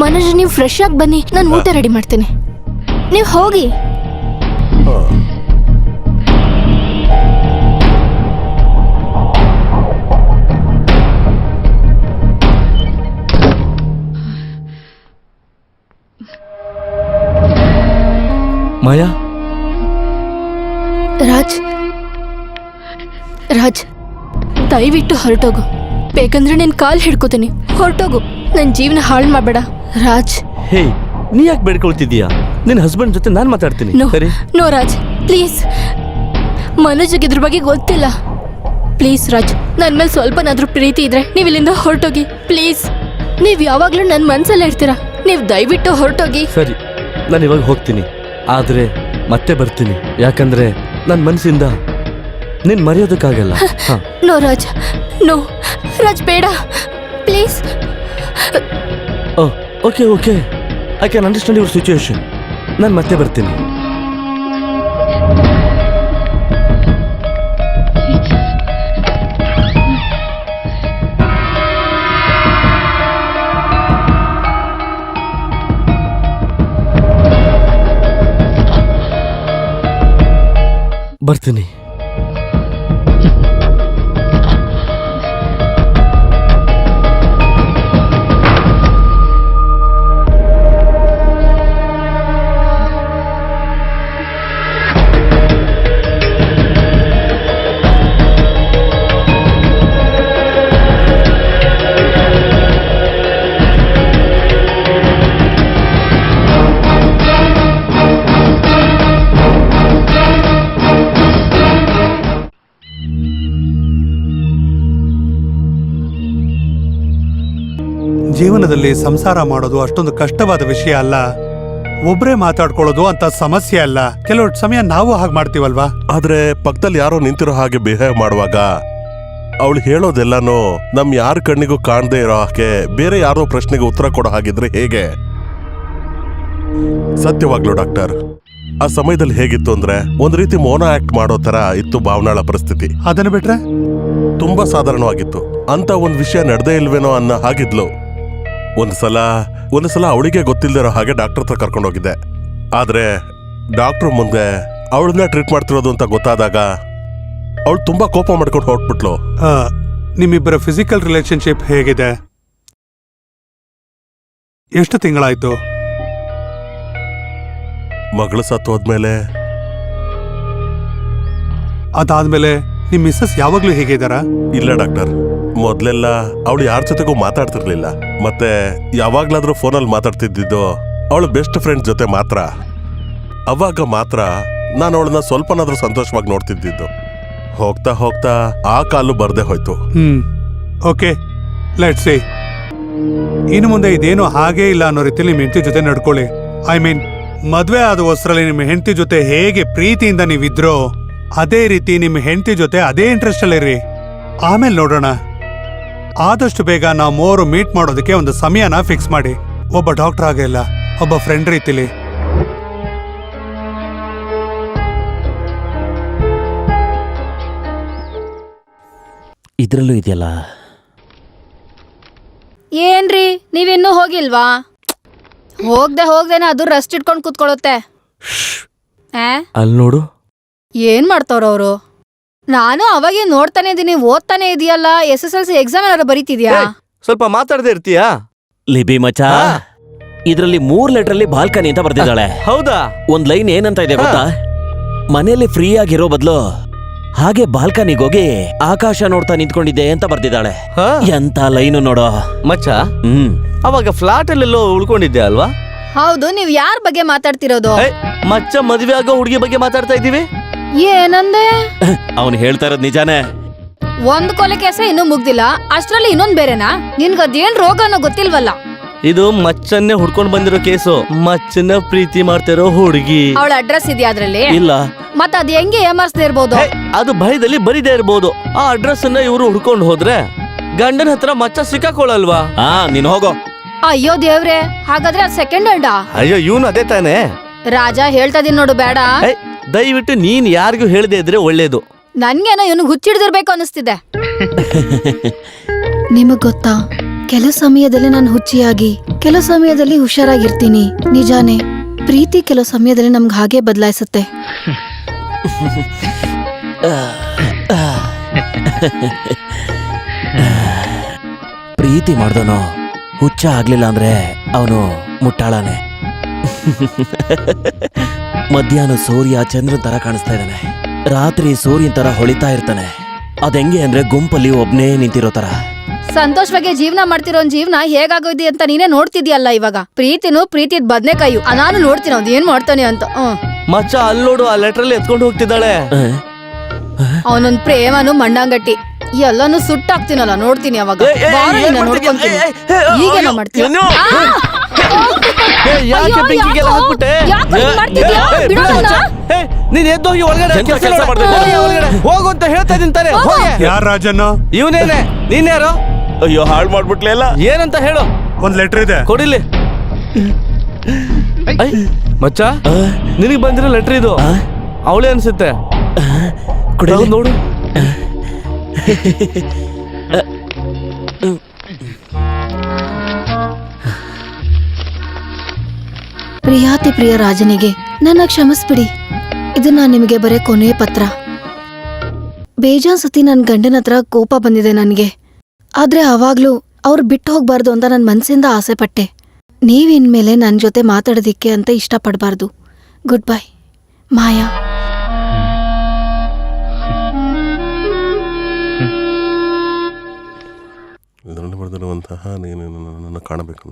ಮನೋಜ್, ನೀವು ಫ್ರೆಶ್ ಆಗಿ ಬನ್ನಿ, ನಾನು ಊಟ ರೆಡಿ ಮಾಡ್ತೀನಿ. ನೀವು ಹೋಗಿ. ಮಾಯಾ, ರಾಜ್ ರಾಜ್, ದಯವಿಟ್ಟು ಹೊರಟೋಗು. ಬೇಕಂದ್ರೆ ನಿನ್ ಕಾಲ್ ಹಿಡ್ಕೋತೀನಿ. ಹೊರಟೋಗು, ನನ್ನ ಜೀವನ ಹಾಳು ಮಾಡಬೇಡ ರಾಜ್. ಹೇ, ನೀ ಯಾಕೆ ಬೇಡ್ಕೊಳ್ತಿದ್ದೀಯಾ? ನಿನ್ನ ಹಸ್ಬೆಂಡ್ ಜೊತೆ ನಾನು ಮಾತಾಡ್ತೀನಿ. ನೋ ಸರಿ? No Raj, please. ಮನೋಜ್ಗೆ ಇದ್ರ ಬಗ್ಗೆ ಗೊತ್ತಿಲ್ಲ. ಪ್ಲೀಸ್ ರಾಜ್, ನನ್ನ ಮೇಲೆ ಸ್ವಲ್ಪನಾದ್ರೂ ಪ್ರೀತಿ ಇದ್ರೆ ನೀವು ಇಲ್ಲಿಂದ ಹೊರಟೋಗಿ ಪ್ಲೀಸ್. ನೀವು ಯಾವಾಗ್ಲೂ ನನ್ನ ಮನ್ಸಲ್ಲೇ ಇರ್ತೀರಾ. ನೀವು ದಯವಿಟ್ಟು ಹೊರಟೋಗಿ. ಸರಿ, ನಾನು ಇವಾಗ ಹೋಗ್ತೀನಿ, ಆದ್ರೆ ಮತ್ತೆ ಬರ್ತೀನಿ. ಯಾಕಂದ್ರೆ ನನ್ನ ಮನಸ್ಸಿಂದ ನಿನ್ ಮರೆಯೋದಕ್ಕಾಗಲ್ಲ. ಹಾ. ನೋ ರಾಜ್, ನೋ ರಾಜ್, ಬೇಡ please. Okay okay, I can understand your situation. ನಾನು ಮತ್ತೆ ಬರ್ತೀನಿ. ಬರ್ತೀನಿ. ಜೀವನದಲ್ಲಿ ಸಂಸಾರ ಮಾಡೋದು ಅಷ್ಟೊಂದು ಕಷ್ಟವಾದ ವಿಷಯ ಅಲ್ಲ. ಒಬ್ರೇ ಮಾತಾಡ್ಕೊಳ್ಳೋದು ಅಂತ ಸಮಸ್ಯೆ ಅಲ್ಲ. ಕೆಲವು ಸಮಯ ನಾವು ಹಾಗೆ ಮಾಡ್ತೀವಲ್ವಾ? ಆದ್ರೆ ಪಕ್ಕದಲ್ಲಿ ಯಾರೋ ನಿಂತಿರೋ ಹಾಗೆ ಬಿಹೇವ್ ಮಾಡುವಾಗ ಅವಳು ಹೇಳೋದೆಲ್ಲಾನು ನಮ್ ಯಾರ ಕಣ್ಣಿಗೂ ಕಾಣದೇ ಇರೋ ಹಾಗೆ ಬೇರೆ ಯಾರೋ ಪ್ರಶ್ನೆಗೆ ಉತ್ತರ ಕೊಡೋ ಹಾಗಿದ್ರೆ ಹೇಗೆ? ಸತ್ಯವಾಗ್ಲು ಡಾಕ್ಟರ್, ಆ ಸಮಯದಲ್ಲಿ ಹೇಗಿತ್ತು ಅಂದ್ರೆ ಒಂದ್ ರೀತಿ ಮೌನ ಆಕ್ಟ್ ಮಾಡೋ ತರ ಇತ್ತು ಭಾವನಾಳ ಪರಿಸ್ಥಿತಿ. ಅದನ್ನ ಬಿಟ್ರೆ ತುಂಬಾ ಸಾಧಾರಣವಾಗಿತ್ತು. ಅಂತ ಒಂದ್ ವಿಷಯ ನಡೆದೇ ಇಲ್ವೇನೋ ಅನ್ನೋ ಹಾಗಿದ್ಲು. ಒಂದ್ಸಲ ಅವಳಿಗೆ ಗೊತ್ತಿಲ್ದಿರೋ ಹಾಗೆ ಡಾಕ್ಟರ್ ಹತ್ರ ಕರ್ಕೊಂಡೋಗಿದ್ದೆ. ಆದ್ರೆ ಡಾಕ್ಟರ್ ಮುಂದೆ ಅವಳನ್ನ ಟ್ರೀಟ್ ಮಾಡ್ತಿರೋದು ಅಂತ ಗೊತ್ತಾದಾಗ ಅವಳು ತುಂಬಾ ಕೋಪ ಮಾಡ್ಕೊಂಡು ಹೊರಟ್ಬಿಟ್ಲು. ನಿಮ್ಮಿಬ್ಬರ ಫಿಸಿಕಲ್ ರಿಲೇಶನ್ಶಿಪ್ ಹೇಗಿದೆ? ಎಷ್ಟು ತಿಂಗಳಾಯ್ತು? ಮಗಳು ಸತ್ತು ಹೋದ್ಮೇಲೆ. ಅದಾದ್ಮೇಲೆ ನಿಮ್ ಮಿಸ್ಸಸ್ ಯಾವಾಗ್ಲೂ ಹೇಗಿದಾರ? ಇಲ್ಲ ಡಾಕ್ಟರ್, ಮೊದ್ಲೆಲ್ಲ ಅವಳು ಯಾರ ಜೊತೆಗೂ ಮಾತಾಡ್ತಿರ್ಲಿಲ್ಲ. ಮತ್ತೆ ಯಾವಾಗ್ಲಾದ್ರೂ ಫೋನಲ್ಲಿ ಮಾತಾಡ್ತಿದ್ದಿದ್ದು ಅವಳ ಬೆಸ್ಟ್ ಫ್ರೆಂಡ್ ಜೊತೆ ಮಾತ್ರ. ಅವಾಗ ಮಾತ್ರ ನಾನು ಅವಳನ್ನ ಸ್ವಲ್ಪನಾದ್ರೂ ಸಂತೋಷವಾಗಿ ನೋಡ್ತಿದ್ದಿದ್ದು. ಹೋಗ್ತಾ ಹೋಗ್ತಾ ಆ ಕಾಲು ಬರ್ದೇ ಹೋಯ್ತು. ಓಕೆ, ಲೆಟ್ಸ್ ಸೇ ಇನ್ನು ಮುಂದೆ ಇದೇನು ಹಾಗೇ ಇಲ್ಲ ಅನ್ನೋ ರೀತಿಯಲ್ಲಿ ನಿಮ್ಮ ಹೆಂಡತಿ ಜೊತೆ ನಡ್ಕೊಳ್ಳಿ. ಐ ಮೀನ್, ಮದ್ವೆ ಆದ ಹೊಸರಲ್ಲಿ ನಿಮ್ಮ ಹೆಂಡತಿ ಜೊತೆ ಹೇಗೆ ಪ್ರೀತಿಯಿಂದ ನೀವಿದ್ರೋ ಅದೇ ರೀತಿ ನಿಮ್ಮ ಹೆಂಡತಿ ಜೊತೆ ಅದೇ ಇಂಟ್ರೆಸ್ಟ್ ಅಲ್ಲಿರಿ. ಆಮೇಲೆ ನೋಡೋಣ. ಆದಷ್ಟು ಬೇಗ ನಾವು ಮೂವರು ಮೀಟ್ ಮಾಡೋದಕ್ಕೆ ಒಂದು ಸಮಯನ ಫಿಕ್ಸ್ ಮಾಡಿ. ಒಬ್ಬ ಡಾಕ್ಟರ್ ಆಗಿಲ್ಲ, ಒಬ್ಬ ಫ್ರೆಂಡ್ ರೀತಿಲಿ. ಇದ್ರಲ್ಲೂ ಇದೆಯಲ್ಲ. ಏನ್ರಿ, ನೀವಿನ್ನೂ ಹೋಗಿಲ್ವಾ? ಹೋಗ್ದೇನೆ ಅದು ರೆಸ್ಟ್ ಇಟ್ಕೊಂಡು ಕೂತ್ಕೊಳ್ಳುತ್ತೆ. ಅಲ್ಲಿ ನೋಡು, ಏನ್ ಮಾಡ್ತಾವ್ರ ಅವರು? ನಾನು ಅವಾಗೆ ನೋಡ್ತಾನೆ ಇದೀನಿ, ಓದ್ತಾನೆ ಇದೆಯಲ್ಲ. SSLC ಎಕ್ಸಾಮ್ ಏನಾದ್ರು ಬರೀತಿದ್ಯಾ? ಸ್ವಲ್ಪ ಮಾತಾಡದೆ ಇರ್ತೀಯಾ? ಲಿಬಿ ಮಚಾ, ಇದ್ರಲ್ಲಿ 3 ಲೆಟ್ರಲ್ಲಿ ಬಾಲ್ಕನಿ ಅಂತ ಬರ್ದಿದ್ದಾಳೆ. ಹೌದಾ? ಒಂದ್ ಲೈನ್ ಏನಂತ ಇದೆ ಗೊತ್ತಾ? ಮನೇಲಿ ಫ್ರೀ ಆಗಿರೋ ಬದಲು ಹಾಗೆ ಬಾಲ್ಕನಿಗೆ ಹೋಗಿ ಆಕಾಶ ನೋಡ್ತಾ ನಿಂತ್ಕೊಂಡಿದ್ದೆ ಅಂತ ಬರ್ದಿದ್ದಾಳೆ. ಎಂತ ಲೈನು ನೋಡೋ ಮಚ್ಚ. ಅವಾಗ ಫ್ಲಾಟ್ ಅಲ್ಲೆಲ್ಲೋ ಉಳ್ಕೊಂಡಿದ್ದೆ ಅಲ್ವಾ? ಹೌದು. ನೀವ್ ಯಾರ ಬಗ್ಗೆ ಮಾತಾಡ್ತಿರೋದು? ಮಚ್ಚ ಮದ್ವೆ ಆಗೋ ಹುಡುಗಿ ಬಗ್ಗೆ ಮಾತಾಡ್ತಾ ಇದೀವಿ. ಏನಂದೆ? ಅವನು ಹೇಳ್ತಾ ಇರೋದ್ ನಿಜಾನೇ. ಒಂದ್ ಕೊಲೆ ಕೇಸ ಇನ್ನೂ ಮುಗ್ದಿಲ್ಲ, ಅಷ್ಟ್ರಲ್ಲಿ ಇನ್ನೊಂದ್ ಬೇರೆನಾ? ನಿನ್ಗದೇನ್ ರೋಗ ಅನ್ನೋ ಗೊತ್ತಿಲ್ವಲ್ಲ. ಇದು ಮಚ್ಚನ್ನೇ ಹುಡ್ಕೊಂಡ್ ಬಂದಿರೋ ಕೇಸು. ಮಚ್ಚನ್ನ ಪ್ರೀತಿ ಮಾಡ್ತಿರೋ ಹುಡುಗಿ. ಅವಳ ಅಡ್ರೆಸ್ ಇದೆಯಾ ಅದ್ರಲ್ಲಿ? ಇಲ್ಲ. ಮತ್ತ ಅದ್ ಹೆಂಗೆ ಏಮಾರ್ಸ್ದೇ ಇರ್ಬೋದು? ಅದು ಭಯದಲ್ಲಿ ಬರಿದೇ ಇರ್ಬೋದು. ಆ ಅಡ್ರೆಸ್ ಅನ್ನ ಇವ್ರು ಹುಡ್ಕೊಂಡು ಹೋದ್ರೆ ಗಂಡನ ಹತ್ರ ಮಚ್ಚ ಸಿಕ್ಕಾಕೊಳ್ಳಲ್ವಾ? ನೀನ್ ಹೋಗೋ. ಅಯ್ಯೋ ದೇವ್ರೆ, ಹಾಗಾದ್ರೆ ಅದ್ ಸೆಕೆಂಡ್ ಹ್ಯಾಂಡಾ? ಅಯ್ಯೋ ಇವನು ಅದೇ ತಾನೇ. ರಾಜ ಹೇಳ್ತಾ ಇದೀನಿ ನೋಡು, ಬೇಡ. ದಯವಿಟ್ಟು ನೀನ್ ಯಾರಿಗೂ ಹೇಳದೆ ಇದ್ರೆ ಒಳ್ಳೇದು. ನನ್ಗೇನೋ ಇವನು ಹುಚ್ಚಿಡ್ದಿರ್ಬೇಕು ಅನಿಸ್ತಿದೆ. ನಿಮಗ್ ಗೊತ್ತಾ, ಕೆಲವು ಸಮಯದಲ್ಲಿ ನಾನು ಹುಚ್ಚಿಯಾಗಿ ಕೆಲವು ಸಮಯದಲ್ಲಿ ಹುಷಾರಾಗಿರ್ತೀನಿ. ನಿಜಾನೇ, ಪ್ರೀತಿ ಕೆಲವು ಸಮಯದಲ್ಲಿ ನಮ್ಗೆ ಹಾಗೆ ಬದಲಾಯಿಸುತ್ತೆ. ಪ್ರೀತಿ ಮಾಡ್ದೋನು ಹುಚ್ಚ ಆಗ್ಲಿಲ್ಲ ಅಂದ್ರೆ ಅವನು ಮುಟ್ಟಾಳಾನೆ. ಮಧ್ಯಾಹ್ನ ಸೂರ್ಯ ಚಂದ್ರನ್ ತರ ಕಾಣಿಸ್ತಾ ಇದ್ದಾನೆ, ರಾತ್ರಿ ಸೂರ್ಯನ್ ತರ ಹೊಳಿತಾ ಇರ್ತಾನೆ. ಅದೆಂಗೆ ಅಂದ್ರೆ ಗುಂಪಲ್ಲಿ ಒಬ್ನೇ ನಿಂತಿರೋ ತರ. ಸಂತೋಷವಾಗಿ ಜೀವನ ಮಾಡ್ತಿರೋ ಜೀವನ ಹೇಗಾಗೋದಿ ಅಂತ ನೀನೇ ನೋಡ್ತಿದ್ಯಲ್ಲ ಇವಾಗ. ಪ್ರೀತಿನೂ ಪ್ರೀತಿದ್ ಬದ್ನೆಕಾಯು, ನಾನು ನೋಡ್ತೀನಿ ಅವ್ನು ಏನ್ ಮಾಡ್ತಾನೆ ಅಂತ. ಮಚ್ಚ ಅಲ್ಲೋಡು, ಆ ಲೆಟ್ರಲ್ಲಿ ಎತ್ಕೊಂಡು ಹೋಗ್ತಿದ್ದಾಳೆ. ಅವನೊಂದ್ ಪ್ರೇಮನು ಮಂಡಂಗಟ್ಟಿ, ಎಲ್ಲಾನು ಸುಟ್ಟಾಕ್ತೀನಲ್ಲ, ನೋಡ್ತೀನಿ ಅವಾಗ. ನೋಡ್ಕೊಂತೀನಿ. ಈಗೇನೋ ಮಾಡ್ತೀನಿ. ನೀನ್ ಎದ್ದೋಗಿ ಒಳಗಡೆ ಹೋಗು ಅಂತ ಹೇಳ್ತಾ ಇದೀನಿ ತಾನೆ. ಯಾರ್ ರಾಜಣ್ಣ? ಇವನೇನೆ. ನೀನ್ ಯಾರು? ಅಯ್ಯೋ, ಹಾಳು ಮಾಡ್ಬಿಟ್ಲೆ ಅಲ್ಲ. ಏನಂತ ಹೇಳು. ಒಂದ್ ಲೆಟರ್ ಇದೆ, ಕೊಡಿಲಿ. ಮಚ್ಚ, ನಿನಗ್ ಬಂದಿರೋ ಲೆಟರ್ ಇದು. ಅವಳೇ ಅನ್ಸುತ್ತೆ. ನೋಡು. ಪ್ರಿಯಾತಿ ಪ್ರಿಯ ರಾಜನಿಗೆ ನನ್ನ ಕ್ಷಮಿಸ್ಬಿಡಿ. ಇದು ನಾನ್ ನಿಮಗೆ ಬರೇ ಕೊನೆಯ ಪತ್ರ. ಬೇಜಾನ್ ಸತಿ ನನ್ ಗಂಡನ ಹತ್ರ ಕೋಪ ಬಂದಿದೆ ನನ್ಗೆ. ಆದ್ರೆ ಅವಾಗ್ಲೂ ಅವ್ರು ಬಿಟ್ಟು ಹೋಗ್ಬಾರ್ದು ಅಂತ ನನ್ ಮನ್ಸಿಂದ ಆಸೆ ಪಟ್ಟೆ. ನೀವಿನ್ಮೇಲೆ ನನ್ ಜೊತೆ ಮಾತಾಡೋದಿಕ್ಕೆ ಅಂತ ಇಷ್ಟಪಡಬಾರ್ದು. ಗುಡ್ ಬೈ, ಮಾಯಾ. ನೀನು ಕಾಣಬೇಕು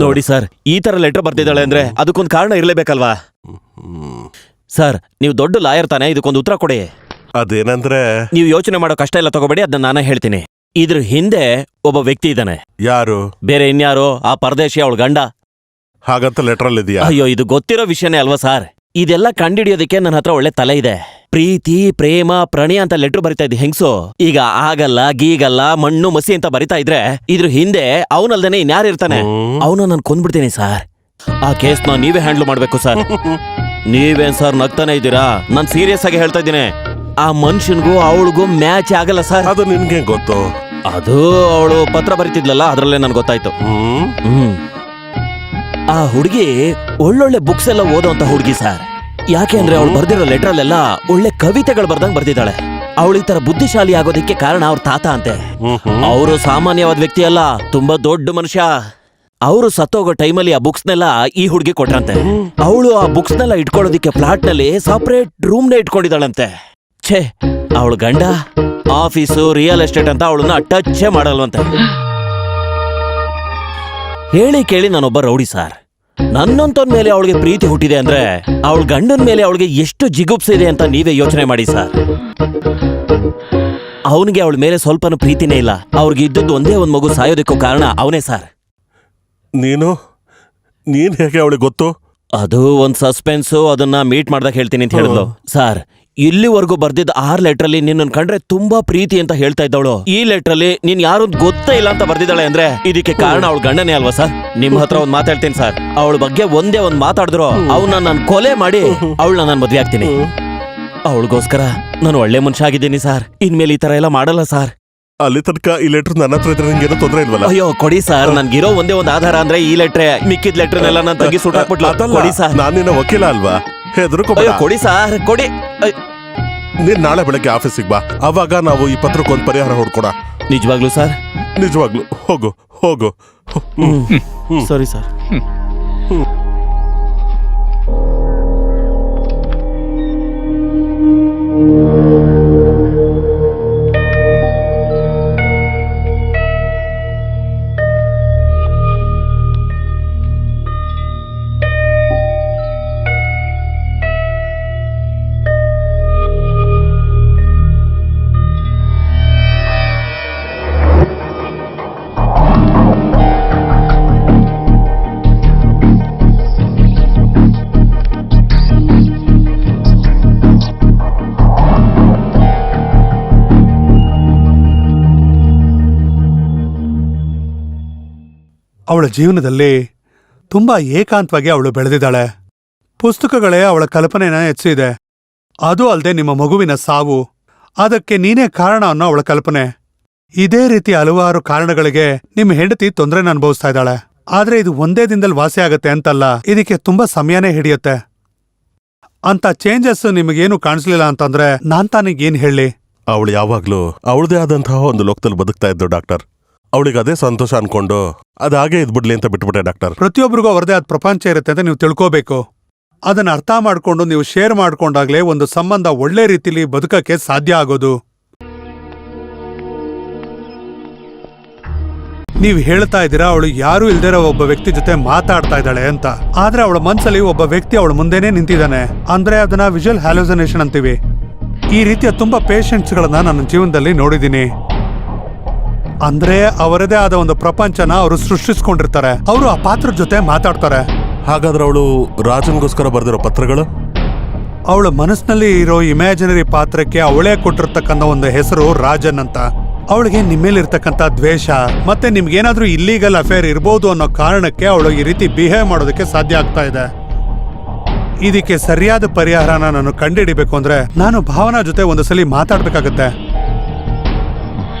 ನೋಡಿ ಸರ್, ಈ ತರ ಲೆಟರ್ ಬರ್ತಿದ್ದಾಳೆ ಅಂದ್ರೆ ಅದಕ್ಕೊಂದು ಕಾರಣ ಇರ್ಲೇಬೇಕಲ್ವಾ? ಸರ್, ನೀವು ದೊಡ್ಡ ಲಾಯರ್ ತಾನೆ, ಇದಕ್ಕೊಂದು ಉತ್ತರ ಕೊಡಿ. ಅದೇನಂದ್ರೆ, ನೀವು ಯೋಚನೆ ಮಾಡೋ ಕಷ್ಟ ಎಲ್ಲ ತಗೋಬೇಡಿ, ಅದನ್ನ ನಾನೇ ಹೇಳ್ತೀನಿ. ಇದ್ರ ಹಿಂದೆ ಒಬ್ಬ ವ್ಯಕ್ತಿ ಇದ್ದಾನೆ. ಯಾರು? ಬೇರೆ ಇನ್ಯಾರೋ, ಆ ಪರದೇಶಿ ಅವಳ ಗಂಡ. ಹಾಗಂತ ಲೆಟರ್ ಇದೆಯಾ? ಅಯ್ಯೋ, ಇದು ಗೊತ್ತಿರೋ ವಿಷಯನೇ ಅಲ್ವಾ ಸರ್. ಇದೆಲ್ಲ ಕಂಡಿಡಿಯೋದಕ್ಕೆ ನನ್ನ ಹತ್ರ ಒಳ್ಳೆ ತಲೆ ಇದೆ. ಪ್ರೀತಿ, ಪ್ರೇಮ, ಪ್ರಣಯ ಅಂತ ಲೆಟರ್ ಬರಿತಾ ಇದ್ದಿ ಹೆಂಗ್ಸು. ಈಗ ಆಗಲ್ಲ, ಗೀಗಲ್ಲ, ಮಣ್ಣು ಮಸಿ ಅಂತ ಬರಿತಾ ಇದ್ರೆ ಇದ್ರ ಹಿಂದೆ ಅವನಲ್ದೇನೆ ಇನ್ಯಾರು ಇರ್ತಾನೆ. ಅವನ ನಾನು ಕೊಂದ್ಬಿಡ್ತೀನಿ ಸರ್. ಆ ಕೇಸ್ನ ನೀವೇ ಹ್ಯಾಂಡ್ಲ್ ಮಾಡ್ಬೇಕು ಸರ್. ನೀವೇನ್ ಸರ್ ನಗ್ತಾನೆ ಇದ್ದೀರಾ? ನಾನ್ ಸೀರಿಯಸ್ ಆಗಿ ಹೇಳ್ತಾ ಇದ್ದೀನಿ. ಆ ಮನುಷ್ಯನ್ಗೂ ಅವಳಿಗೂ ಮ್ಯಾಚ್ ಆಗಲ್ಲ ಸರ್. ಅದು ನಿನ್ಗೆ ಗೊತ್ತು? ಅದು ಅವಳು ಪತ್ರ ಬರಿತಿದ್ಲಲ್ಲ, ಅದ್ರಲ್ಲೇ ನನ್ಗೆ ಗೊತ್ತಾಯ್ತು. ಆ ಹುಡುಗಿ ಒಳ್ಳೊಳ್ಳೆ ಬುಕ್ಸ್ ಎಲ್ಲ ಓದೋಂತ ಹುಡುಗಿ ಸರ್. ಯಾಕೆ ಅಂದ್ರೆ ಅವಳು ಬರ್ದಿರೋ ಲೆಟರ್ಲೆಲ್ಲ ಒಳ್ಳೆ ಕವಿತೆಗಳು ಬರ್ದಂಗ್ ಬರ್ದಿದ್ದಾಳೆ. ಅವಳು ಈ ತರ ಬುದ್ಧಿಶಾಲಿ ಆಗೋದಿಕ್ಕೆ ಕಾರಣ ಅವ್ರ ತಾತ ಅಂತೆ. ಅವರು ಸಾಮಾನ್ಯವಾದ ವ್ಯಕ್ತಿ ಅಲ್ಲ, ತುಂಬಾ ದೊಡ್ಡ ಮನುಷ್ಯ. ಅವರು ಸತ್ತೋಗೋ ಟೈಮಲ್ಲಿ ಆ ಬುಕ್ಸ್ನೆಲ್ಲ ಈ ಹುಡುಗಿ ಕೊಟ್ರಂತೆ. ಅವಳು ಆ ಬುಕ್ಸ್ನೆಲ್ಲ ಇಟ್ಕೊಳ್ಳೋದಿಕ್ಕೆ ಫ್ಲಾಟ್ ನಲ್ಲಿ ಸಪರೇಟ್ ರೂಮ್ನೇ ಇಟ್ಕೊಂಡಿದ್ದಾಳಂತೆ. ಛೇ, ಅವಳು ಗಂಡ ಆಫೀಸು, ರಿಯಲ್ ಎಸ್ಟೇಟ್ ಅಂತ ಅವಳನ್ನ ಟಚ್ಚೇ ಮಾಡಲ್ವಂತೆ. ಹೇಳಿ ಕೇಳಿ ನಾನೊಬ್ಬ ರೌಡಿ ಸರ್. ನನ್ನಂತವನ್ ಮೇಲೆ ಅವಳಿಗೆ ಪ್ರೀತಿ ಹುಟ್ಟಿದೆ ಅಂದ್ರೆ ಅವಳ ಗಂಡನ ಮೇಲೆ ಅವಳಿಗೆ ಎಷ್ಟು ಜಿಗುಪ್ಸಿದೆ ಅಂತ ನೀವೇ ಯೋಚನೆ ಮಾಡಿ ಸರ್. ಅವನಿಗೆ ಅವಳ ಮೇಲೆ ಸ್ವಲ್ಪನೂ ಪ್ರೀತಿನೇ ಇಲ್ಲ. ಅವ್ರಿಗೆ ಇದ್ದದ್ದು ಒಂದೇ ಒಂದ್ ಮಗು ಸಾಯೋದಕ್ಕೂ ಕಾರಣ ಅವನೇ ಸರ್. ನೀನ್ ಹೇಗೆ ಅವಳಿಗೆ ಗೊತ್ತು? ಅದು ಒಂದ್ ಸಸ್ಪೆನ್ಸು, ಅದನ್ನ ಮೀಟ್ ಮಾಡ್ದಾಗ ಹೇಳ್ತೀನಿ ಅಂತ ಹೇಳಿದ್ಲು ಸರ್. ಇಲ್ಲಿವರೆಗೂ ಬರ್ದಿದ್ದ 6 ಲೆಟ್ರಲ್ಲಿ ನಿನ್ನ ಕಂಡ್ರೆ ತುಂಬಾ ಪ್ರೀತಿ ಅಂತ ಹೇಳ್ತಾ ಇದ್ದವಳು ಈ ಲೆಟ್ರಲ್ಲಿ ನೀನ್ ಯಾರು ಗೊತ್ತೇ ಇಲ್ಲ ಅಂತ ಬರ್ದಿದ್ದಾಳೆ ಅಂದ್ರೆ ಇದಕ್ಕೆ ಕಾರಣ ಅವಳ ಗಂಡನೇ ಅಲ್ವಾ ಸರ್? ನಿಮ್ ಹತ್ರ ಒಂದ್ ಮಾತಾಡ್ತೀನಿ ಸರ್. ಅವಳ ಬಗ್ಗೆ ಒಂದೇ ಒಂದ್ ಮಾತಾಡಿದ್ರು ಅವನ್ನ ನಾನು ಕೊಲೆ ಮಾಡಿ ಅವಳನ್ನ ನಾನು ಮದ್ವೆ ಆಗ್ತೀನಿ. ಅವಳಿಗೋಸ್ಕರ ನಾನು ಒಳ್ಳೆ ಮನುಷ್ಯ ಆಗಿದ್ದೀನಿ ಸರ್. ಇನ್ಮೇಲೆ ಈ ತರ ಎಲ್ಲ ಮಾಡಲ್ಲ ಸರ್. ಅಲ್ಲಿ ತನಕ ಈ ಲೆಟರ್ ನನ್ನ ಹತ್ರ ಇದ್ರೆ ನಿಂಗೇನೋ ತೊಂದರೆ ಇಲ್ವಲ್ಲ? ಅಯ್ಯೋ ಕೊಡಿ ಸರ್, ನನ್ಗಿರೋ ಒಂದೇ ಒಂದು ಆಧಾರ ಅಂದ್ರೆ ಈ ಲೆಟ್ರೆ. ಮಿಕ್ಕಿದ ಲೆಟ್ರನ್ನೆಲ್ಲ ನಾನು ತಂಗಿ ಸುಟ್ಟಾಕ್ಬಿಟ್ಲು. ಕೊಡಿ ಸರ್. ನಾನು ನಿನ್ನ ವಕೀಲ ಅಲ್ವಾ? ಹೆದರ್ಕೋಬೇಡ. ಕೊಡಿ ಸರ್, ಕೊಡಿ. ನೀನ್ ನಾಳೆ ಬೆಳಗ್ಗೆ ಆಫೀಸಿಗೆ ಬಾ, ಅವಾಗ ನಾವು ಈ ಪತ್ರಕ್ಕೊಂದು ಪರಿಹಾರ ಹುಡ್ಕೊಡ. ನಿಜವಾಗ್ಲೂ ಸರ್? ನಿಜವಾಗ್ಲೂ. ಹೋಗು ಹೋಗು. ಸರಿ ಸರ್. ಅವಳ ಜೀವನದಲ್ಲಿ ತುಂಬಾ ಏಕಾಂತವಾಗಿ ಅವಳು ಬೆಳೆದಿದ್ದಾಳೆ. ಪುಸ್ತಕಗಳೇ ಅವಳ ಕಲ್ಪನೆನ ಹೆಚ್ಚಿದೆ. ಅದು ಅಲ್ಲದೆ ನಿಮ್ಮ ಮಗುವಿನ ಸಾವು, ಅದಕ್ಕೆ ನೀನೇ ಕಾರಣ ಅನ್ನೋ ಅವಳ ಕಲ್ಪನೆ. ಇದೇ ರೀತಿ ಹಲವಾರು ಕಾರಣಗಳಿಗೆ ನಿಮ್ಮ ಹೆಂಡತಿ ತೊಂದರೆನ ಅನುಭವಿಸ್ತಾ ಇದ್ದಾಳೆ. ಆದ್ರೆ ಇದು ಒಂದೇ ದಿನದಲ್ಲಿ ವಾಸಿ ಆಗತ್ತೆ ಅಂತಲ್ಲ, ಇದಕ್ಕೆ ತುಂಬಾ ಸಮಯನೇ ಹಿಡಿಯುತ್ತೆ. ಅಂತ ಚೇಂಜಸ್ ನಿಮಗೇನು ಕಾಣಿಸ್ಲಿಲ್ಲ ಅಂತಂದ್ರೆ ನಾನ್ ತಾನಿಗೇನ್ ಹೇಳಿ? ಅವಳು ಯಾವಾಗ್ಲೂ ಅವಳದೇ ಆದಂತಹ ಒಂದು ಲೋಕದಲ್ಲಿ ಬದುಕ್ತಾ ಇದ್ದು ಡಾಕ್ಟರ್. ಅವಳಿಗೆ ಅದೇ ಸಂತೋಷ ಅನ್ಕೊಂಡು ಅದಾಗೆ ಇದ್ಬಿಡ್ಲಿ ಅಂತ ಬಿಟ್ಬಿಟ್ಟೆ ಡಾಕ್ಟರ್. ಪ್ರತಿಯೊಬ್ಬರಿಗೂ ಅವರದೇ ಆದ ಪ್ರಪಂಚ ಇರುತ್ತೆ ಅಂತ ನೀವು ತಿಳ್ಕೋಬೇಕು. ಅದನ್ನ ಅರ್ಥ ಮಾಡ್ಕೊಂಡು ನೀವು ಶೇರ್ ಮಾಡ್ಕೊಂಡಾಗ್ಲೇ ಒಂದು ಸಂಬಂಧ ಒಳ್ಳೆ ರೀತಿಲಿ ಬದುಕಕ್ಕೆ ಸಾಧ್ಯ ಆಗೋದು. ನೀವು ಹೇಳ್ತಾ ಇದ್ದೀರಾ ಅವಳು ಯಾರೂ ಇಲ್ದಿರೋ ಒಬ್ಬ ವ್ಯಕ್ತಿ ಜೊತೆ ಮಾತಾಡ್ತಾ ಇದ್ದಾಳೆ ಅಂತ. ಆದ್ರೆ ಅವಳ ಮನ್ಸಲ್ಲಿ ಒಬ್ಬ ವ್ಯಕ್ತಿ ಅವಳ ಮುಂದೆನೇ ನಿಂತಿದ್ದಾನೆ. ಅಂದ್ರೆ ಅದನ್ನ ವಿಜುವಲ್ ಹ್ಯಾಲೋಸಿನೇಷನ್ ಅಂತೀವಿ. ಈ ರೀತಿಯ ತುಂಬಾ ಪೇಷಂಟ್ಸ್ ಗಳನ್ನ ನನ್ನ ಜೀವನದಲ್ಲಿ ನೋಡಿದೀನಿ. ಅಂದ್ರೆ ಅವರದೇ ಆದ ಒಂದು ಪ್ರಪಂಚನ ಅವರು ಸೃಷ್ಟಿಸ್ಕೊಂಡಿರ್ತಾರೆ. ಅವರು ಆ ಪಾತ್ರದ ಜೊತೆ ಮಾತಾಡ್ತಾರೆ. ಹಾಗಾದ್ರೆ ಅವಳು ರಾಜನ್ಗೋಸ್ಕರ ಬರೆದಿರೋ ಪತ್ರಗಳು? ಅವಳ ಮನಸ್ಸಿನಲ್ಲಿ ಇರೋ ಇಮ್ಯಾಜಿನರಿ ಪಾತ್ರಕ್ಕೆ ಅವಳೇ ಕೊಟ್ಟಿರ್ತಕ್ಕಂಥ ಒಂದು ಹೆಸರು ರಾಜನ್ ಅಂತ. ಅವಳಿಗೆ ನಿಮ್ಮೇಲಿರ್ತಕ್ಕಂಥ ದ್ವೇಷ ಮತ್ತೆ ನಿಮ್ಗೇನಾದ್ರೂ ಇಲ್ಲೀಗಲ್ ಅಫೇರ್ ಇರ್ಬೋದು ಅನ್ನೋ ಕಾರಣಕ್ಕೆ ಅವಳು ಈ ರೀತಿ ಬಿಹೇವ್ ಮಾಡೋದಕ್ಕೆ ಸಾಧ್ಯ ಆಗ್ತಾ ಇದೆ. ಇದಕ್ಕೆ ಸರಿಯಾದ ಪರಿಹಾರನ ನಾನು ಕಂಡುಹಿಡಿಬೇಕು ಅಂದ್ರೆ ನಾನು ಭಾವನಾ ಜೊತೆ ಒಂದು ಸಲ ಮಾತಾಡ್ಬೇಕಾಗತ್ತೆ.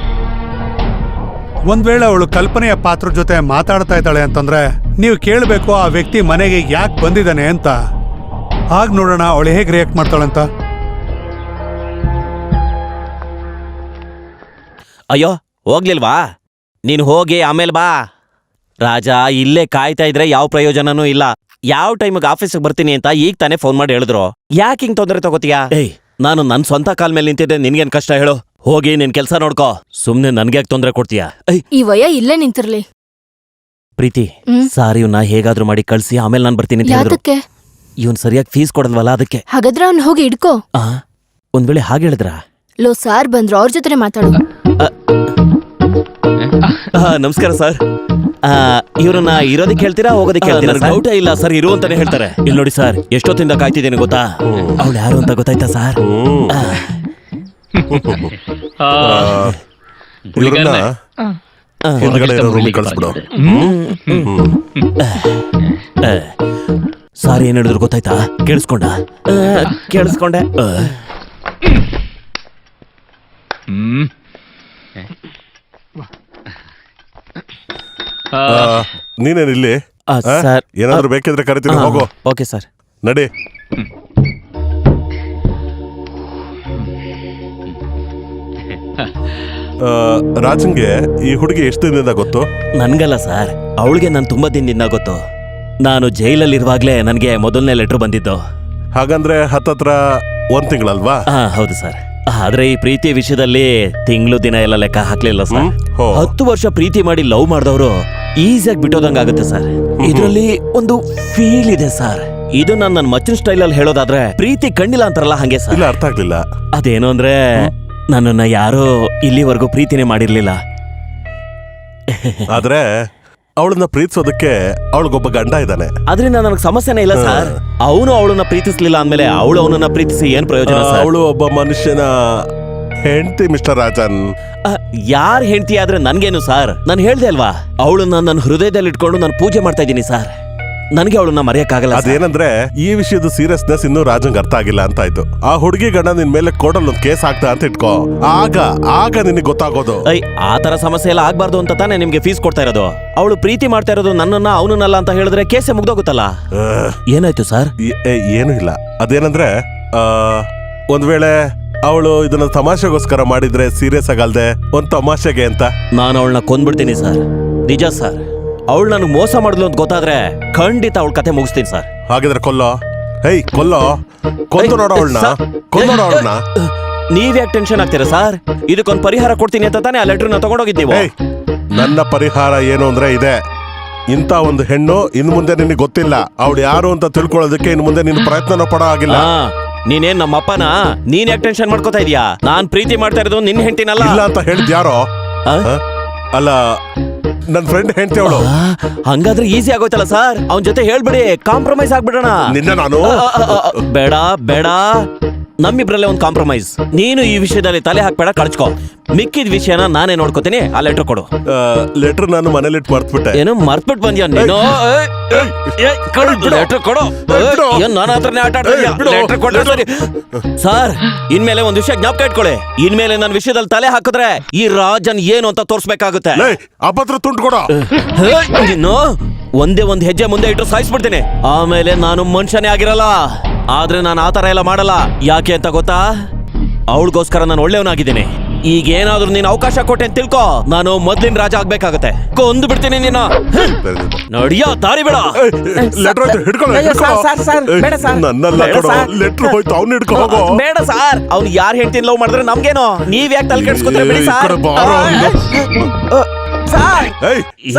ಒಂದ್ ವೇಳೆ ಅವಳು ಕಲ್ಪನೆಯ ಪಾತ್ರ ಜೊತೆ ಮಾತಾಡ್ತಾ ಇದ್ದಾಳೆ ಅಂತಂದ್ರೆ ನೀವು ಕೇಳಬೇಕು ಆ ವ್ಯಕ್ತಿ ಮನೆಗೆ ಯಾಕೆ ಬಂದಿದ್ದಾನೆ ಅಂತ. ಆಗ ನೋಡೋಣ ಅವಳು ಹೇಗೆ ರಿಯಾಕ್ಟ್ ಮಾಡ್ತಾಳಂತ. ಅಯ್ಯೋ ಹೋಗ್ಲಿಲ್ವಾ? ನೀನು ಹೋಗಿ ಆಮೇಲೆ ಬಾ. ರಾಜ ಇಲ್ಲೇ ಕಾಯ್ತಾ ಇದ್ರೆ ಯಾವ ಪ್ರಯೋಜನನೂ ಇಲ್ಲ. ಯಾವ ಟೈಮಿಗೆ ಆಫೀಸಿಗೆ ಬರ್ತೀನಿ ಅಂತ ಈಗ ತಾನೇ ಫೋನ್ ಮಾಡಿ ಹೇಳಿದ್ರು. ಯಾಕೆ ಹಿಂಗ್ ತೊಂದರೆ ತಗೋತೀಯಾ? ಏಯ್, ನಾನು ನನ್ನ ಸ್ವಂತ ಕಾಲ್ ಮೇಲೆ ನಿಂತಿದ್ದೆ, ನಿನ್ಗೇನ್ ಕಷ್ಟ ಹೇಳು? ಹೋಗಿ ನಿನ್ ಕೆಲ್ಸ ನೋಡ್ಕೋ. ಸುಮ್ನೆ ನನ್ಗ್ಯಾಕೆ ತೊಂದರೆ ಕೊಡ್ತೀಯಾ? ಈ ವಯ ಇಲ್ಲೇ ನಿಂತಿರ್ಲಿ. ಪ್ರೀತಿ, ಸಾರಿ ಇವ್ನ ಹೇಗಾದ್ರೂ ಮಾಡಿ ಕಳ್ಸಿ, ಆಮೇಲೆ ನಾನು ಬರ್ತೀನಿ ಅಂತ ಹೇಳಿದ್ರು. ಯಾತಕ್ಕೆ? ಇವನ್ ಸರಿಯಾಗಿ ಫೀಸ್ ಕೊಡಲ್ವಲ್ಲ ಅದಕ್ಕೆ. ಹಾಗಾದ್ರೆ ಅವ್ನು ಹೋಗಿ ಇಡ್ಕೋ. ಒಂದ್ ವೇಳೆ ಹಾಗೆ ಹೇಳಿದ್ರ? ಲೋ ಸಾರ್ ಬಂದ್ರು, ಅವ್ರ ಜೊತೆ ಮಾತಾಡು. ನಮಸ್ಕಾರ ಸರ್. ಇವ್ರನ್ನ ಇರೋದಕ್ಕೆ ಹೇಳ್ತೀರಾ ಹೋಗೋದಕ್ಕೆ ಹೇಳ್ತೀರಾ? ಡೌಟೇ ಇಲ್ಲ ಸರ್, ಇರು ಅಂತಾನೆ ಹೇಳ್ತಾರೆ. ಇಲ್ಲಿ ನೋಡಿ ಸರ್, ಎಷ್ಟೊತ್ತಿಂದ ಕಾಯ್ತಿದ್ದೇನೆ ಗೊತ್ತಾ? ಅವಳು ಯಾರು ಅಂತ ಗೊತ್ತಾಯ್ತಾ ಸರ್? ಇವ್ರನ್ನ ಹಿಂದ್ಗಡೆ ಇರೋ ರೂಮಿಗೆ ಕಳಿಸ್ಬಿಡು. ಸಾರಿ ಏನ್ ಹೇಳಿದ್ರು ಗೊತ್ತಾಯ್ತಾ? ಕೇಳಿಸ್ಕೊಂಡೆ. ನೀನೇನಿಲ್ಲಿ? ಸರ್ ಏನಾದ್ರು ಬೇಕಿದ್ರೆ ಕರಿತೀನಿ, ಹೋಗೋ. ಓಕೆ ಸರ್, ನಡಿ. ರಾಜನ್ಗೆ ಈ ಹುಡುಗಿ ಎಷ್ಟು ದಿನದಿಂದ ಗೊತ್ತು? ನನ್ಗಲ್ಲ ಸರ್, ಅವಳಿಗೆ ನಾನು ತುಂಬಾ ದಿನದಿಂದ ಗೊತ್ತು. ನಾನು ಜೈಲಲ್ಲಿರುವಾಗ್ಲೇ ನನಗೆ ಮೊದಲನೇ ಲೆಟರ್ ಬಂದಿದ್ದು. ಹಾಗಂದ್ರೆ ಹತ್ತತ್ರ 1 ತಿಂಗಳಲ್ವಾ? ಹೌದು ಸರ್. ಆದ್ರೆ ಈ ಪ್ರೀತಿ ವಿಷಯದಲ್ಲಿ ತಿಂಗಳು ದಿನ ಎಲ್ಲ ಲೆಕ್ಕ ಹಾಕ್ಲಿಲ್ಲ ಸರ್. 10 ವರ್ಷ ಪ್ರೀತಿ ಮಾಡಿ ಲವ್ ಮಾಡಿದವರು ಈಸಿಯಾಗಿ ಬಿಟ್ಟೋದಂಗಾಗುತ್ತೆ ಸರ್. ಇದರಲ್ಲಿ ಒಂದು ಫೀಲ್ ಇದೆ ಸರ್. ಇದು ನನ್ನ ಮಚ್ಚಿನ ಸ್ಟೈಲ್ ಅಲ್ಲಿ ಹೇಳೋದಾದ್ರೆ ಪ್ರೀತಿ ಕಣ್ಣಿಲ್ಲ ಅಂತಾರಲ್ಲ ಹಂಗೆ ಸರ್. ಇಲ್ಲ, ಅರ್ಥ ಆಗ್ಲಿಲ್ಲ. ಅದೇನು ಅಂದ್ರೆ ನನ್ನನ್ನ ಯಾರೋ ಇಲ್ಲಿವರೆಗೂ ಪ್ರೀತಿನೇ ಮಾಡಿರ್ಲಿಲ್ಲ. ಆದ್ರೆ ಅವಳನ್ನ ಪ್ರೀತಿಸೋದಕ್ಕೆ ಅವಳಿಗೊಬ್ಬ ಗಂಡ ಇದ್ದಾನೆ. ಅದರಿಂದ ನನಗೆ ಸಮಸ್ಯೆನೇ ಇಲ್ಲ ಸರ್. ಅವನು ಅವಳನ್ನ ಪ್ರೀತಿಸ್ಲಿಲ್ಲ ಅಂದ್ಮೇಲೆ ಅವಳು ಅವನನ್ನ ಪ್ರೀತಿಸಿ ಏನ್ ಪ್ರಯೋಜನ ಸರ್? ಅವಳು ಒಬ್ಬ ಮನುಷ್ಯನ ಹೆಂಡತಿ ಮಿಸ್ಟರ್ ರಾಜನ್. ಯಾರ್ ಹೆಂಡತಿ ಆದ್ರೆ ನನ್ಗೇನು ಸರ್? ನಾನು ಹೇಳ್ದೆ ಅಲ್ವಾ, ಅವಳನ್ನ ನನ್ನ ಹೃದಯದಲ್ಲಿ ಇಟ್ಕೊಂಡು ನಾನು ಪೂಜೆ ಮಾಡ್ತಾ ಇದ್ದೀನಿ ಸರ್. ನನಗೆ ಅವಳನ್ನ ಮರೆಯಕ್ಕಾಗಲ್ಲ. ಅದೇನಂದ್ರೆ ಈ ವಿಷಯದ ಸೀರಿಯಸ್ನೆಸ್ ಇನ್ನೂ ರಾಜಂಗ್ ಅರ್ಥ ಆಗಿಲ್ಲ ಅಂತ ಆಯ್ತು. ಆ ಹುಡುಗಿ ಗಂಡ ನಿನ್ ಮೇಲೆ ಕೋರ್ಟಲ್ಲಿ ಒಂದು ಕೇಸ್ ಆಗ್ತಾ ಅಂತ ಇಟ್ಕೋ, ಆಗ ನಿನಗೆ ಗೊತ್ತಾಗೋದು. ಆ ತರ ಸಮಸ್ಯೆ ಎಲ್ಲ ಆಗ್ಬಾರ್ದು ಅಂತ ತಾನೇ ನಿಮ್ಗೆ ಫೀಸ್ ಕೊಡ್ತಾ ಇರೋದು. ಅವಳು ಪ್ರೀತಿ ಮಾಡ್ತಾ ಇರೋದು ನನ್ನನ್ನ, ಅವನನ್ನಲ್ಲ ಅಂತ ಹೇಳಿದ್ರೆ ಕೇಸೆ ಮುಗ್ದೋಗುತ್ತಲ್ಲ. ಏನಾಯ್ತು ಸರ್? ಏನು ಇಲ್ಲ. ಅದೇನಂದ್ರೆ ಒಂದ್ ವೇಳೆ ಅವಳು ಇದನ್ನ ತಮಾಷೆಗೋಸ್ಕರ ಮಾಡಿದ್ರೆ ಸೀರಿಯಸ್ ಆಗಲ್ದೆ ಒಂದ್ ತಮಾಷೆಗೆ ಅಂತ ನಾನು ಅವಳನ್ನ ಕೊಂದ್ಬಿಡ್ತೀನಿ ಸರ್. ನಿಜ ಸರ್. ಅವಳು ನನಗೆ ಮೋಸ ಮಾಡಿದ್ಲು ಅಂತ ಗೊತ್ತಾದ್ರೆ ಖಂಡಿತ ಅವಳ ಕತೆ ಮುಗಿಸ್ತೀನಿ ಸರ್. ಹಾಗಿದ್ರೆ ಕೊಂದು ನೋಡೋ ಅವಳನ್ನ. ನೀವ್ಯಾಕೆ ಟೆನ್ಷನ್ ಆಗ್ತೀರಾ ಸರ್? ಇದಕ್ಕೊಂದು ಪರಿಹಾರ ಕೊಡ್ತೀನಿ ಅಂತ ತಾನೇ ಆ ಲೆಟರ್ನ ತಗೊಂಡೋಗಿದ್ದೀವಿ. ನನ್ನ ಪರಿಹಾರ ಏನು ಅಂದ್ರೆ ಇದೆ. ಇಂಥ ಒಂದು ಹೆಣ್ಣು ಇನ್ ಮುಂದೆ ನಿನಗೆ ಗೊತ್ತಿಲ್ಲ. ಅವಳು ಯಾರು ಅಂತ ತಿಳ್ಕೊಳ್ಳೋದಕ್ಕೆ ಇನ್ ಮುಂದೆ ನಿನ್ನ ಪ್ರಯತ್ನ ಪಡೋ ಆಗಿಲ್ಲ. ನೀನೇನ್ ನಮ್ಮಪ್ಪನ? ನೀನ್ ಯಾಕೆ ಟೆನ್ಷನ್ ಮಾಡ್ಕೋತಾ ಇದೀಯಾ? ನಾನ್ ಪ್ರೀತಿ ಮಾಡ್ತಾ ಇರೋದು ನಿನ್ನ ಹೆಂಡತಿನಲ್ಲ. ಇಲ್ಲ ಅಂತ ಹೇಳಿದ್ಯಾರೋ? ಅಲ್ಲ, ನನ್ ಫ್ರೆಂಡ್ ಹೆಂಡತಿ ಅವಳು. ಹಂಗಾದ್ರೆ ಈಸಿ ಆಗೋಯ್ತಲ್ಲ ಸರ್. ಅವನ ಜೊತೆ ಹೇಳ್ಬಿಡಿ, ಕಾಂಪ್ರಮೈಸ್ ಆಗ್ಬಿಡೋಣ. ನಿನ್ನ ನಾನು ಬೇಡ ನಮ್ಮಿಬ್ರಲ್ಲೇ ಒಂದು ಕಾಂಪ್ರಮೈಸ್. ನೀನು ಈ ವಿಷಯದಲ್ಲಿ ತಲೆ ಹಾಕ್ಬೇಡ, ಕಳ್ಚ್ಕೋ. ಮಿಕ್ಕಿದ ವಿಷಯನ ನಾನೇ ನೋಡ್ಕೋತೀನಿ. ಆ ಲೆಟರ್ ಕೊಡು. ಲೆಟರ್ ನಾನು ಮನೇಲಿಟ್ಟು ಮರ್ತ್ಬಿಟ್ಟೆ. ಏನು ಮರ್ತ್ಬಿಟ್ಟು ಬಂದ್ಯಾ ನೀನು? ಲೆಟರ್ ಕೊಡು. ನನ್ನ ಹತ್ರನೇ ಆಟ ಲೆಟರ್ ಕೊಡ್ರೆ ಸರಿ. ಸರ್, ಇನ್ಮೇಲೆ ಒಂದು ವಿಷಯ ಜ್ಞಾಪಕ ಇಟ್ಕೊಳ್ಳಿ. ಇನ್ಮೇಲೆ ನನ್ನ ವಿಷಯದಲ್ಲಿ ತಲೆ ಹಾಕಿದ್ರೆ ಈ ರಾಜನ್ ಏನು ಅಂತ ತೋರ್ಸ್ಬೇಕಾಗುತ್ತೆ. ಅಪತ್ರ ತುಂಡು ಕೊಡ. ಇನ್ನು ಒಂದೇ ಒಂದು ಹೆಜ್ಜೆ ಮುಂದೆ ಇಟ್ಟು ಸಾಯಿಸ್ಬಿಡ್ತೀನಿ. ಆಮೇಲೆ ನಾನು ಮನುಷ್ಯನೇ ಆಗಿರಲ್ಲ. ಆದ್ರೆ ನಾನು ಆತರ ಎಲ್ಲ ಮಾಡಲ್ಲ. ಯಾಕೆ ಅಂತ ಗೊತ್ತಾ? ಅವಳಿಗೋಸ್ಕರ ನಾನು ಒಳ್ಳೆಯವನಾಗಿದ್ದೀನಿ. ಈಗ ಏನಾದ್ರೂ ನೀನು ಅವಕಾಶ ಕೊಟ್ಟೆ ಅಂತ ತಿಳ್ಕೊ, ನಾನು ಮೊದ್ಲಿನ ರಾಜ ಆಗ್ಬೇಕಾಗತ್ತೆ. ಕೊಂದು ಬಿಡ್ತೀನಿ ನಿನ್ನ. ನಡಿಯೋ ದಾರಿ ಬೇಡ. ಲೆಟರ್ ಹೋಯ್ತು, ಅವ್ನು ಹಿಡ್ಕೊ ಹೋಗೋ. ಬೇಡ ಸರ್, ಅವ್ನು ಯಾರು ಹೆಂಡ್ತಿನ ಲವ್ ಮಾಡಿದ್ರೆ ನಮ್ಗೇನೋ. ನೀವ್ ಯಾಕೆ ತಲೆ ಕೆಡ್ಸ್ಕೊತೀರ? ಬಿಡಿ ಸರ್.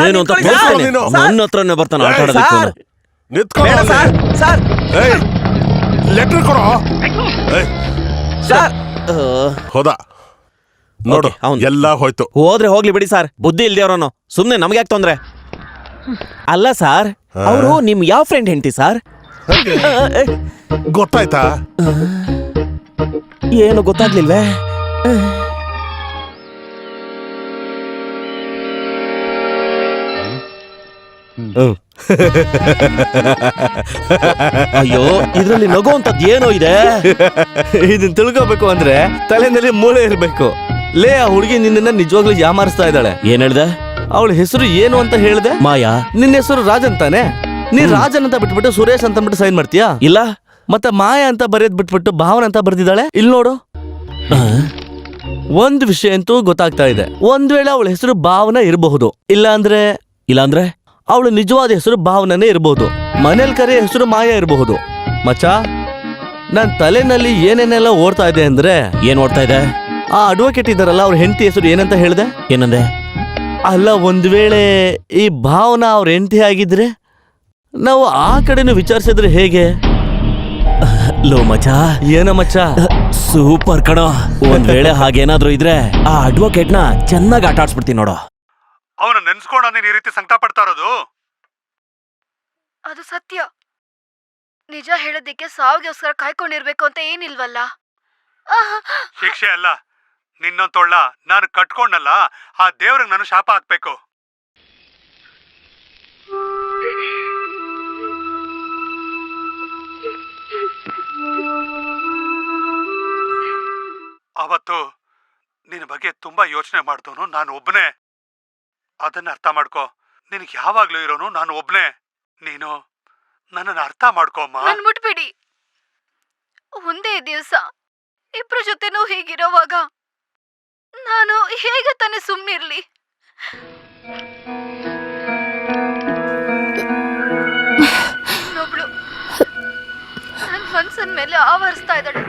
ಏನು ಅಂತ ತೋರಿಸ್ತೀನಿ. ನನ್ನ ಹತ್ರನೇ ಬರ್ತಾನೆ ಆಟ ಆಡೋದಕ್ಕೆ. ಲೆಟರ್ ಕೊಡೋ. ಹೋದ ನೋಡು, ಎಲ್ಲ ಹೋಯ್ತು. ಹೋದ್ರೆ ಹೋಗ್ಲಿ ಬಿಡಿ ಸರ್. ಬುದ್ಧಿ ಇಲ್ದೇವ್ರನು ಸುಮ್ನೆ ನಮ್ಗೆ ಯಾಕೆ ತೊಂದ್ರೆ? ಅಲ್ಲ ಸರ್, ಅವರು ನಿಮ್ ಯಾವ ಫ್ರೆಂಡ್ ಹೆಂಡ್ತಿ ಸರ್? ಗೊತ್ತಾಯ್ತಾ? ಏನು ಗೊತ್ತಾಗ್ಲಿಲ್ವೇ? ಅಯ್ಯೋ, ಇದ್ರಲ್ಲಿ ನಗು ಅಂತದ್ ಏನೋ ಇದೆ. ಇದನ್ನ ತಿಳ್ಕೋಬೇಕು ಅಂದ್ರೆ ತಲೆನಲ್ಲಿ ಮೂಳೆ ಇರ್ಬೇಕು. ಲೇ, ಆ ಹುಡುಗಿ ನಿನ್ನ ನಿಜವಾಗ್ಲೂ ಯಾಮಾರಿಸ್ತಾ ಇದ್ದಾಳೆ. ಏನ್ ಹೇಳ್ದೆ? ಅವಳ ಹೆಸರು ಏನು ಅಂತ ಹೇಳ್ದೆ? ಮಾಯಾ. ನಿನ್ನ ಹೆಸರು ರಾಜನ್ ತಾನೆ? ನೀನ್ ರಾಜನ್ ಅಂತ ಬಿಟ್ಬಿಟ್ಟು ಸುರೇಶ್ ಅಂತ ಬಿಟ್ಟು ಸೈನ್ ಮಾಡ್ತೀಯಾ? ಇಲ್ಲ. ಮತ್ತೆ ಮಾಯಾ ಅಂತ ಬರೆಯದ್ ಬಿಟ್ಬಿಟ್ಟು ಭಾವನ ಅಂತ ಬರ್ದಿದ್ದಾಳೆ. ಇಲ್ಲಿ ನೋಡು. ಒಂದ್ ವಿಷಯ ಅಂತೂ ಗೊತ್ತಾಗ್ತಾ ಇದೆ. ಒಂದ್ ವೇಳೆ ಅವಳ ಹೆಸರು ಭಾವನ ಇರಬಹುದು. ಇಲ್ಲಾಂದ್ರೆ ಅವಳು ನಿಜವಾದ ಹೆಸರು ಭಾವನನೇ ಇರಬಹುದು. ಮನೇಲಿ ಕರೆಯ ಹೆಸರು ಮಾಯಾ ಇರಬಹುದು. ಮಚ್ಚಾ, ನನ್ ತಲೆನಲ್ಲಿ ಏನೇನೆಲ್ಲ ಓಡ್ತಾ ಇದೆ ಅಂದ್ರೆ. ಏನ್ ಓಡ್ತಾ ಇದೆ? ಆ ಅಡ್ವೊಕೇಟ್ ಇದಾರಲ್ಲ, ಅವ್ರ ಹೆಂಡತಿ ಹೆಸರು ಏನಂತ ಹೇಳ್ದೆ? ಏನಂದೆ? ಅಲ್ಲ, ಒಂದ್ ವೇಳೆ ಈ ಭಾವನಾ ಅವ್ರ ಹೆಂಡತಿ ಆಗಿದ್ರೆ ನಾವು ಆ ಕಡೆನೂ ವಿಚಾರಿಸಿದ್ರೆ ಹೇಗೆ? ಲೋ ಮಚಾ. ಏನ ಮಚ್ಚ? ಸೂಪರ್ ಕಣೋ. ಒಂದ್ ವೇಳೆ ಹಾಗೇನಾದ್ರೂ ಇದ್ರೆ ಆ ಅಡ್ವೊಕೇಟ್ ನ ಚೆನ್ನಾಗಿ ಆಟ ಆಡ್ಸ್ಬಿಡ್ತೀನಿ ನೋಡು. ಅವನು ನೆನ್ಸ್ಕೊಂಡು ನೀನ್ ಈ ರೀತಿ ಸಂಕಟ ಪಡ್ತಾ ಇರೋದು? ಅದು ಸತ್ಯ. ನಿಜ ಹೇಳೋದಿಕ್ಕೆ ಸಾವಿಗೋಸ್ಕರ ಕಾಯ್ಕೊಂಡಿರ್ಬೇಕು ಅಂತ ಏನಿಲ್ವಲ್ಲ. ಶಿಕ್ಷೆ ಅಲ್ಲ, ನಿನ್ನೊಂತೊಳ್ಳ ನಾನು ಕಟ್ಕೊಂಡಲ್ಲ, ಆ ದೇವ್ರಿಗೆ ನಾನು ಶಾಪ ಹಾಕ್ಬೇಕು. ಅವತ್ತು ನಿನ್ನ ಬಗ್ಗೆ ತುಂಬಾ ಯೋಚನೆ ಮಾಡ್ದವನು ನಾನು ಒಬ್ಬನೇ. ಅದನ್ನ ಅರ್ಥ ಮಾಡ್ಕೋ. ನಿನಗೆ ಯಾವಾಗ್ಲೂ ಇರೋನು ನಾನು ಒಬ್ನೇ. ನೀನು ನನ್ನನ್ನು ಅರ್ಥ ಮಾಡ್ಕೋಮ್ಮ. ನನ್ ಮುಟ್ಬಿಡಿ. ಒಂದೇ ದಿವಸ ಇಬ್ರ ಜೊತೆನೂ ಹೀಗಿರೋವಾಗ ನಾನು ಹೇಗೆ ತಾನೇ ಸುಮ್ನಿರ್ಲಿ? ಇನ್ನೊಬ್ಳು ನನ್ ಮನ್ಸನ್ ಮೇಲೆ ಆವರಿಸ್ತಾ ಇದ್ದಾಳೆ.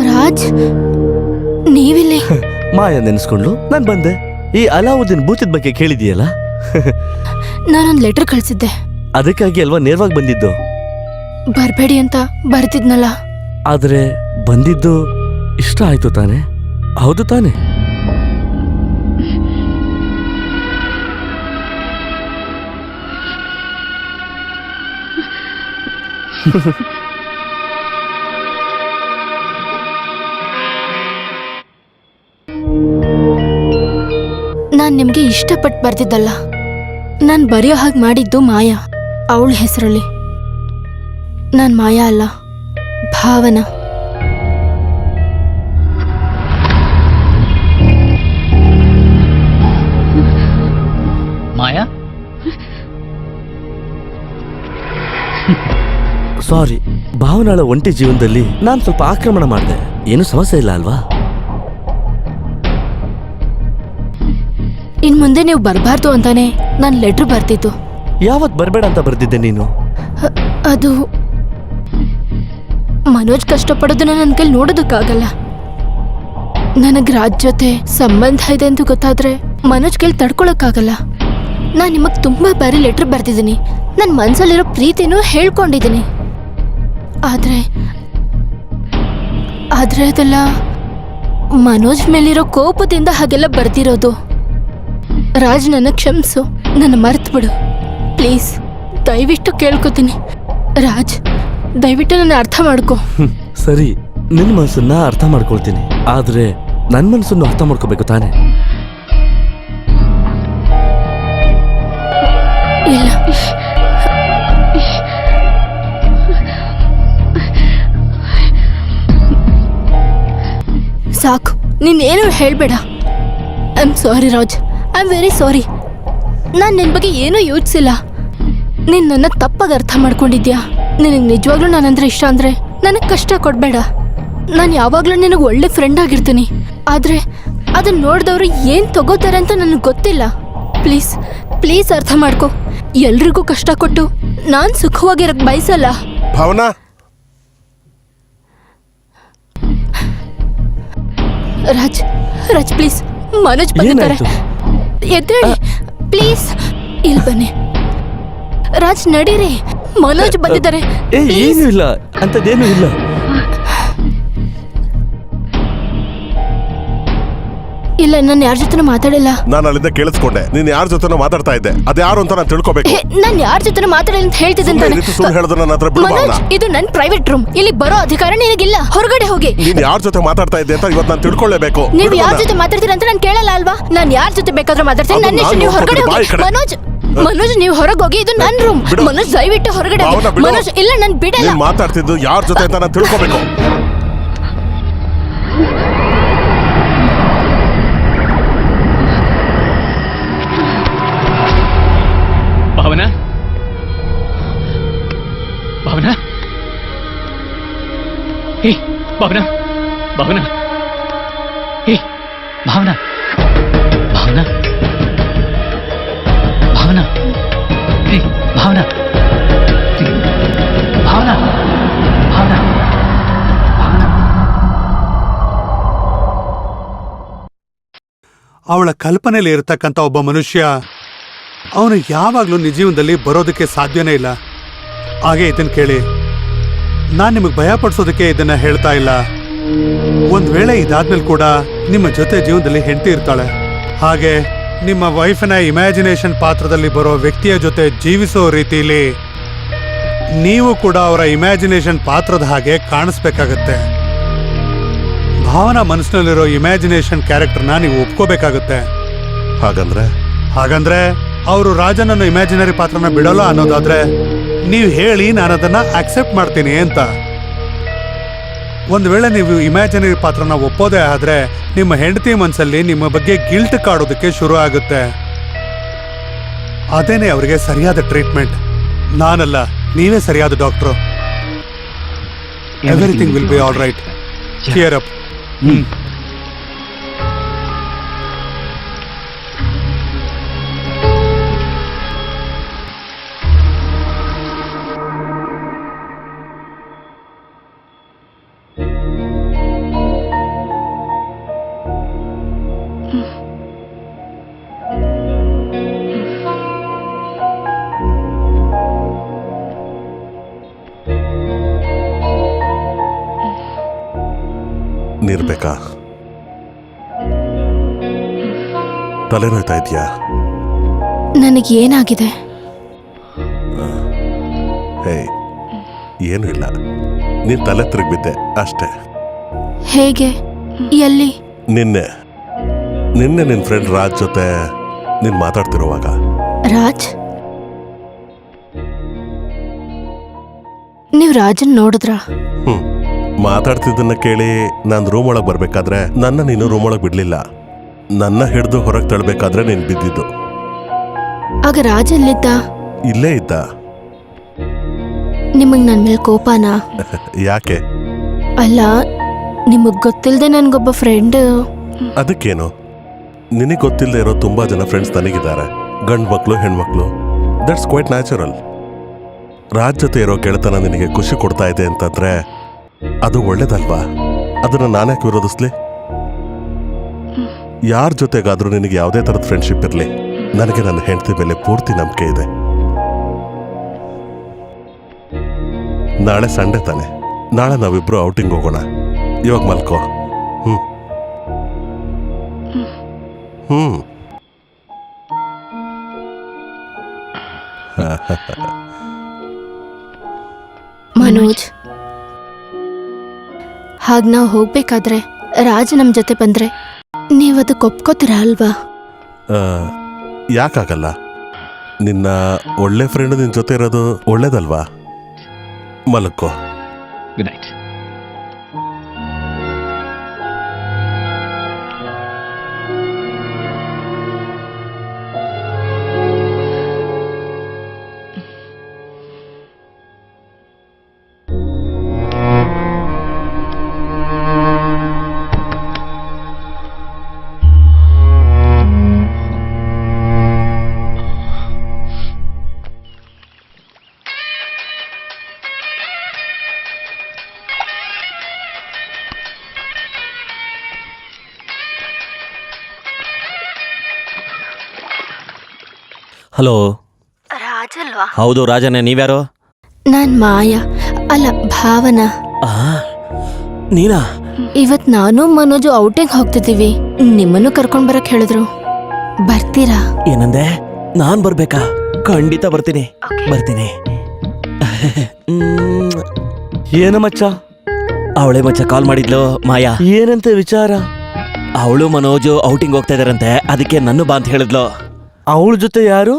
ರಾಜ್ ನೀವಿಲ್ಲಿ ಮಾಯಾ ನೆನೆಸ್ಕೊಂಡು ನಾನ್ ಬಂದೆ. ಈ ಅಲಾವುದ್ದೀನ್ ಭೂತದ ಬಗ್ಗೆ ಕೇಳಿದೀಯಲ್ಲ? ನಾನೊಂದ್ ಲೆಟರ್ ಕಳ್ಸಿದ್ದೆ. ಅದಕ್ಕಾಗಿ ಅಲ್ವಾ ನೇರವಾಗಿ ಬಂದಿದ್ದು. ಬರ್ಬೇಡಿ ಅಂತ ಬರ್ತಿದ್ನಲ್ಲ. ಆದ್ರೆ ಬಂದಿದ್ದು ಇಷ್ಟ ಆಯ್ತು ತಾನೆ? ಹೌದು ತಾನೆ? ನಾನ್ ನಿಮ್ಗೆ ಇಷ್ಟಪಟ್ಟು ಬರ್ದಿದ್ದಲ್ಲ. ನಾನ್ ಬರೆಯೋ ಹಾಗೆ ಮಾಡಿದ್ದು ಮಾಯಾ. ಅವಳ ಹೆಸರಲ್ಲಿ. ನಾನ್ ಮಾಯಾ ಅಲ್ಲ, ಭಾವನಾ. ಮಾಯಾ, ಸಾರಿ, ಭಾವನಾಳ ಒಂಟಿ ಜೀವನದಲ್ಲಿ ನಾನ್ ಸ್ವಲ್ಪ ಆಕ್ರಮಣ ಮಾಡಿದೆ. ಏನು ಸಮಸ್ಯೆ ಇಲ್ಲ ಅಲ್ವಾ? ಇನ್ ಮುಂದೆ ನೀವು ಬರಬಾರ್ದು ಅಂತಾನೆ ನಾನ್ ಲೆಟರ್ ಬರ್ತಿದ್ದು. ಯಾವತ್ ಬರ್ಬೇಡ ಅಂತ ಬರ್ದಿದ್ದೆ ನೀನು? ಅದು ಮನೋಜ್ ಕಷ್ಟಪಡೋದನ್ನ ನನ್ನ ಕೈಲಿ ನೋಡೋದಕ್ಕಾಗಲ್ಲ. ನನಗ್ ರಾಜ್ ಜೊತೆ ಸಂಬಂಧ ಇದೆ ಅಂತ ಗೊತ್ತಾದ್ರೆ ಮನೋಜ್ ಕೈಲಿ ತಡ್ಕೊಳಕ್ಕಾಗಲ್ಲ. ನಾನ್ ನಿಮಗ್ ತುಂಬಾ ಬಾರಿ ಲೆಟರ್ ಬರ್ತಿದ್ದೀನಿ. ನನ್ ಮನ್ಸಲ್ಲಿರೋ ಪ್ರೀತಿನೂ ಹೇಳ್ಕೊಂಡಿದ್ದೀನಿ. ಆದ್ರೆ ಅದೆಲ್ಲ ಮನೋಜ್ ಮೇಲಿರೋ ಕೋಪದಿಂದ ಹಾಗೆಲ್ಲ ಬರ್ದಿರೋದು. ರಾಜ್ ನನ್ನ ಕ್ಷಮಿಸು, ನನ್ನ ಮರ್ತು ಬಿಡು ಪ್ಲೀಸ್. ದಯವಿಟ್ಟು ಕೇಳ್ಕೊತೀನಿ ರಾಜ್, ದಯವಿಟ್ಟು ನನ್ನ ಅರ್ಥ ಮಾಡ್ಕೊ. ಸರಿ, ನಿನ್ ಮನಸ್ಸನ್ನ ಅರ್ಥ ಮಾಡ್ಕೊಳ್ತೀನಿ. ಆದ್ರೆ ನನ್ ಮನಸ್ಸನ್ನು ಅರ್ಥ ಮಾಡ್ಕೋಬೇಕು ತಾನೆ? ಇಲ್ಲ, ಸಾಕು, ನೀನೇನು ಹೇಳ್ಬೇಡ. I am sorry Raj, I am very ಸಾರಿ. ನಾನು ನಿನ್ನ ಬಗ್ಗೆ ಏನೂ ಯೋಚಿಸಿಲ್ಲ. ನೀನು ನನ್ನ ತಪ್ಪಾಗಿ ಅರ್ಥ ಮಾಡ್ಕೊಂಡಿದ್ಯಾ. ನಿನಗೆ ನಿಜವಾಗ್ಲೂ ನಾನಂದ್ರೆ ಇಷ್ಟ ಅಂದ್ರೆ ನನಗೆ ಕಷ್ಟ ಕೊಡಬೇಡ. ನಾನು ಯಾವಾಗಲೂ ನಿನಗೆ ಒಳ್ಳೆ ಫ್ರೆಂಡ್ ಆಗಿರ್ತೀನಿ. ಆದರೆ ಅದನ್ನ ನೋಡಿದವರು ಏನು ತಗೋತಾರೆ ಅಂತ ನನಗೆ ಗೊತ್ತಿಲ್ಲ. ಪ್ಲೀಸ್ ಪ್ಲೀಸ್ ಅರ್ಥ ಮಾಡ್ಕೊ. ಎಲ್ರಿಗೂ ಕಷ್ಟ ಕೊಟ್ಟು ನಾನು ಸುಖವಾಗಿರಕ್ಕೆ ಬಯಸಲ್ಲ. ಭಾವನಾ, ರಾಜ್ ರಾಜ್ ಪ್ಲೀಸ್, ಮನೋಜ್ ಬಂದಿದ್ದಾರೆ. ಎದ್ದೇಳಿ ಪ್ಲೀಸ್. ಇಲ್ಲಿ ಬನ್ನಿ ರಾಜ್, ನಡೀರಿ. ಮನೋಜ್ ಬಂದಿದ್ದಾರೆ. ಏನು ಇಲ್ಲ, ಅಂತದೇನು ಇಲ್ಲ. ಇಲ್ಲ, ನಾನು ಯಾರ ಜೊತೆ ಮಾತಾಡಿಲ್ಲ. ನಾನು ಅಲ್ಲಿಂದ ಕೇಳಿಸ್ಕೊಂಡೆ. ನೀನ್ ಯಾರ ಜೊತೆ ಮಾತಾಡ್ತಾ ಇದ್ದೆ, ಅದ್ಯಾರು ಅಂತ ನಾನು ತಿಳ್ಕೊಬೇಕು. ನಾನು ಯಾರ ಜೊತೆ ಮಾತಾಡಿಲ್ಲ ಅಂತ ಹೇಳ್ತಿದ್ದೆ. ಸುಳ್ಳು ಹೇಳಿದ್ರೆ ನನ್ನ ಹತ್ರ ಬಿಡು ಭಾವನಾ. ಇದು ನನ್ನ ಪ್ರೈವೇಟ್ ರೂಮ್. ಇಲ್ಲಿ ಬರೋ ಅಧಿಕಾರ ನಿನಗಿಲ್ಲ. ಹೊರಗಡೆ ಹೋಗಿ. ನೀನ್ ಯಾರ ಜೊತೆ ಮಾತಾಡ್ತಾ ಇದ್ದೆ ಅಂತ ಇವತ್ತು ನಾನು ತಿಳ್ಕೊಳ್ಳೇಬೇಕು. ನೀವು ಯಾರ ಜೊತೆ ಮಾತಾಡ್ತೀರಾ ಅಂತ ನಾನು ಕೇಳಲ್ಲ ಅಲ್ವಾ? ನಾನು ಯಾರ ಜೊತೆ ಬೇಕಾದ್ರೂ ಮಾತಾಡ್ತೀನಿ. ನನ್ನ ಇಷ್ಟ. ನೀವು ಹೊರಗಡೆ ಹೋಗಿ. ಮನೋಜ್ ನೀವು ಹೊರಗೆ ಹೋಗಿ. ಇದು ನನ್ನ ರೂಮ್. ಮನೋಜ್ ದಯವಿಟ್ಟು ಹೊರಗಡೆ ಹೋಗಿ. ಮನೋಜ್, ಇಲ್ಲ, ನಾನು ಬಿಡಲ್ಲ. ಮಾತಾಡ್ತಿದ್ದು ಯಾರ ಜೊತೆ ಅಂತ ನಾನು ತಿಳ್ಕೊಬೇಕು. ಭಾವನಾ, ಭಾವನಾ, ಹೇ ಭಾವನಾ, ಭಾವನಾ, ಹೇ ಭಾವನಾ, ಭಾವನಾ, ಭಾವನಾ, ಹೇ ಭಾವನಾ, ಭಾವನಾ, ಭಾವನಾ, ಭಾವನಾ. ಅವಳ ಕಲ್ಪನೆಯಲ್ಲಿ ಇರತಕ್ಕಂಥ ಒಬ್ಬ ಮನುಷ್ಯ ಅವನು ಯಾವಾಗಲೂ ನಿಜ ಜೀವನದಲ್ಲಿ ಬರೋದಕ್ಕೆ ಸಾಧ್ಯನೇ ಇಲ್ಲ. ಹಾಗೆ ಇದನ್ನು ಕೇಳಿ, ನಾನು ನಿಮಗೆ ಭಯ ಪಡಿಸೋದಕ್ಕೆ ಇದನ್ನ ಹೇಳ್ತಾ ಇಲ್ಲ. ಒಂದ್ ವೇಳೆ ಇದಾದ್ಮೇಲೆ ಕೂಡ ನಿಮ್ಮ ಜೊತೆ ಜೀವನದಲ್ಲಿ ಹೆಂಡತಿ ಇರ್ತಾಳೆ. ಹಾಗೆ ನಿಮ್ಮ ವೈಫಿನ ಇಮ್ಯಾಜಿನೇಷನ್ ಪಾತ್ರದಲ್ಲಿ ಬರೋ ವ್ಯಕ್ತಿಯ ಜೊತೆ ಜೀವಿಸೋ ರೀತಿಯಲ್ಲಿ ನೀವು ಕೂಡ ಅವರ ಇಮ್ಯಾಜಿನೇಷನ್ ಪಾತ್ರದ ಹಾಗೆ ಕಾಣಿಸ್ಬೇಕಾಗತ್ತೆ. ಭಾವನಾ ಮನಸ್ಸಿನಲ್ಲಿರೋ ಇಮ್ಯಾಜಿನೇಷನ್ ಕ್ಯಾರೆಕ್ಟರ್ನ ನೀವು ಒಪ್ಕೋಬೇಕಾಗುತ್ತೆ. ಹಾಗಂದ್ರೆ ಅವರು ರಾಜನನ್ನು ಇಮ್ಯಾಜಿನರಿ ಪಾತ್ರನ ಬಿಡೋಲ್ಲ ಅನ್ನೋದಾದ್ರೆ ನೀವು ಹೇಳಿ, ನಾನು ಅದನ್ನ ಅಕ್ಸೆಪ್ಟ್ ಮಾಡ್ತೀನಿ ಅಂತ. ಒಂದು ವೇಳೆ ನೀವು ಇಮ್ಯಾಜಿನರಿ ಪಾತ್ರನ ಒಪ್ಪೋದೇ ಆದ್ರೆ ನಿಮ್ಮ ಹೆಂಡತಿ ಮನಸ್ಸಲ್ಲಿ ನಿಮ್ಮ ಬಗ್ಗೆ ಗಿಲ್ಟ್ ಕಾಡೋದಕ್ಕೆ ಶುರು ಆಗುತ್ತೆ. ಅದೇನೆ ಅವರಿಗೆ ಸರಿಯಾದ ಟ್ರೀಟ್ಮೆಂಟ್. ನಾನಲ್ಲ, ನೀವೇ ಸರಿಯಾದ doctor. Everything will be all right. Cheer up. ನೀರ್ ಬೇಕಾ? ತಲೆನೋಯ್ತಾ ಇದೆಯಾ? ನನಗೇನಾಗಿದೆ? ಹೇ, ಏನೂ ಇಲ್ಲ, ನೀನ್ ತಲೆ ತಿರುಗ್ಬಿದ್ದೆ ಅಷ್ಟೇ. ಹೇಗೆ? ಎಲ್ಲಿ? ನಿನ್ನೆ ನಿನ್ ಫ್ರೆಂಡ್ ರಾಜ್ ಜೊತೆ ನೀನ್ ಮಾತಾಡ್ತಿರುವಾಗ. ರಾಜ್? ನೀವ್ ರಾಜನ್ ನೋಡಿದ್ರ? ಮಾತಾಡ್ತಿದ್ದನ್ನ ಕೇಳಿ ನಾನ್ ರೂಮ್ ಒಳಗ್ ಬರ್ಬೇಕಾದ್ರೆ ನನ್ನ ನೀನು ರೂಮ್ ಒಳಗ್ ಬಿಡ್ಲಿಲ್ಲ. ನನ್ನ ಹಿಡ್ದು ಹೊರಗ್ ತಳ್ಬೇಕಾದ್ರೆ ನೀನ್ ಬಿದ್ದಿದ್ದು. ಆಗ ರಾಜ್ ಎಲ್ಲಿದ್ದ? ಇಲ್ಲೇ ಇದ್ದ. ನಿಮಗ್ ನನ್ ಮೇಲೆ ಕೋಪನಾ? ಯಾಕೆ? ಅಲ್ಲ, ನಿಮಗ್ ಗೊತ್ತಿಲ್ದೆ ನನ್ಗೊಬ್ಬ ಫ್ರೆಂಡ್. ಅದಕ್ಕೇನು? ನಿನಗೆ ಗೊತ್ತಿಲ್ಲದೆ ಇರೋ ತುಂಬಾ ಜನ ಫ್ರೆಂಡ್ಸ್ ನನಗಿದ್ದಾರೆ, ಗಂಡ್ ಮಕ್ಳು ಹೆಣ್ಮಕ್ಳು. That's quite natural. ರಾಜ್ ಜೊತೆ ಇರೋ ಗೆಳೆತನ ನಿನಗೆ ಖುಷಿ ಕೊಡ್ತಾ ಇದೆ ಅಂತಂದ್ರೆ ಅದು ಒಳ್ಳೇದಲ್ವಾ? ಅದನ್ನ ನಾನ್ಯಾಕೆ ವಿರೋಧಿಸ್ಲಿ? ಯಾರ ಜೊತೆಗಾದ್ರೂ ನಿನಗೆ ಯಾವುದೇ ಥರದ ಫ್ರೆಂಡ್ಶಿಪ್ ಇರಲಿ, ನನಗೆ ನನ್ನ ಹೆಂಡತಿ ಮೇಲೆ ಪೂರ್ತಿ ನಂಬಿಕೆ ಇದೆ. ನಾಳೆ ಸಂಡೇ ತಾನೆ, ನಾಳೆ ನಾವಿಬ್ರು ಔಟಿಂಗ್ ಹೋಗೋಣ. ಇವಾಗ ಮಲ್ಕೋ. ಮನೋಜ್, ಹಾಗ್ ನಾವ್ ಹೋಗ್ಬೇಕಾದ್ರೆ ರಾಜ್ ನಮ್ ಜೊತೆ ಬಂದ್ರೆ ನೀವದಕ್ಕೆ ಒಪ್ಕೋತೀರಾ ಅಲ್ವಾ? ಯಾಕಾಗಲ್ಲ? ನಿನ್ನ ಒಳ್ಳೆ ಫ್ರೆಂಡ್ ನಿನ್ ಜೊತೆ ಇರೋದು ಒಳ್ಳೇದಲ್ವಾ? ಮಲಕ್ಕೋ. Good night. ಹಲೋ. ರಾಜ್ ಅಲ್ವಾ? ಹೌದು, ರಾಜನೇ. ನೀವ್ಯಾರು? ನಾನ್ ಮಾಯಾ, ಅಲ್ಲ ಭಾವನಾ. ನೀನಾ? ಇವತ್ ನಾನು ಮನೋಜು ಔಟಿಂಗ್ ಹೋಗ್ತಿದೀವಿ. ನಿಮ್ಮನ್ನು ಕರ್ಕೊಂಡ್ ಬರಕ್ ಹೇಳಿದ್ರು. ಬರ್ತೀರಾ? ಏನಂದೆ? ನಾನ್ ಬರ್ಬೇಕಾ? ಖಂಡಿತ ಬರ್ತೀನಿ. ಬರ್ತೀನಿ. ಏನು ಮಚ್ಚ? ಅವಳೆ ಮಚ್ಚ ಕಾಲ್ ಮಾಡಿದ್ಲು, ಮಾಯಾ. ಏನಂತೆ ವಿಚಾರ? ಅವಳು ಮನೋಜ್ ಔಟಿಂಗ್ ಹೋಗ್ತಾ ಇದಾರಂತೆ, ಅದಕ್ಕೆ ನನ್ನ ಬಾ ಅಂತ ಹೇಳಿದ್ಲು. ಅವಳ ಜೊತೆ ಯಾರು?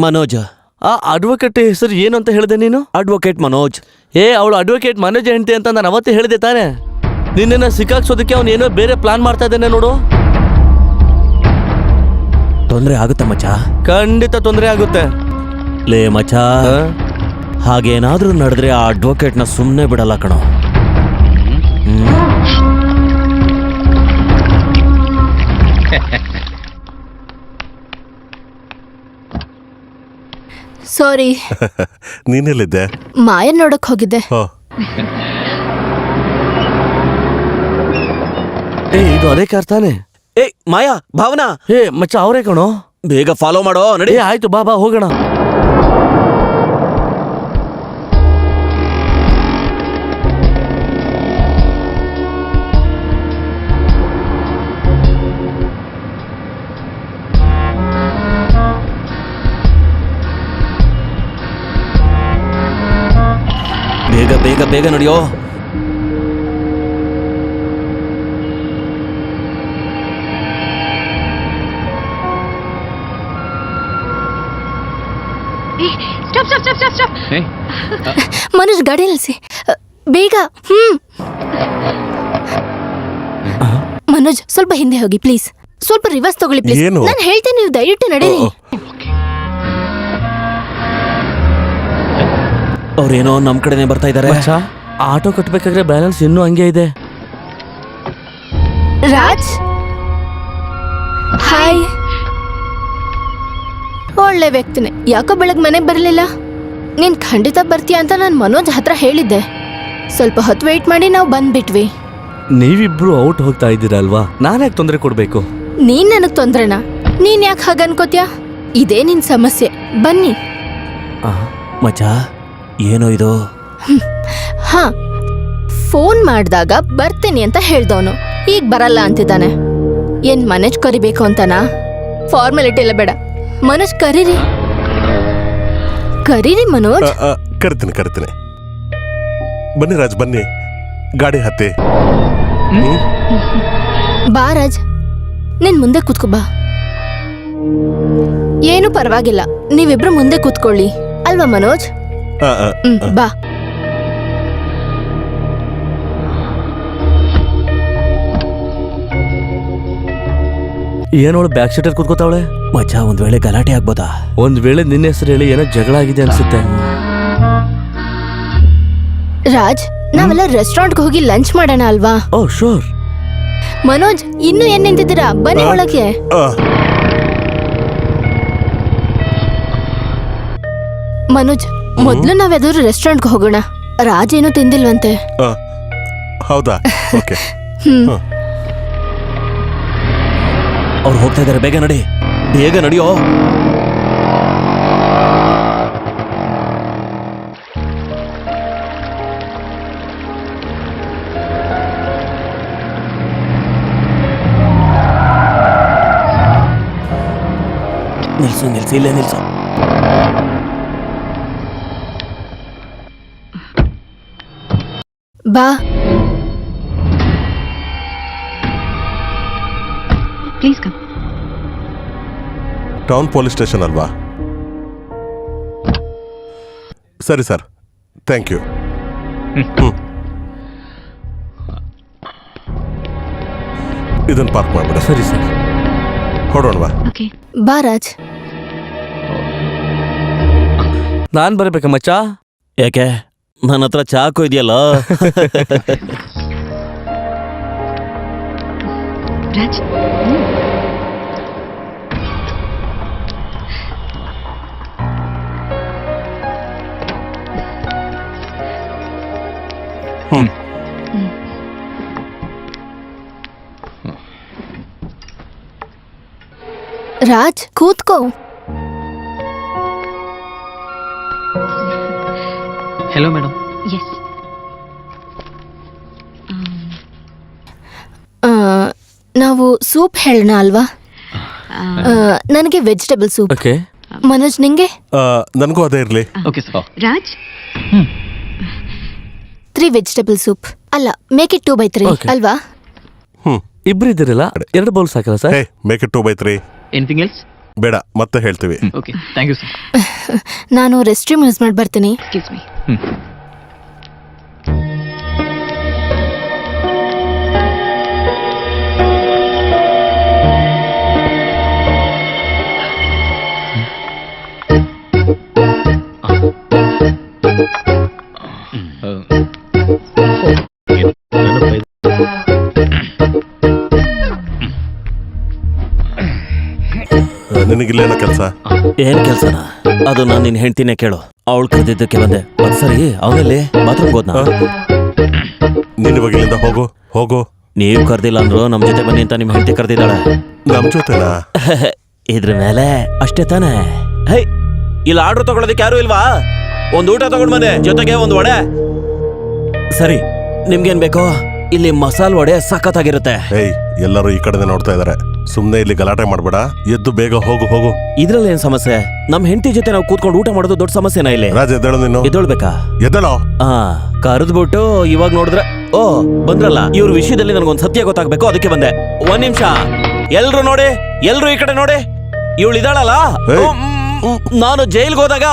ಮನೋಜ್. ಆ ಅಡ್ವೊಕೇಟ್ ಹೆಸರು ಏನು ಅಂತ ಹೇಳಿದೆ ನೀನು? ಅಡ್ವೊಕೇಟ್ ಮನೋಜ್. ಅವಳು ಅಡ್ವೊಕೇಟ್ ಮನೋಜ್ ಹೆಂಡತಿ ಅಂತ ನಾನು ಅವತ್ತೇ ಹೇಳಿದೆ ತಾನೆ. ನಿನ್ನ ಸಿಕ್ಕಾಕ್ಸೋದಕ್ಕೆ ಅವನು ಏನೋ ಬೇರೆ ಪ್ಲಾನ್ ಮಾಡ್ತಾ ಇದ್ದಾನೆ ನೋಡು. ತೊಂದ್ರೆ ಆಗುತ್ತ ಮಚ್ಚ? ಖಂಡಿತ ತೊಂದರೆ ಆಗುತ್ತೆ. ಲೇ ಮಚ್ಚ, ಹಾಗೇನಾದ್ರೂ ನಡೆದ್ರೆ ಆ ಅಡ್ವೊಕೇಟ್ನ ಸುಮ್ಮನೆ ಬಿಡಲ್ಲ ಕಣೋ. ಸಾರಿ. ನೀನೆಲ್ಲಿದ್ದೆ? ಮಾಯ ನೋಡಕ್ ಹೋಗಿದ್ದೆ. ಇದು ಅದೇ ಕಾರ್ ತಾನೆ? ಮಾಯಾ, ಭಾವನಾ. ಮಚ್ಚ ಅವರೇ ಕಣೋ. ಬೇಗ ಫಾಲೋ ಮಾಡೋ. ನಡಿ. ಆಯ್ತು, ಬಾ ಹೋಗೋಣ. ಬೇಗ ಬೇಗ ಬೇಗ ನಡೆಯೋ. ಮನೋಜ್ ಗಾಡಿ ನಿಲ್ಸಿ ಬೇಗ. ಮನೋಜ್ ಸ್ವಲ್ಪ ಹಿಂದೆ ಹೋಗಿ ಪ್ಲೀಸ್. ಸ್ವಲ್ಪ ರಿವರ್ಸ್ ತಗೊಳ್ಳಿ ಪ್ಲೀಸ್. ಏನು? ನಾನು ಹೇಳ್ತೇನೆ, ನೀವು ದಯವಿಟ್ಟು ನಡೀರಿ. ಅವ್ರೇನೋ ನಮ್ ಕಡೆನೆ ಬರ್ತಾ ಇದಾರೆ. ಆಟೋ ಕಟ್ಬೇಕಾದ್ರೆ ಬ್ಯಾಲೆನ್ಸ್ ಇನ್ನೂ ಹಂಗೆ ಇದೆ. ರಾಜ್, ಹಾಯ್. ಒಳ್ಳೆ ವ್ಯಕ್ತಿನೇ. ಯಾಕೋ ಬೆಳಗ್ಗೆ ಮನೆಗೆ ಬರಲಿಲ್ಲ? ನೀನ್ ಖಂಡಿತ ಬರ್ತೀಯ ಅಂತ ನಾನು ಮನೋಜ್ ಹತ್ರ ಹೇಳಿದ್ದೆ. ಸ್ವಲ್ಪ ಹೊತ್ತು ವೇಟ್ ಮಾಡಿ ನಾವು ಬಂದ್ಬಿಟ್ವಿ. ನೀವಿಬ್ರು ಔಟ್ ಹೋಗ್ತಾ ಇದ್ದೀರಲ್ವಾ, ನಾನು ಯಾಕೆ ತೊಂದರೆ ಕೊಡ್ಬೇಕು? ನೀನ್ ನನಗ್ ತೊಂದ್ರೆನಾ? ನೀನ್ ಯಾಕೆ ಹಾಗ ಅನ್ಕೋತ್ಯಾ? ಇದೇ ನಿನ್ ಸಮಸ್ಯೆ. ಬನ್ನಿ. ಮಚ್ಚ, ಏನೋ ಇದು? ಹಾ, ಫೋನ್ ಮಾಡ್ದಾಗ ಬರ್ತೀನಿ ಅಂತ ಹೇಳ್ದವನು ಈಗ ಬರಲ್ಲ ಅಂತಿದ್ದಾನೆ. ಏನ್ ಮನೋಜ್ ಕರಿಬೇಕು ಅಂತನಾ? ಫಾರ್ಮಾಲಿಟಿ ಎಲ್ಲ ಬೇಡ, ಮನೋಜ್ ಕರೀರಿ ಮನೋಜ್. ಕರಿತೀನಿ. ಬನ್ನಿ ರಾಜ್, ಬನ್ನಿ, ಗಾಡಿ ಹತ್ತಿ. ಬಾ ರಾಜ್, ನೀನ್ ಮುಂದೆ ಕೂತ್ಕೋ ಬಾ. ಏನು ಪರವಾಗಿಲ್ಲ, ನೀವಿಬ್ರು ಮುಂದೆ ಕೂತ್ಕೊಳ್ಳಿ ಅಲ್ವಾ ಮನೋಜ್? ಬಾ. ಏನೋಳು ಬ್ಯಾಕ್ ಸೀಟರ್ ಕೂತ್ಕೋತಾವಳೆ. ಮಚ್ಚ, ಒಂದ್ ವೇಳೆ ಗಲಾಟೆ ಆಗ್ಬೋದಾ? ಒಂದ್ ವೇಳೆ ನಿನ್ನ ಹೆಸರು ಹೇಳಿ ಏನೋ ಜಗಳ ಆಗಿದೆ ಅನ್ಸುತ್ತೆ. ರಾಜ್, ನಾವೆಲ್ಲ ರೆಸ್ಟೋರೆಂಟ್ಗೆ ಹೋಗಿ ಲಂಚ್ ಮಾಡೋಣ ಅಲ್ವಾ? ಓ ಶೋರ್. ಮನೋಜ್, ಇನ್ನು ಏನ್ ನಿಂತಿದ್ದೀರಾ? ಬನ್ನಿ ಒಳಗೆ. ಮನೋಜ್, ಮೊದ್ಲು ನಾವ್ಯಾವ್ದಾದ್ರು ರೆಸ್ಟೋರೆಂಟ್ಗೆ ಹೋಗೋಣ. ರಾಜ್ ಏನೂ ತಿಂದಿಲ್ವಂತೆ. ಹೌದಾ? ಓಕೆ. ಅವ್ರು ಹೋಗ್ತಾ ಇದಾರೆ, ಬೇಗ ನಡಿಯೋ. ನಿಲ್ಸು, ಇಲ್ಲೇ ನಿಲ್ಸು. ಬಾ. Please come. Town police station ಅಲ್ವಾ? ಸರಿ ಸರ್, ಥ್ಯಾಂಕ್ ಯು. ಇದನ್ನ ಪಾರ್ಕ್ ಮಾಡ್ಬಿಡ. ಸರಿ ಸರ್, ಹೊಡೋಣವಾ? Okay. ಬಾ ರಾಜ್. ನಾನ್ ಬರಬೇಕಾ ಮಚ್ಚ? ಯಾಕೆ, ನನ್ನ ಹತ್ರ ಚಾಕು ಇದೆಯಲ್ಲ. Raj. ರಾಜ್, ಕೂತ್ಕೋ. Hello, madam. Yes. ನಾವು ಸೂಪ್ ಹೇಳೋಣ ಅಲ್ವಾ? ನನಗೆ ವೆಜಿಟೇಬಲ್ ಸೂಪ್. ಓಕೆ. ಮನೋಜ್, ನಿಂಗೆ? ನನಗೂ ಅದೇ ಇರಲಿ. Okay, sir. Raj. 3 vegetable soup. ಅಲ್ಲ, ಮೇಕ್ ಇಟ್ 2/3 Okay. ಅಲ್ವಾ? ಇಬ್ರು ಇದ್ದೀರಲ್ಲ, 2 ಬೌಲ್ ಸಾಕಲ್ಲ sir? Hey, make it 2/3. Anything else? ಬೇಡ, ಮತ್ತೆ ಹೇಳ್ತೀವಿ. Okay, thank you, sir. ನಾನು ರೆಸ್ಟ್ ರೂಮ್ ಯೂಸ್ ಮಾಡಿ ಬರ್ತೀನಿ. Excuse me. ನಿನಗಿಲ್ಲೇನೋ ಕೆಲಸ? ಏನ್ ಕೆಲ್ಸನ? ಅದು ನಾನು ನಿನ್ ಹೆಂಡ್ತಿನೇ ಕೇಳು. ಅವಳು ಕರೆದಿದ್ದಕ್ಕೆ ಬಂದೆ. ಅದ್ ಸರಿ, ಅವನಲ್ಲಿ ಬಾತ್ರೂಮ್ ಹೋದ್ನಾ? ನೀನ್ ಇವಾಗ ಇಲ್ಲಿಂದ ಹೋಗು. ನೀವ್ ಕರ್ದಿಲ್ಲ ಅಂದ್ರು ನಮ್ ಜೊತೆ ಬನ್ನಿ ಅಂತ ನಿಮ್ ಹೆಂಡ್ತಿ ಕರ್ದಿದ್ದಾಳೆ. ನಮ್ ಜೊತೆನಾ? ಇದ್ರ ಮೇಲೆ ಅಷ್ಟೇ ತಾನೆ? ಹೈ, ಇಲ್ಲಿ ಆರ್ಡರ್ ತಗೊಳೋದಕ್ಕೆ ಯಾರು ಇಲ್ವಾ? ಒಂದ್ ಊಟ ತಗೊಂಡ್ ಬನ್ನಿ, ಜೊತೆಗೆ ಒಂದ್ ವಡೆ. ಸರಿ, ನಿಮ್ಗೇನ್ ಬೇಕೋ? ಇಲ್ಲಿ ಮಸಾಲ ವಡೆ ಸಖತ್ತಾಗಿರುತ್ತೆ. ಏಯ್, ಎಲ್ಲರೂ ಈ ಕಡೆ ನೋಡ್ತಾ ಇದಾರೆ. ಸುಮ್ನೆ ಇಲ್ಲಿ ಗಲಾಟೆ ಮಾಡ್ಬೇಡ, ಎದ್ದು ಬೇಗ ಹೋಗು. ಇದ್ರಲ್ಲಿ ಏನ್ ಸಮಸ್ಯೆ? ನಮ್ ಹೆಂಡತಿ ಜೊತೆ ನಾವು ಕೂತ್ಕೊಂಡು ಊಟ ಮಾಡೋದು ದೊಡ್ಡ ಸಮಸ್ಯೆನಾ ಇಲ್ಲಿ? ರಾಜ್, ಎದ್ದೇಳು ನೀನು. ಎದ್ದೇಳ್ಬೇಕಾ? ಎದ್ದೇಳೋ. ಕರೆದ್ಬಿಟ್ಟು ಇವಾಗ ನೋಡಿದ್ರೆ ಓ ಬಂದ್ರಲ್ಲ. ಇವ್ರ ವಿಷಯದಲ್ಲಿ ನನಗೊಂದ್ ಸತ್ಯ ಗೊತ್ತಾಗ್ಬೇಕು, ಅದಕ್ಕೆ ಬಂದೆ. 1 ನಿಮಿಷ, ಎಲ್ರು ನೋಡಿ, ಎಲ್ರು ಈ ಕಡೆ ನೋಡಿ. ಇವಳು ಇದಾಳಲ್ಲ, ನಾನು ಜೈಲ್ಗೆ ಹೋದಾಗ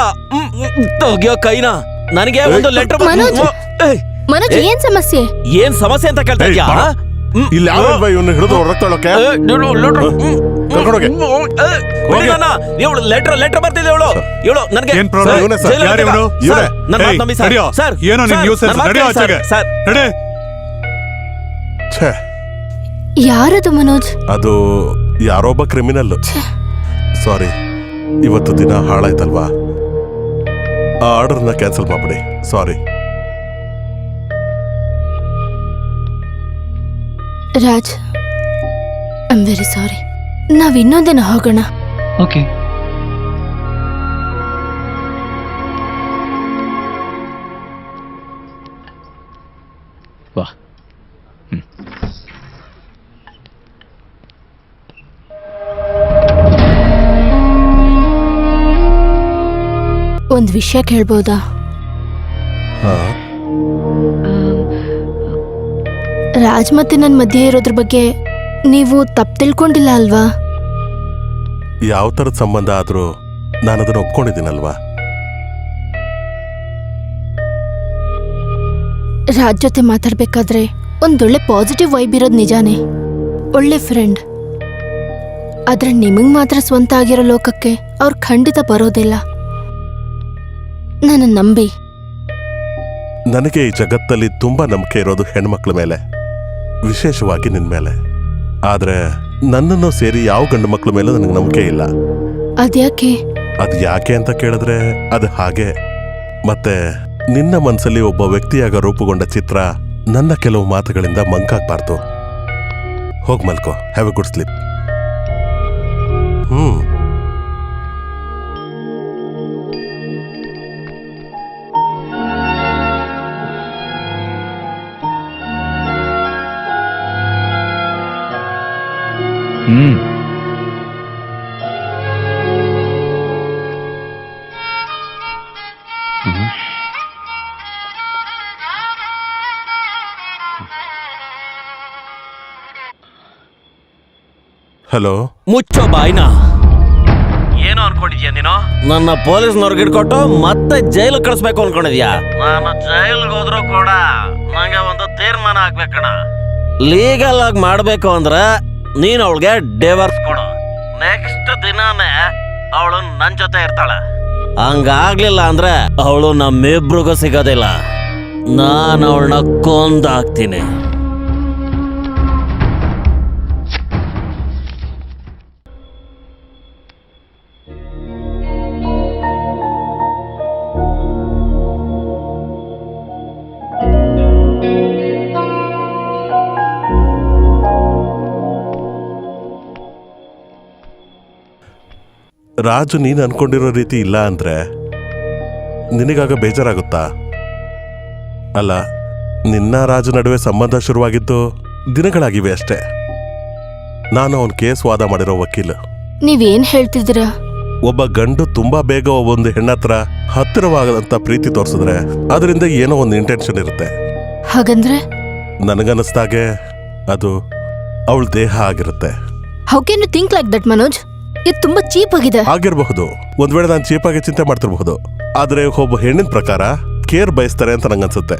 ತೆಗಿಯೋ ಕೈನ ನನಗೆ ಒಂದು ಲೆಟರ್. ಮನೋಜ್, ಏನ್ ಸಮಸ್ಯೆ? ಏನ್ ಸಮಸ್ಯೆ ಅಂತ ಕೇಳ್ತಾ ಇದ್ಯಾ? ಇಲ್ಲಿ ಯಾವ ಇವನು ಹಿಡಿದು ಹೊರತೊಳಕ್ಕೆ ಇವಳು ಲೆಟರ್ ಬರ್ತಿದ್ದೆ. ಇವಳು ನನಗೆ ಏನ್ ಪ್ರಾಬ್ಲಮ್? ಏನೋ ನಿನ್ ನ್ಯೂಸೆನ್ಸ್? ನಡಿ ಆಚೆಗೆ. ನಡಿ. ಯಾರದು ಮನೋಜ್? ಅದು ಯಾರೊಬ್ಬ ಕ್ರಿಮಿನಲ್. ಸಾರಿ, ಇವತ್ತು ದಿನ ಹಾಳಾಯ್ತಲ್ವಾ, ಆ ಆರ್ಡರ್ನ ಕ್ಯಾನ್ಸಲ್ ಮಾಡ್ಬಿಡಿ. Sorry. Raj, I am very sorry. ನಾವ್ ಇನ್ನೊಂದಿನ ಹೋಗೋಣ. Okay. ಒಂದ್ ವಿಷಯ ಕೇಳ್ಬೋದಾ? ಹಾ ರಾಜ್ ಮತ್ತೆ ನನ್ ಮಧ್ಯೆ ಇರೋದ್ರ ಬಗ್ಗೆ ನೀವು ತಪ್ಪು ತಿಳ್ಕೊಂಡಿಲ್ಲ ಅಲ್ವಾ? ಯಾವ ಥರದ ಸಂಬಂಧ ಆದ್ರೂ ನಾನು ಅದನ್ನ ಒಪ್ಕೊಂಡಿದ್ದೀನಲ್ವಾ? ರಾಜ್ ಜೊತೆ ಮಾತಾಡ್ಬೇಕಾದ್ರೆ ಒಂದೊಳ್ಳೆ ಪಾಸಿಟಿವ್ ವೈಬ್ ಇರೋದು ನಿಜಾನೇ, ಒಳ್ಳೆ ಫ್ರೆಂಡ್. ಆದ್ರೆ ನಿಮಗ್ ಮಾತ್ರ ಸ್ವಂತ ಆಗಿರೋ ಲೋಕಕ್ಕೆ ಅವ್ರು ಖಂಡಿತ ಬರೋದಿಲ್ಲ. ನನ್ನ ನಂಬಿ. ನನಗೆ ಈ ಜಗತ್ತಲ್ಲಿ ತುಂಬಾ ನಂಬಿಕೆ ಇರೋದು ಹೆಣ್ಮಕ್ಳ ಮೇಲೆ, ವಿಶೇಷವಾಗಿ ನಿನ್ ಮೇಲೆ. ಆದ್ರೆ ನನ್ನನ್ನು ಸೇರಿ ಯಾವ ಗಂಡು ಮಕ್ಳ ಮೇಲೂ ನನಗೆ ನಂಬಿಕೆ ಇಲ್ಲ. ಅದ್ಯಾಕೆ? ಅದು ಯಾಕೆ ಅಂತ ಕೇಳಿದ್ರೆ ಅದು ಹಾಗೆ. ಮತ್ತೆ ನಿನ್ನ ಮನಸ್ಸಲ್ಲಿ ಒಬ್ಬ ವ್ಯಕ್ತಿಯಾಗ ರೂಪುಗೊಂಡ ಚಿತ್ರ ನನ್ನ ಕೆಲವು ಮಾತುಗಳಿಂದ ಮಂಕಾಗ್ಬಾರ್ದು. ಹೋಗ್ ಮಲ್ಕೋ. Have a good sleep. Hello. ಮುಚ್ಚೋ ಬಾಯ್ನ. ಏನು ಅನ್ಕೊಂಡಿದ್ಯಾ ನೀನು? ನನ್ನ ಪೊಲೀಸ್ನವ್ರಿಗೆ ಇಟ್ಕೊಟ್ಟು ಮತ್ತೆ ಜೈಲು ಕಳಿಸ್ಬೇಕು ಅನ್ಕೊಂಡಿದ್ಯಾ? ನಾನು ಜೈಲ್ಗೆ ಹೋದ್ರು ಕೂಡ ನಂಗೆ ಒಂದು ತೀರ್ಮಾನ ಆಗ್ಬೇಕಣ. ಲೀಗಲ್ ಆಗಿ ಮಾಡ್ಬೇಕು ಅಂದ್ರೆ ನೀನ್ ಅವಳಿಗೆ ಡಿವೋರ್ಸ್ ಕೊಡು. ನೆಕ್ಸ್ಟ್ ದಿನಾನೇ ಅವಳು ನನ್ ಜೊತೆ ಇರ್ತಾಳೆ. ಹಂಗಾಗ್ಲಿಲ್ಲ ಅಂದ್ರೆ ಅವಳು ನಮ್ಮಿಬ್ರಿಗೂ ಸಿಗೋದಿಲ್ಲ. ನಾನು ಅವಳನ್ನ ಕೊಂದಾಕ್ತೀನಿ. ರಾಜು ನೀನು ಅನ್ಕೊಂಡಿರೋ ರೀತಿ ಇಲ್ಲ ಅಂದ್ರೆ ನಿನಗಾಗ ಬೇಜಾರಾಗುತ್ತಾ? ಅಲ್ಲ, ನಿನ್ನ ರಾಜು ನಡುವೆ ಸಂಬಂಧ ಶುರುವಾಗಿದ್ದು ದಿನಗಳಾಗಿವೆ ಅಷ್ಟೇ. ನಾನು ಅವನ ಕೇಸ್ ವಾದ ಮಾಡಿರೋ ವಕೀಲ. ನೀವೇನ್ ಹೇಳ್ತಿದ್ದೀರಾ? ಒಬ್ಬ ಗಂಡು ತುಂಬಾ ಬೇಗ ಒಂದು ಹೆಣ್ಣತ್ರ ಹತ್ತಿರವಾಗದಂತ ಪ್ರೀತಿ ತೋರಿಸಿದ್ರೆ ಅದರಿಂದ ಏನೋ ಒಂದು ಇಂಟೆನ್ಷನ್ ಇರುತ್ತೆ. ಹಾಗಂದ್ರೆ ನನಗನ್ನಿಸ್ದಾಗೆ ಅದು ಅವಳ ದೇಹ ಆಗಿರುತ್ತೆ. How can you think like that Manoj? ಇದು ತುಂಬಾ ಚೀಪ್ ಆಗಿದೆ. ಆಗಿರಬಹುದು, ಒಂದ್ ವೇಳೆ ನಾನು ಚೀಪಾಗಿ ಚಿಂತೆ ಮಾಡ್ತಿರ್ಬಹುದು. ಆದ್ರೆ ಒಬ್ಬ ಹೆಣ್ಣಿನ ಪ್ರಕಾರ ಕೇರ್ ಬಯಸ್ತಾರೆ ಅಂತ ನಂಗನ್ಸುತ್ತೆ.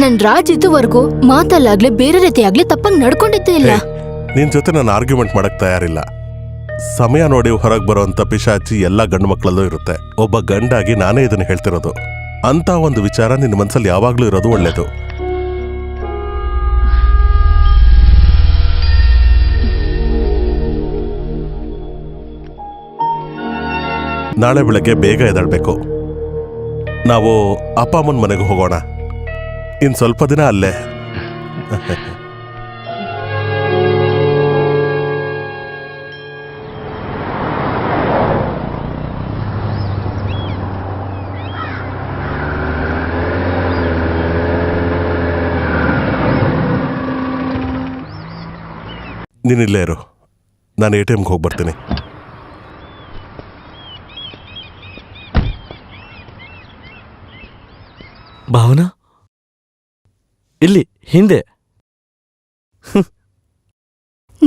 ನನ್ ರಾಜ್ ಇದುವರೆಗೂ ಮಾತಲ್ಲಾಗ್ಲಿ ಬೇರೆ ರೀತಿಯಾಗ್ಲಿ ತಪ್ಪಾಗಿ ನಡ್ಕೊಂಡಿದ್ದೇ ಇಲ್ಲ. ನಿನ್ ಜೊತೆ ನಾನು ಆರ್ಗ್ಯುಮೆಂಟ್ ಮಾಡಕ್ ತಯಾರಿಲ್ಲ. ಸಮಯ ನೋಡಿ ಹೊರಗೆ ಬರೋಂಥ ಪಿಶಾಚಿ ಎಲ್ಲ ಗಂಡು ಮಕ್ಕಳಲ್ಲೂ ಇರುತ್ತೆ. ಒಬ್ಬ ಗಂಡಾಗಿ ನಾನೇ ಇದನ್ನ ಹೇಳ್ತಿರೋದು. ಅಂತ ಒಂದು ವಿಚಾರ ನಿನ್ನ ಮನಸ್ಸಲ್ಲಿ ಯಾವಾಗ್ಲೂ ಇರೋದು ಒಳ್ಳೇದು. ನಾಳೆ ಬೆಳಗ್ಗೆ ಬೇಗ ಎದ್ದೇಳ್ಬೇಕು. ನಾವು ಅಪ್ಪ ಅಮ್ಮನ ಮನೆಗೆ ಹೋಗೋಣ. ಇನ್ ಸ್ವಲ್ಪ ದಿನ ಅಲ್ಲೇ. ನೀನಿಲ್ಲೇ ಇರು, ನಾನು ATMಗೆ ಹೋಗಿ ಬರ್ತೀನಿ. ಭಾವನಾ, ಇಲ್ಲಿ ಹಿಂದೆ.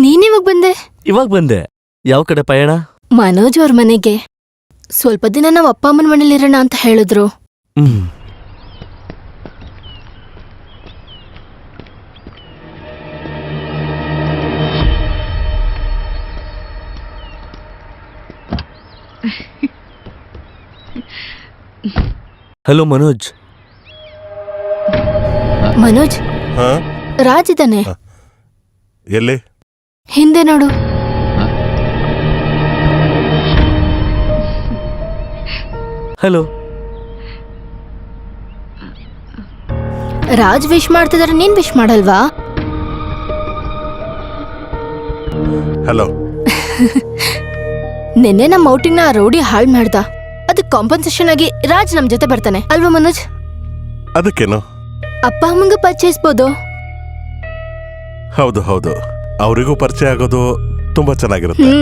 ನೀನಿವಾಗ ಬಂದೆ? ಇವಾಗ ಬಂದೆ. ಯಾವ ಕಡೆ ಪಯಣ? ಮನೋಜ್ ಅವ್ರ ಮನೆಗೆ. ಸ್ವಲ್ಪ ದಿನ ನಾವು ಅಪ್ಪ ಅಮ್ಮನ ಮನೇಲಿರೋಣ ಅಂತ ಹೇಳಿದ್ರು. ಹಲೋ ಮನೋಜ್. ಮನೋಜ್, ಹಾ, ರಾಜ್ ಇದ್ದಾನೆ. ಎಲ್ಲಿ? ಹಿಂದೆ ನೋಡು. ಹಲೋ. ರಾಜ್ ವಿಶ್ ಮಾಡ್ತಿದಾರೆ, ನೀನ್ ವಿಶ್ ಮಾಡಲ್ವಾ? ಹಲೋ. ನಿನ್ನೆ ನಮ್ಮ ಔಟಿಂಗ್ ನ ರೌಡಿ ಹಾಳ್ ಮಾಡ್ದ. ಅದಕ್ಕೆ ಕಾಂಪನ್ಸೇಷನ್ ಆಗಿ ರಾಜ್ ನಮ್ ಜೊತೆ ಬರ್ತಾನೆ ಅಲ್ವಾ ಮನೋಜ್? ಅದಕ್ಕೇನು? ಅಪ್ಪ ಅಮ್ಮಂಗ ಪರಿಚಯಿಸ್ಬೋದು. ಹೌದು ಹೌದು, ಅವರಿಗೂ ಪರಿಚಯ ಆಗೋದು ತುಂಬಾ ಚೆನ್ನಾಗಿರುತ್ತೆ.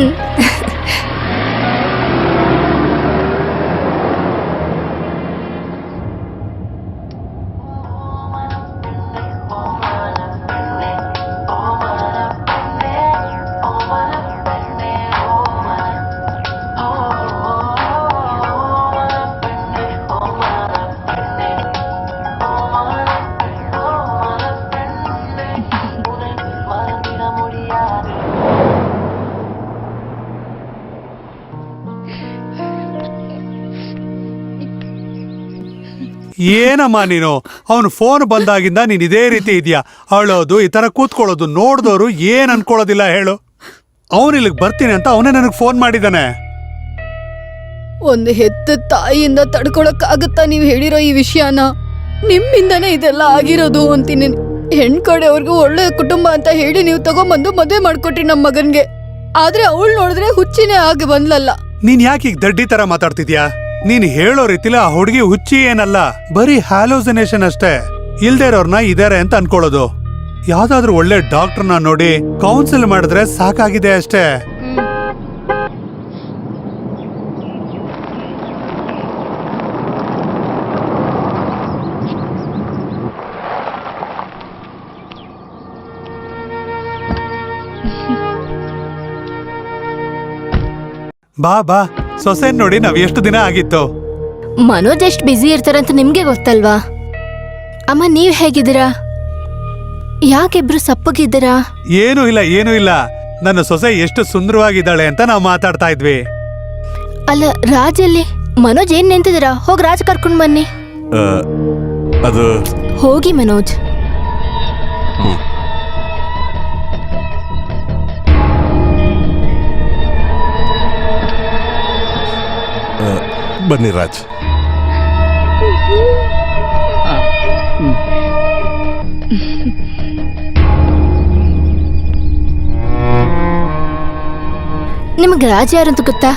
ಏನಮ್ಮ ನೀನು? ಅವನು ಫೋನ್ ಬಂದಾಗಿಂದ ನೀನ್ ಇದೇ ರೀತಿ ಇದೆಯಾ? ಅಳೋದು, ಈ ತರ ಕೂತ್ಕೊಳ್ಳೋದು ನೋಡ್ದೋರು ಏನ್ ಅನ್ಕೊಳ್ಳೋದಿಲ್ಲ ಹೇಳು. ಅವನು ಇಲ್ಲಿಗೆ ಬರ್ತೀನಿ ಅಂತ ಅವನೇ ನನಗೆ ಫೋನ್ ಮಾಡಿದಾನೆ. ಒಂದು ಹೆತ್ತ ತಾಯಿಯಿಂದ ತಡ್ಕೊಳಕ್ಕಾಗತ್ತಾ ನೀವ್ ಹೇಳಿರೋ ಈ ವಿಷಯನ? ನಿಮ್ಮಿಂದನೇ ಇದೆಲ್ಲ ಆಗಿರೋದು ಅಂತೀನಿ. ಹೆಣ್ ಕಡೆಯವ್ರಿಗೂ ಒಳ್ಳೆ ಕುಟುಂಬ ಅಂತ ಹೇಳಿ ನೀವು ತಗೊಂಬಂದು ಮದ್ವೆ ಮಾಡ್ಕೊಟ್ರಿ ನಮ್ ಮಗನ್ಗೆ. ಆದ್ರೆ ಅವಳು ನೋಡಿದ್ರೆ ಹುಚ್ಚಿನೇ ಆಗಿ ಬಂದ್ಲಲ್ಲ. ನೀನ್ ಯಾಕೆ ಈಗ ದಡ್ಡಿ ತರ ಮಾತಾಡ್ತಿದ್ಯಾ? ನೀನ್ ಹೇಳೋ ರೀತಿಲಿ ಆ ಹುಡುಗಿ ಹುಚ್ಚಿ ಏನಲ್ಲ, ಬರೀ ಹ್ಯಾಲೋಸಿನೇಷನ್ ಅಷ್ಟೇ. ಇಲ್ದೇ ಇರೋರ್ನ ಇದಾರೆ ಅಂತ ಅನ್ಕೊಳ್ಳೋದು. ಯಾವ್ದಾದ್ರು ಒಳ್ಳೆ ಡಾಕ್ಟರ್ನ ನೋಡಿ ಕೌನ್ಸಿಲ್ ಮಾಡಿದ್ರೆ ಸಾಕಾಗಿದೆ ಅಷ್ಟೇ. ಬಾ ಬಾ, ಸೊಸೆನ್ ನೋಡಿ ನಾವ್ ಎಷ್ಟು ದಿನ ಆಗಿತ್ತು. ಮನೋಜ್ ಎಷ್ಟ್ ಬ್ಯುಸಿ ಇರ್ತಾರಂತ ನಿಮ್ಗೆ ಗೊತ್ತಲ್ವಾ? ಅಮ್ಮ ನೀವ್ ಹೇಗಿದ್ದೀರಾ? ಯಾಕಿಬ್ರು ಸಪ್ಪಗಿದ್ದೀರಾ? ಏನೂ ಇಲ್ಲ. ನನ್ನ ಸೊಸೆ ಎಷ್ಟು ಸುಂದರವಾಗಿದ್ದಾಳೆ ಅಂತ ನಾವು ಮಾತಾಡ್ತಾ ಇದ್ವಿ. ಅಲ್ಲ ರಾಜ್ ಎಲ್ಲಿ? ಮನೋಜ್ ಏನ್ ನಿಂತಿದ್ದೀರಾ? ಹೋಗ್ ರಾಜ್ ಕರ್ಕೊಂಡ್ ಬನ್ನಿ. ಅದು ಹೋಗಿ ಮನೋಜ್. ಬನ್ನಿ ರಾಜ್. ನಿಮ್ಗೆ ರಾಜ್ ಯಾರಂತ ಗೊತ್ತಾ?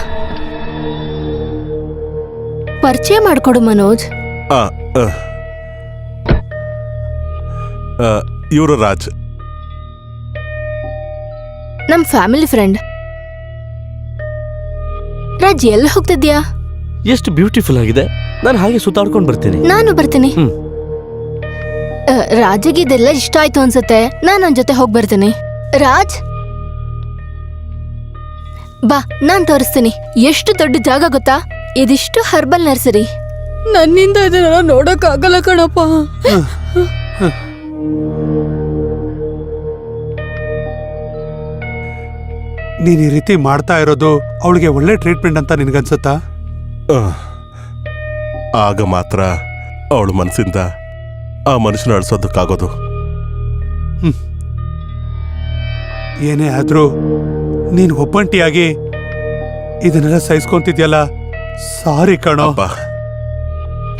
ಪರಿಚಯ ಮಾಡ್ಕೊಡು ಮನೋಜ್. ಇವರು ರಾಜ್, ನಮ್ ಫ್ಯಾಮಿಲಿ ಫ್ರೆಂಡ್. ರಾಜ್ ಎಲ್ಲಿ ಹೋಗ್ತಿದ್ಯಾ? ಎಷ್ಟು ಬ್ಯೂಟಿಫುಲ್ ಆಗಿದೆ. ನಾನು ಹಾಗೆ ಸುತ್ತಾಡ್ಕೊಂಡು ಬರ್ತೀನಿ. ನಾನು ಬರ್ತೀನಿ. ಹ್ಮ್. ರಾಜಿಗೆ ಇದೆಲ್ಲ ಇಷ್ಟ ಆಯ್ತು ಅನ್ಸುತ್ತೆ. ನಾನು ಅವನ ಜೊತೆ ಹೋಗಿ ಬರ್ತೀನಿ. ರಾಜ್ ಬಾ, ನಾನ್ ತೋರಿಸ್ತೀನಿ. ಎಷ್ಟು ದೊಡ್ಡ ಜಾಗ ಗೊತ್ತಾ? ಇದಿಷ್ಟು ಹರ್ಬಲ್ ನರ್ಸರಿ. ನನ್ನಿಂದ ಇದನ್ನ ನೋಡಕ್ ಆಗಲ್ಲ ಕಣಪ್ಪ. ನೀನ್ ಈ ರೀತಿ ಮಾಡ್ತಾ ಇರೋದು ಅವಳಿಗೆ ಒಳ್ಳೆ ಟ್ರೀಟ್ಮೆಂಟ್ ಅಂತ ನಿನ್ಗನ್ಸುತ್ತಾ? ಆಗ ಮಾತ್ರ ಅವಳು ಮನಸ್ಸಿಂದ ಆ ಮನುಷ್ಯನ ಅಳಿಸೋದಕ್ಕಾಗೋದು. ಏನೇ ಆದ್ರೂ ನೀನ್ ಒಬ್ಬಂಟಿಯಾಗಿ ಇದನ್ನೆಲ್ಲ ಸಹಿಸ್ಕೊಂತಿದ್ಯಲ್ಲ, ಸಾರಿ ಕಣೋ.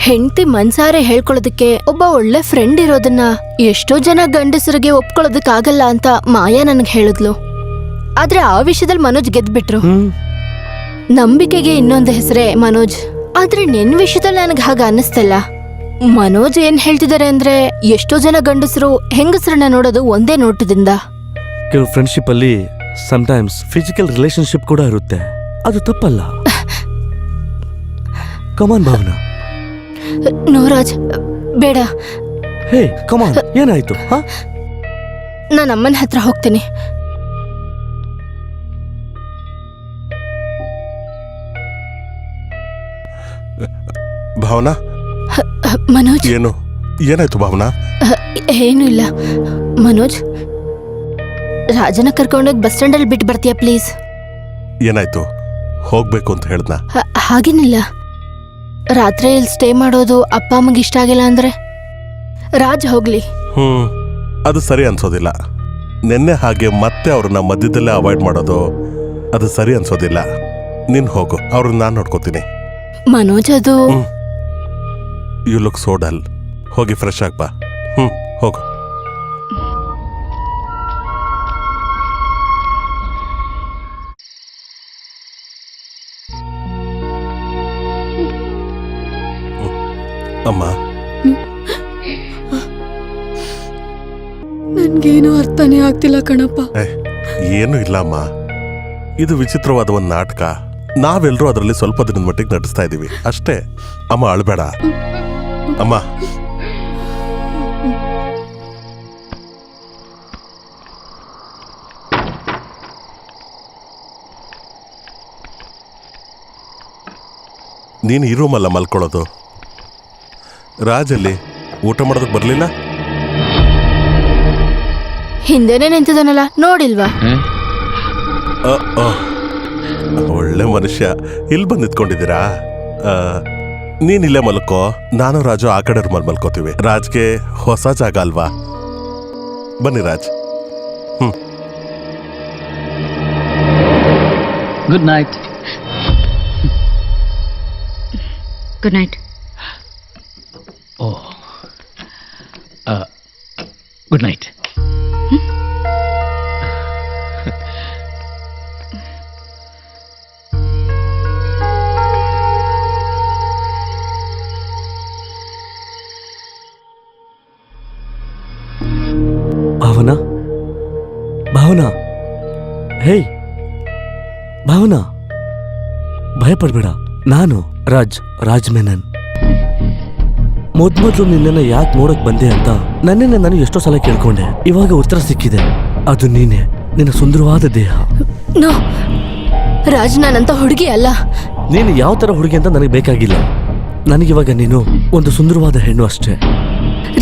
ಹೆಂಡತಿ ಮನ್ಸಾರೆ ಹೇಳ್ಕೊಳ್ಳೋದಕ್ಕೆ ಒಬ್ಬ ಒಳ್ಳೆ ಫ್ರೆಂಡ್ ಇರೋದನ್ನ ಎಷ್ಟೋ ಜನ ಗಂಡಸರಿಗೆ ಒಪ್ಕೊಳ್ಳೋದಕ್ಕಾಗಲ್ಲ ಅಂತ ಮಾಯಾ ನನಗೆ ಹೇಳಿದ್ಲು. ಆದ್ರೆ ಆ ವಿಷಯದಲ್ಲಿ ಮನೋಜ್ ಗೆದ್ಬಿಟ್ರು. ನಂಬಿಕೆಗೆ ಇನ್ನೊಂದು ಹೆಸರೇ ಮನೋಜ್. ಆದ್ರೆ ನಿನ್ ವಿಷಯದಲ್ಲಿ ನನಗೆ ಹಾಗ ಅನ್ನಿಸ್ತಲ್ಲ. ಮನೋಜ್ ಏನ್ ಹೇಳ್ತಿದ್ದಾರೆ ಅಂದ್ರೆ, ಎಷ್ಟೋ ಜನ ಗಂಡಸರು ಹೆಂಗಸರನ್ನ ನೋಡೋದು ಒಂದೇ ನೋಟದಿಂದ. ಕೆಲವು ಫ್ರೆಂಡ್ಶಿಪ್ ಅಲ್ಲಿ ಸಮಟೈಮ್ಸ್ ಫಿಸಿಕಲ್ ರಿಲೇಶನ್ಶಿಪ್ ಕೂಡ ಇರುತ್ತೆ. ಅದು ತಪ್ಪಲ್ಲ. ಕಮಾನ್ ಭಾವನಾ. ನೋ ರಾಜ್, ಬೇಡ. ಹೇ ಕಮಾನ್, ಏನಾಯ್ತು? ನಾನು ಅಮ್ಮನ ಹತ್ರ ಹೋಗ್ತೀನಿ. ಭಾವನಾ, ಮನೋಜ್. ಏನಾಯ್ತು ಭಾವನಾ? ಏನೂ ಇಲ್ಲ ಮನೋಜ್. ರಾಜನ ಕರ್ಕೊಂಡೋಗಿ ಬಸ್ ಸ್ಟ್ಯಾಂಡಲ್ಲಿ ಬಿಟ್ಟು ಬರ್ತೀಯಾ ಪ್ಲೀಸ್? ಏನಾಯ್ತು? ಹೋಗ್ಬೇಕು ಅಂತ ಹೇಳ್ದ? ಹಾಗೇನಿಲ್ಲ. ರಾತ್ರಿ ಇಲ್ಲಿ ಸ್ಟೇ ಮಾಡೋದು ಅಪ್ಪ ಅಮ್ಮಗೆ ಇಷ್ಟ ಆಗಿಲ್ಲ ಅಂದ್ರೆ ರಾಜ್ ಹೋಗ್ಲಿ. ಅದು ಸರಿ ಅನ್ಸೋದಿಲ್ಲ. ನಿನ್ನೆ ಹಾಗೆ ಮತ್ತೆ ಅವ್ರನ್ನ ಮಧ್ಯದಲ್ಲೇ ಅವಾಯ್ಡ್ ಮಾಡೋದು ಅದು ಸರಿ ಅನ್ಸೋದಿಲ್ಲ. ನೀನ್ ಹೋಗು, ಅವ್ರನ್ನ ನಾನು ನೋಡ್ಕೋತೀನಿ. ಮನೋಜ್ ಅದು ಯು ಲುಕ್ ಸೋ ಡಲ್. ಹೋಗಿ ಫ್ರೆಶ್ ಆಗ್ ಬಾ. ಹೋಗು. ಅಮ್ಮ, ನನ್ಗೇನು ಅರ್ಥನೇ ಆಗ್ತಿಲ್ಲ ಕಣಪ್ಪ. ಏನು ಇಲ್ಲ ಅಮ್ಮ, ಇದು ವಿಚಿತ್ರವಾದ ಒಂದು ನಾಟಕ. ನಾವೆಲ್ಲರೂ ಅದರಲ್ಲಿ ಸ್ವಲ್ಪ ದಿನದ ಮಟ್ಟಿಗೆ ನಟಿಸ್ತಾ ಇದ್ದೀವಿ ಅಷ್ಟೇ. ಅಮ್ಮ ಅಳ್ಬೇಡ ಅಮ್ಮ. ನೀನು ಈ ರೂಮಲ್ಲ ಮಲ್ಕೊಳ್ಳೋದು. ರಾಜಲ್ಲಿ ಊಟ ಮಾಡೋದಕ್ಕೆ ಬರಲಿಲ್ಲ? ಹಿಂದೆನೆ ನಿಂತಿದ್ದಾನಲ್ಲ, ನೋಡಿಲ್ವಾ? ಒಳ್ಳೆ ಮನುಷ್ಯ. ಇಲ್ಲಿ ಬಂದು ನಿಂತ್ಕೊಂಡಿದ್ದೀರಾ? ನೀನ್ ಇಲ್ಲೇ ಮಲ್ಕೋ, ನಾನು ರಾಜು ಆ ಕಡೆ ರೂಮಲ್ಲಿ ಮಲ್ಕೋತೀವಿ. ರಾಜ್ಗೆ ಹೊಸ ಜಾಗ ಅಲ್ವಾ? ಬನ್ನಿ Raj. Good night. Good night. Oh. Good night. Bhavana, Bhavana, ಹೇಯ್ ಭಾವನಾ, ಭಯಪಡ್ಬೇಡ. ನಾನು ರಾಜ್ ಮೆನನ್. ಮೊದ್ಲು ನಿನ್ನನ್ನ ಯಾಕೆ ನೋಡಕ್ ಬಂದೆ ಅಂತ ನನ್ನನ್ನ ನಾನು ಎಷ್ಟೋ ಸಲ ಕೇಳ್ಕೊಂಡೆ. ಇವಾಗ ಉತ್ತರ ಸಿಕ್ಕಿದೆ. ಅದು ನೀನೆ, ನಿನ್ನ ಸುಂದರವಾದ ದೇಹ. ನೋ, ರಾಜ್ ನಾನಂತ ಹುಡುಗಿ ಅಲ್ಲ. ನೀನು ಯಾವ ತರ ಹುಡುಗಿ ಅಂತ ನನಗೆ ಬೇಕಾಗಿಲ್ಲ. ನನಗಿವಾಗ ನೀನು ಒಂದು ಸುಂದರವಾದ ಹೆಣ್ಣು ಅಷ್ಟೇ.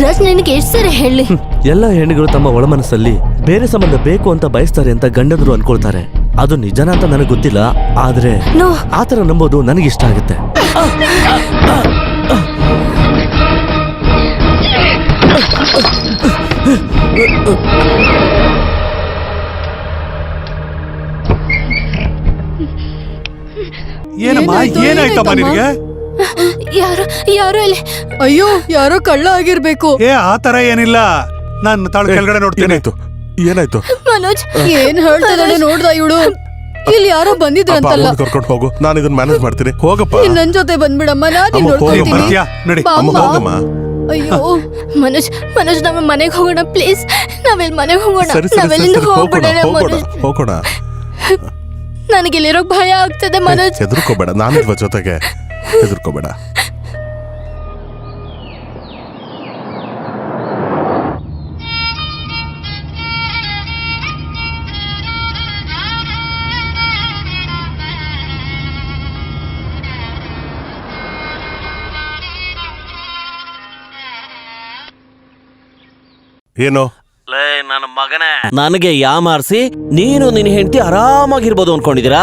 ರಾಜ್ ನಿನಗೆ ಎಷ್ಟು ಸರಿ ಹೇಳಿ? ಎಲ್ಲ ಹೆಣ್ಣುಗಳು ತಮ್ಮ ಒಳಮನಸ್ಸಲ್ಲಿ ಬೇರೆ ಸಂಬಂಧ ಬೇಕು ಅಂತ ಬಯಸ್ತಾರೆ ಅಂತ ಗಂಡಂದ್ರು ಅನ್ಕೊಳ್ತಾರೆ. ಅದು ನಿಜನ ಅಂತ ನನಗೆ ಗೊತ್ತಿಲ್ಲ, ಆದ್ರೆ ನೋ, ಆತರ ನಂಬೋದು ನನಗಿಷ್ಟ ಆಗುತ್ತೆ. ಏನಮ್ಮ, ಏನಾಯ್ತಮ್ಮ ನಿನಗೆ? ಯಾರೋ ಇಲ್ಲಿ. ಅಯ್ಯೋ, ಯಾರೋ ಕಳ್ಳ ಆಗಿರ್ಬೇಕು. ಆ ತರ ಏನಿಲ್ಲ, ನಾನು ತಾಳು ಕೆಳಗಡೆ ನೋಡ್ತೀನಿ. ಏನಾಯ್ತು? ಏನಾಯ್ತು? ಮನೋಜ್ ಏನ್ ಹೇಳ್ತಿದ್ದಾಳೆ ನೋಡ್ದ ಇವಳು. ಇಲ್ಲಿ ಯಾರೋ ಬಂದಿದ್ರಂತಲ್ಲ. ಕರ್ಕೊಂಡು ಹೋಗು, ನಾನು ಇದನ್ನ ಮ್ಯಾನೇಜ್ ಮಾಡ್ತೀನಿ. ಹೋಗಪ್ಪ. ನೀನ್ ನನ್ ಜೊತೆ ಬಂದ್ಬಿಡಮ್ಮ, ನಾನ್ ಅಮ್ಮ, ನೋಡ್ಕೊಳ್ತೀನಿ. ಬರ್ತೀಯಾ? ನಡಿ. ಬಾ ಅಮ್ಮ ಅಮ್ಮ. ಹೋಗಮ್ಮ. ಅಯ್ಯೋ, ಮನೋಜ್ ನಮ್ಮ ಮನೆಗೆ ಹೋಗೋಣ ಪ್ಲೀಸ್. ನಾವೆಲ್ಲಿ ಮನೆಗೆ ಹೋಗೋಣ. ಸರಿ ಸರಿ ಸರಿ ನಾವೆಲ್ಲಿಂದ ಸರಿ, ಹೋಗೋಣ ಹೋಗ್ಬಿಡೋಣ ಹೋಗೋಣ ಮನೋಜ್. ಹೋಗೋಣ. ನನಗಿಲ್ಲಿರೋಕ್ ಭಯ ಆಗ್ತದೆ ಮನೋಜ್. ಹೆದರ್ಕೋಬೇಡ, ನಾನಿಲ್ವ ಜೊತೆಗೆ. ಹೆದರ್ಕೋಬೇಡ. ಏನು? ನನ್ನ ಮಗನೇ, ನನಗೆ ಯಾಮಾರಿಸಿ ನೀನು ನಿನ್ನ ಹೆಂಡತಿ ಆರಾಮಾಗಿರ್ಬೋದು ಅನ್ಕೊಂಡಿದ್ದೀರಾ?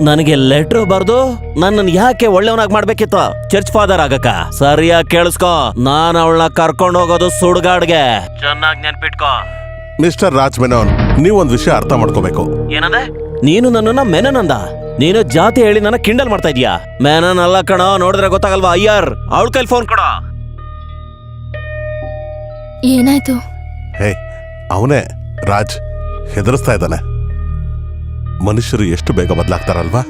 ನನಗೆ ಲೆಟರ್ ಬರ್ದು ನನ್ನನ್ನು ಯಾಕೆ ಒಳ್ಳೆಯವನಾಗಿ ಮಾಡ್ಬೇಕಿತ್ತು? ಚರ್ಚ್ ಫಾದರ್ ಆಗಕ್ಕ? ಸರಿಯಾಗಿ ಕೇಳಿಸ್ಕೊ, ನಾನು ಅವಳನ್ನ ಕರ್ಕೊಂಡು ಹೋಗೋದು ಸುಡ್ಗಾಡ್ಗೆ. ಚೆನ್ನಾಗಿ ನೆನ್ಪಿಟ್ಕೋ. ಮಿಸ್ಟರ್ ರಾಜ್ ಮೆನನ್, ನೀವೊಂದ್ ವಿಷಯ ಅರ್ಥ ಮಾಡ್ಕೋಬೇಕು. ಏನಂದೆ? ನೀನು ನನ್ನನ್ನ ಮೆನನ್ ಅಂದ? ನೀನು ಜಾತಿ ಹೇಳಿ ನನ್ನ ಕಿಂಡಲ್ ಮಾಡ್ತಾ ಇದೀಯಾ? ಮೆನನ್ ಅಲ್ಲ ಕಣೋ, ನೋಡಿದ್ರೆ ಗೊತ್ತಾಗಲ್ವಾ? ಅಯ್ಯರ್, ಅವಳ ಕೈಲಿ ಫೋನ್ ಕೊಡೋ. ಏನಾಯ್ತು? ಹೇ, ಅವನೇ ರಾಜ್ ಹೆದರ್ಸ್ತಾ ಇದ್ದಾನೆ. ಮನುಷ್ಯರು ಎಷ್ಟು ಬೇಗ ಬದಲಾಗ್ತಾರಲ್ವಾ?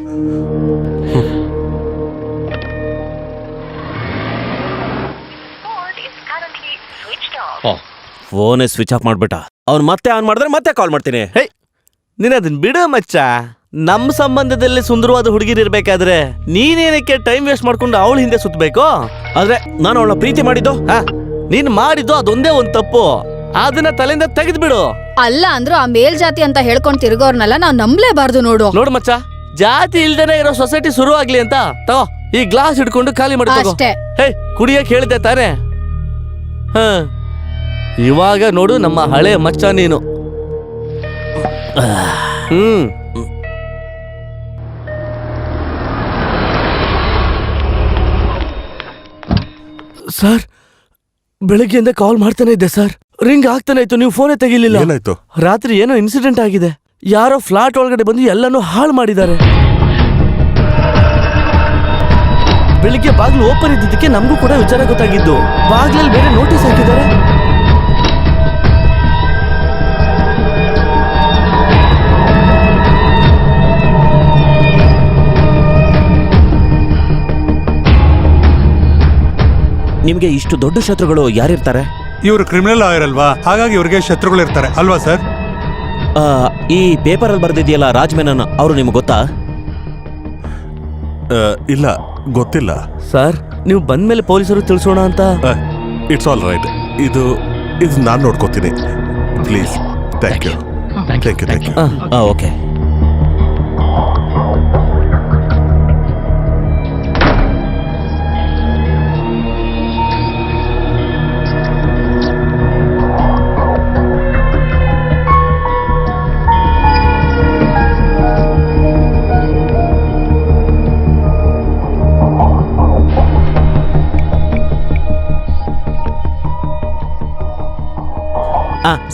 ಫೋನೇ ಸ್ವಿಚ್ ಆಫ್ ಮಾಡ್ಬಿಟ್ಟ. ಅವ್ನು ಮತ್ತೆ ಆನ್ ಮಾಡಿದ್ರೆ ಮತ್ತೆ ಕಾಲ್ ಮಾಡ್ತೀನಿ. ಹೇ, ನೀನ್ ಅದನ್ ಬಿಡು ಮಚ್ಚ. ನಮ್ಮ ಸಂಬಂಧದಲ್ಲಿ ಸುಂದರವಾದ ಹುಡುಗಿರಿರ್ಬೇಕಾದ್ರೆ ನೀನೇನಕ್ಕೆ ಟೈಮ್ ವೇಸ್ಟ್ ಮಾಡ್ಕೊಂಡು ಅವಳ ಹಿಂದೆ ಸುತ್ತಬೇಕು? ಆದ್ರೆ ನಾನು ಅವಳನ್ನ ಪ್ರೀತಿ ಮಾಡಿದ್ದು. ನೀನ್ ಮಾಡಿದ್ದು ಅದೊಂದೇ ಒಂದ್ ತಪ್ಪು. ಅದನ್ನ ತಲೆಯಿಂದ ತೆಗೆದ್ಬಿಡು. ಅಲ್ಲ ಅಂದ್ರು ಆ ಮೇಲ್ಜಾತಿ ಅಂತ ಹೇಳ್ಕೊಂಡ್ ತಿರ್ಗೋರ್ನೆಲ್ಲ ನಾವ್ ನಂಬ್ಲೇಬಾರ್ದು ನೋಡು. ನೋಡು ಮಚ್ಚ, ಜಾತಿ ಇಲ್ದೇನೆ ಇರೋ ಸೊಸೈಟಿ ಶುರು ಆಗ್ಲಿ ಅಂತ ತಗೋ ಈ ಗ್ಲಾಸ್ ಹಿಡ್ಕೊಂಡು ಖಾಲಿ ಮಾಡಿ ತಗೋ. ಅಷ್ಟೇ. ಹೇ, ಕುಡಿಯಕ್ ಹೇಳಿದ್ದೆ ತಾನೇ? ಹ, ಇವಾಗ ನೋಡು ನಮ್ಮ ಹಳೆ ಮಚ್ಚ ನೀನು. ಸರ್, ಬೆಳಗ್ಗೆಯಿಂದ ಕಾಲ್ ಮಾಡ್ತಾನೆ ಇದ್ದೆ ಸರ್. ರಿಂಗ್ ಆಗ್ತಾನೆ ಇತ್ತು, ನೀವು ಫೋನೇ ತೆಗಿಲಿಲ್ಲ. ಏನಾಯ್ತು? ರಾತ್ರಿ ಏನೋ ಇನ್ಸಿಡೆಂಟ್ ಆಗಿದೆ. ಯಾರೋ ಫ್ಲಾಟ್ ಒಳಗಡೆ ಬಂದು ಎಲ್ಲಾನು ಹಾಳು ಮಾಡಿದ್ದಾರೆ. ಬೆಳಿಗ್ಗೆ ಬಾಗ್ಲು ಓಪನ್ ಇದ್ದಿದ್ದಕ್ಕೆ ನಮಗೂ ಕೂಡ ವಿಚಾರ ಗೊತ್ತಾಗಿದ್ದು. ಬಾಗ್ಲಲ್ಲಿ ಬೇರೆ ನೋಟಿಸ್ ಹಾಕಿದ್ದಾರೆ. ನಿಮ್ಗೆ ಇಷ್ಟು ದೊಡ್ಡ ಶತ್ರುಗಳು ಯಾರಿರ್ತಾರೆ? ಇವರು ಕ್ರಿಮಿನಲ್ ಲಾಯರ್ ಅಲ್ವಾ, ಹಾಗಾಗಿ ಇವ್ರಿಗೆ ಶತ್ರುಗಳು ಇರ್ತಾರೆ ಅಲ್ವಾ ಸರ್? ಈ ಪೇಪರ್ ಅಲ್ಲಿ ಬರ್ದಿದ್ಯಲ್ಲ ರಾಜ್ ಮೆನನ್, ಅವರು ನಿಮ್ಗೆ ಗೊತ್ತಾ? ಇಲ್ಲ, ಗೊತ್ತಿಲ್ಲ ಸರ್. ನೀವು ಬಂದ್ಮೇಲೆ ಪೊಲೀಸರು ತಿಳಿಸೋಣ ಅಂತ. It's all right. ಇದು ನಾನು ನೋಡ್ಕೋತೀನಿ. Please. Thank you. Thank you. Thank you. Okay.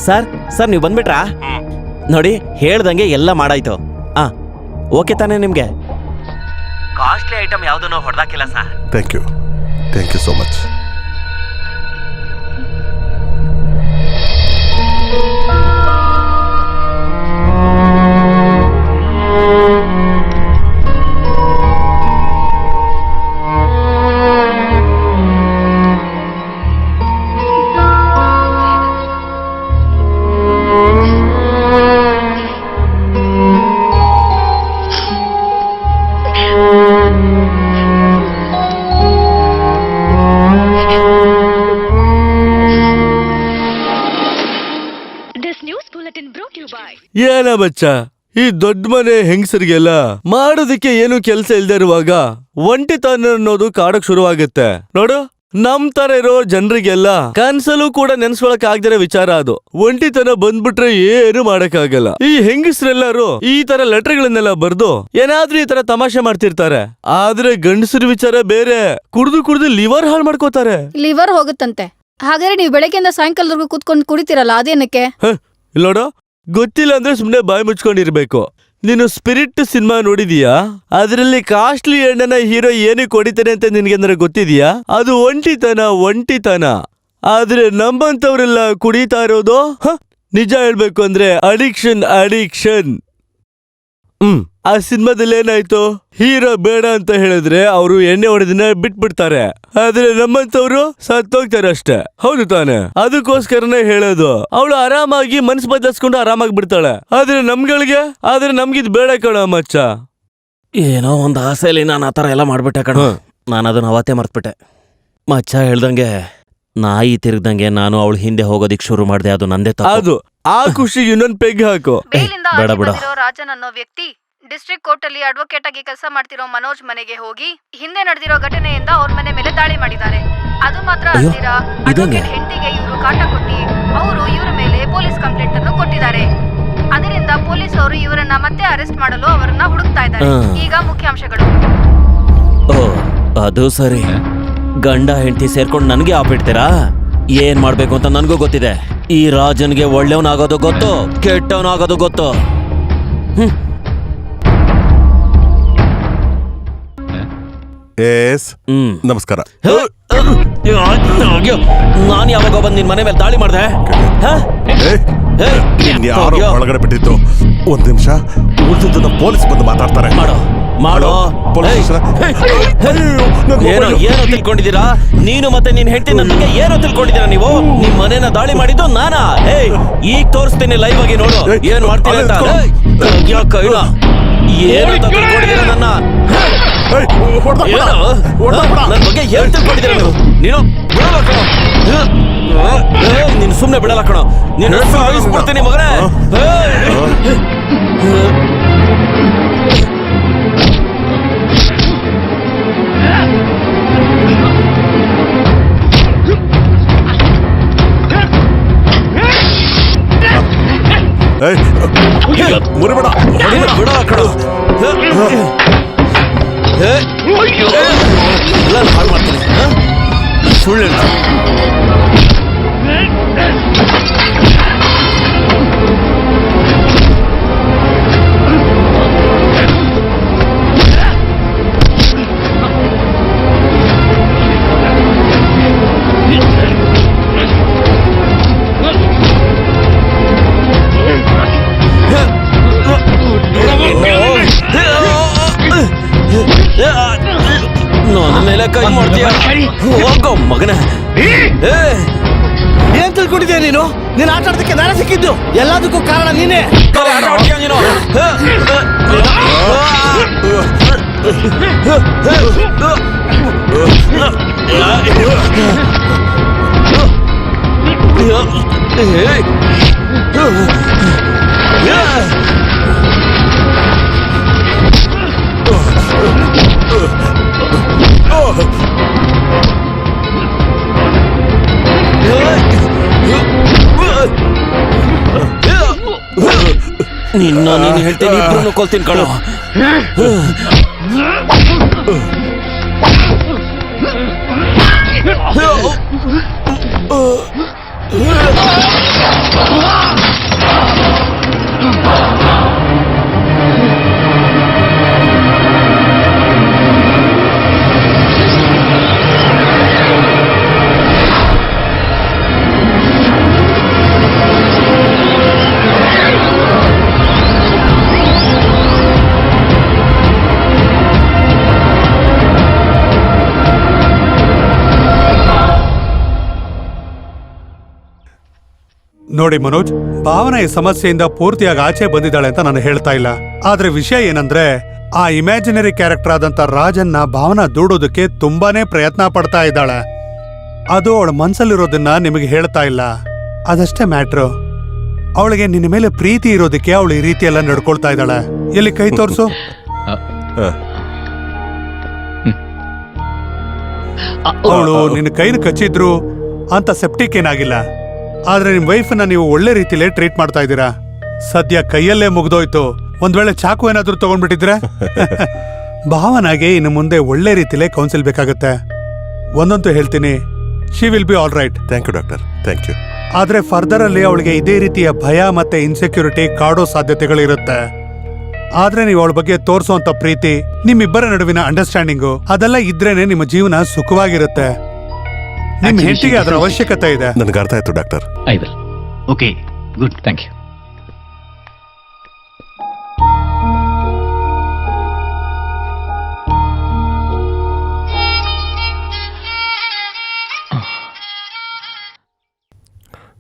Sir sir ನೀವು ಬಂದ್ಬಿಟ್ರಾ? ನೋಡಿ ಹೇಳ್ದಂಗೆ ಎಲ್ಲ ಮಾಡಾಯ್ತು. ಓಕೆ ತಾನೇ ನಿಮ್ಗೆ? ಕಾಸ್ಟ್ಲಿ ಐಟಮ್ ಯಾವ್ದನ್ನು ಹೊಡೆದಾಕಿಲ್ಲ ಸರ್. Thank you so much. ಏನ ಬಚ್ಚ, ಈ ದೊಡ್ಡ ಮನೆ ಹೆಂಗಸರಿಗೆಲ್ಲ ಮಾಡೋದಕ್ಕೆ ಏನು ಕೆಲ್ಸ ಇಲ್ದೇ ಇರುವಾಗ ಒಂಟಿತನ ಅನ್ನೋದು ಕಾಡಕ್ ಶುರುವಾಗತ್ತೆ ನೋಡು. ನಮ್ ತರ ಇರೋ ಜನರಿಗೆಲ್ಲ ಕನ್ಸಲ್ಲೂ ಕೂಡ ನೆನ್ಸ್ಕೊಳಕ್ ಆಗ್ದಿರೋ ವಿಚಾರ ಅದು. ಒಂಟಿತನ ಬಂದ್ಬಿಟ್ರೆ ಏನು ಮಾಡಕ್ಕಾಗಲ್ಲ. ಈ ಹೆಂಗಸರೆಲ್ಲರೂ ಈ ತರ ಲೆಟರ್ಗಳನ್ನೆಲ್ಲ ಬರ್ದು ಏನಾದ್ರೂ ಈ ತರ ತಮಾಷೆ ಮಾಡ್ತಿರ್ತಾರೆ. ಆದ್ರೆ ಗಂಡಸರ ವಿಚಾರ ಬೇರೆ. ಕುಡ್ದು ಲಿವರ್ ಹಾಳು ಮಾಡ್ಕೋತಾರೆ. ಲಿವರ್ ಹೋಗುತ್ತಂತೆ. ಹಾಗಾದ್ರೆ ನೀವು ಬೆಳಗ್ಗೆಯಿಂದ ಸಾಯಂಕಾಲದವರೆಗೂ ಕೂತ್ಕೊಂಡು ಕುಡಿತೀರಲ್ಲ, ಅದೇನಕ್ಕೆ? ಇಲ್ಲೋಡ, ಗೊತ್ತಿಲ್ಲ ಅಂದ್ರೆ ಸುಮ್ನೆ ಬಾಯಿ ಮುಚ್ಕೊಂಡಿರ್ಬೇಕು. ನೀನು ಸ್ಪಿರಿಟ್ ಸಿನಿಮಾ ನೋಡಿದೀಯಾ? ಅದರಲ್ಲಿ ಕಾಸ್ಟ್ಲಿ ಎಣ್ಣೆನ ಹೀರೋ ಏನಕ್ಕೆ ಹೊಡಿತಾನೆ ಅಂತ ನಿನ್ಗೆ ಗೊತ್ತಿದ್ಯಾ? ಅದು ಒಂಟಿತನ. ಆದ್ರೆ ನಮ್ಮಂತವ್ರೆಲ್ಲ ಕುಡಿತಾ ಇರೋದು ನಿಜ ಹೇಳ್ಬೇಕು ಅಂದ್ರೆ ಅಡಿಕ್ಷನ್. ಆ ಸಿನಿಮಾದಲ್ಲಿ ಏನಾಯ್ತು? ಹೀರೋ ಬೇಡ ಅಂತ ಹೇಳಿದ್ರೆ ಅವರು ಎಣ್ಣೆ ಹೊಡೆದಿನ ಬಿಟ್ಬಿಡ್ತಾರೆ. ಆದ್ರೆ ನಮ್ಮಂತವ್ರು ಸತ್ತೋಗ್ತಾರೆ ಅಷ್ಟೇ. ಹೌದು ತಾನೆ? ಅದಕ್ಕೋಸ್ಕರನೇ ಹೇಳೋದು, ಅವಳು ಆರಾಮಾಗಿ ಮನ್ಸು ಬದಲಿಸ್ಕೊಂಡು ಆರಾಮಾಗಿ ಬಿಡ್ತಾಳೆ. ಆದ್ರೆ ನಮ್ಗಿದ್ ಬೇಡ ಕಣ ಮಚ್ಚ. ಏನೋ ಒಂದು ಆಸೆಯಲ್ಲಿ ನಾನು ಆ ಥರ ಎಲ್ಲ ಮಾಡ್ಬಿಟ್ಟೆ ಕಣ. ನಾನು ಅದನ್ನ ಅವತ್ತೇ ಮರ್ತ್ಬಿಟ್ಟೆ. ಮಚ್ಚ ಹೇಳ್ದಂಗೆ ನಾಯಿ ತಿರುಗ್ದಂಗೆ ನಾನು ಅವಳು ಹಿಂದೆ ಹೋಗೋದಿಕ್ ಶುರು ಮಾಡಿದೆ. ಅದು ನಂದೇ ತಪ್ಪು. ಅದು ಆ ಖುಷಿಗೆ ಇನ್ನೊಂದ್ ಪೆಗ್ ಹಾಕು. ಬೇಡ. ರಾಜನ್ ಅನ್ನೋ ವ್ಯಕ್ತಿ ಡಿಸ್ಟ್ರಿಕ್ಟ್ ಕೋರ್ಟ್ ಅಲ್ಲಿ ಅಡ್ವೊಕೇಟ್ ಆಗಿ ಕೆಲಸ ಮಾಡ್ತಿರೋ ಮನೋಜ್ ಮನೆಗೆ ಹೋಗಿ ಹಿಂದೆ ನಡೆದಿರೋ ಘಟನೆಯಿಂದ ಅವ್ರ ಮನೆ ಮೇಲೆ ದಾಳಿ ಮಾಡಿದ್ದಾರೆ. ಅದು ಮಾತ್ರ ಅಲ್ದಿರಾ, ಅಡ್ವೊಕೇಟ್ ಹೆಂಡತಿಗೆ ಇವರು ಕಾಟ ಕೊಟ್ಟಿ ಅವರು ಇವರ ಮೇಲೆ ಪೊಲೀಸ್ ಕಂಪ್ಲೇಂಟ್ ಅನ್ನು ಕೊಟ್ಟಿದ್ದಾರೆ. ಅದರಿಂದ ಪೊಲೀಸ್ ಅವರು ಇವರನ್ನ ಮತ್ತೆ ಅರೆಸ್ಟ್ ಮಾಡಲು ಅವರನ್ನ ಹುಡುಕ್ತಾ ಇದ್ದಾರೆ. ಈಗ ಮುಖ್ಯಾಂಶಗಳು. ಅದು ಸರಿ. ಗಂಡ ಹೆಂಡತಿ ಸೇರ್ಕೊಂಡು ನನಗೆ ಆಪಿಡ್ತೀರಾ? ಏನ್ ಮಾಡ್ಬೇಕು ಅಂತ ನನಗೂ ಗೊತ್ತಿದೆ. ಈ ರಾಜನ್ಗೆ ಒಳ್ಳೆಯವನಾಗೋದು ಗೊತ್ತು, ಕೆಟ್ಟವನಾಗೋದು ಗೊತ್ತು. ನಮಸ್ಕಾರ. ನಾನು ಯಾವಾಗ ಬಂದು ನಿನ್ ಮನೆ ಮೇಲೆ ದಾಳಿ ಮಾಡಿದೆ? ಯಾರೋ ಒಳಗಡೆ ಬಿಟ್ಟಿತ್ತು. ಒಂದ್ ನಿಮಿಷ, ಉಳಿದನ್ನ ಪೊಲೀಸ್ ಬಂದು ಮಾತಾಡ್ತಾರೆ. ಮಾಡೋ ಏನೋ ತಿಳ್ಕೊಂಡಿದ್ದೀರಾ ನೀನು ಮತ್ತೆ ನಿನ್ ಹೆಂಡತಿ ನನಗೆ ಏನೋ ತಿಳ್ಕೊಂಡಿದ್ದೀರಾ ನೀವು? ನಿಮ್ ಮನೇನ ದಾಳಿ ಮಾಡಿದ್ದು ನಾನಾ? ಈಗ ತೋರಿಸ್ತೀನಿ ಲೈವ್ ಆಗಿ, ನೋಡು ಏನ್ ಮಾಡ್ತೀನಿ ಅಂತ. ಏನೋ ತಿಳ್ಕೊಂಡಿದ್ದೀರಾ ನನ್ನ ಬಗ್ಗೆ ಏನ್ ತಿಳ್ಕೊಂಡಿದ್ದೀರಾ ನೀನು? ಬಿಡಲ್ಲ ಕಣ ನೀನು, ಸುಮ್ನೆ ಬಿಡಲ್ಲ ಕಣ ನೀನು. ಸಾಯಿಸ್ಬಿಡ್ತೀನಿ ಮಗನೇ. ಮುರಿಬೇಡ ಕಣ ಹಾಳು ಮಾಡ್ತೀನಿ. ಸುಳ್ಳು ನನ್ನ ಮೇಲೆ ಕೈ ಮಾಡ್ತೀಯ? ಹೋಗೋ ಮಗನ. ಏನ್ ತಿಳ್ಕೊಂಡಿದ್ಯಾ ನೀನು? ನೀನ್ ಆಟ ಆಡೋದಕ್ಕೆ ನಾನೇ ಸಿಕ್ಕಿದ್ದು. ಎಲ್ಲದಕ್ಕೂ ಕಾರಣ ನೀನೇ. ಆಟ ಆಡ್ತೀಯ ನೀನು? ನೀನು ಹೇಳ್ತೀನಿ, ಇಬ್ರು ಕೊಲ್ತೀನಿ ಕಣೋ. ನೋಡಿ ಮನೋಜ್, ಭಾವನ ಈ ಸಮಸ್ಯೆಯಿಂದ ಪೂರ್ತಿಯಾಗಿ ಆಚೆ ಬಂದಿದ್ದಾಳೆ ಅಂತ ನಾನು ಹೇಳ್ತಾ ಇಲ್ಲ. ಆದ್ರೆ ವಿಷಯ ಏನಂದ್ರೆ, ಆ ಇಮ್ಯಾಜಿನರಿ ಕ್ಯಾರೆಕ್ಟರ್ ಆದಂತ ರಾಜನ್ನ ಭಾವನ ದೂಡೋದಕ್ಕೆ ತುಂಬಾನೇ ಪ್ರಯತ್ನ ಪಡ್ತಾ ಇದ್ದಾಳೆ. ಅದು ಅವಳ ಮನ್ಸಲ್ಲಿರೋದನ್ನ ನಿಮಗೆ ಹೇಳ್ತಾ ಇಲ್ಲ. ಅದಷ್ಟೇ ಮ್ಯಾಟ್ರು. ಅವಳಿಗೆ ನಿನ್ನ ಮೇಲೆ ಪ್ರೀತಿ ಇರೋದಕ್ಕೆ ಅವಳು ಈ ರೀತಿ ಎಲ್ಲ ನಡ್ಕೊಳ್ತಾ ಇದ್ದಾಳೆ. ಎಲ್ಲಿ ಕೈ ತೋರ್ಸು. ಅವಳು ನಿನ್ನ ಕೈನ ಕಚ್ಚಿದ್ರು ಅಂತ ಸೆಪ್ಟಿಕ್ ಏನಾಗಿಲ್ಲ. ಆದ್ರೆ ನಿಮ್ ವೈಫನ್ನ ನೀವು ಒಳ್ಳೆ ರೀತಿಲೇ ಟ್ರೀಟ್ ಮಾಡ್ತಾ ಇದ್ದೀರಾ. ಸದ್ಯ ಕೈಯಲ್ಲೇ ಮುಗ್ದೋಯ್ತು, ಒಂದ್ ವೇಳೆ ಚಾಕು ಏನಾದ್ರೂ ತಗೊಂಡ್ಬಿಟ್ಟಿದ್ರೆ ಭಾವನಾಗೆ ಇನ್ನು ಮುಂದೆ ಒಳ್ಳೆ ರೀತಿಲೇ ಕೌನ್ಸಿಲ್ ಬೇಕಾಗುತ್ತೆ. ಒಂದಂತೂ ಹೇಳ್ತೀನಿ, she will be all right. Thank you doctor, thank you. ಆದ್ರೆ ಫರ್ದರ್ ಅಲ್ಲಿ ಅವಳಿಗೆ ಇದೇ ರೀತಿಯ ಭಯ ಮತ್ತೆ ಇನ್ಸೆಕ್ಯೂರಿಟಿ ಕಾಡೋ ಸಾಧ್ಯತೆಗಳಿರುತ್ತೆ. ಆದ್ರೆ ನೀವು ಅವಳ ಬಗ್ಗೆ ತೋರಿಸುವಂತ ಪ್ರೀತಿ, ನಿಮ್ಮಿಬ್ಬರ ನಡುವಿನ ಅಂಡರ್ಸ್ಟ್ಯಾಂಡಿಂಗು ಅದೆಲ್ಲ ಇದ್ರೇನೆ ನಿಮ್ಮ ಜೀವನ ಸುಖವಾಗಿರುತ್ತೆ. ನಿಮ್ ಹೆಂಡತಿಗೆ ಅದರ ಅವಶ್ಯಕತೆ ಇದೆ. ನನ್ಗೆ ಅರ್ಥ ಆಯ್ತು doctor. I will. Okay, good, thank you.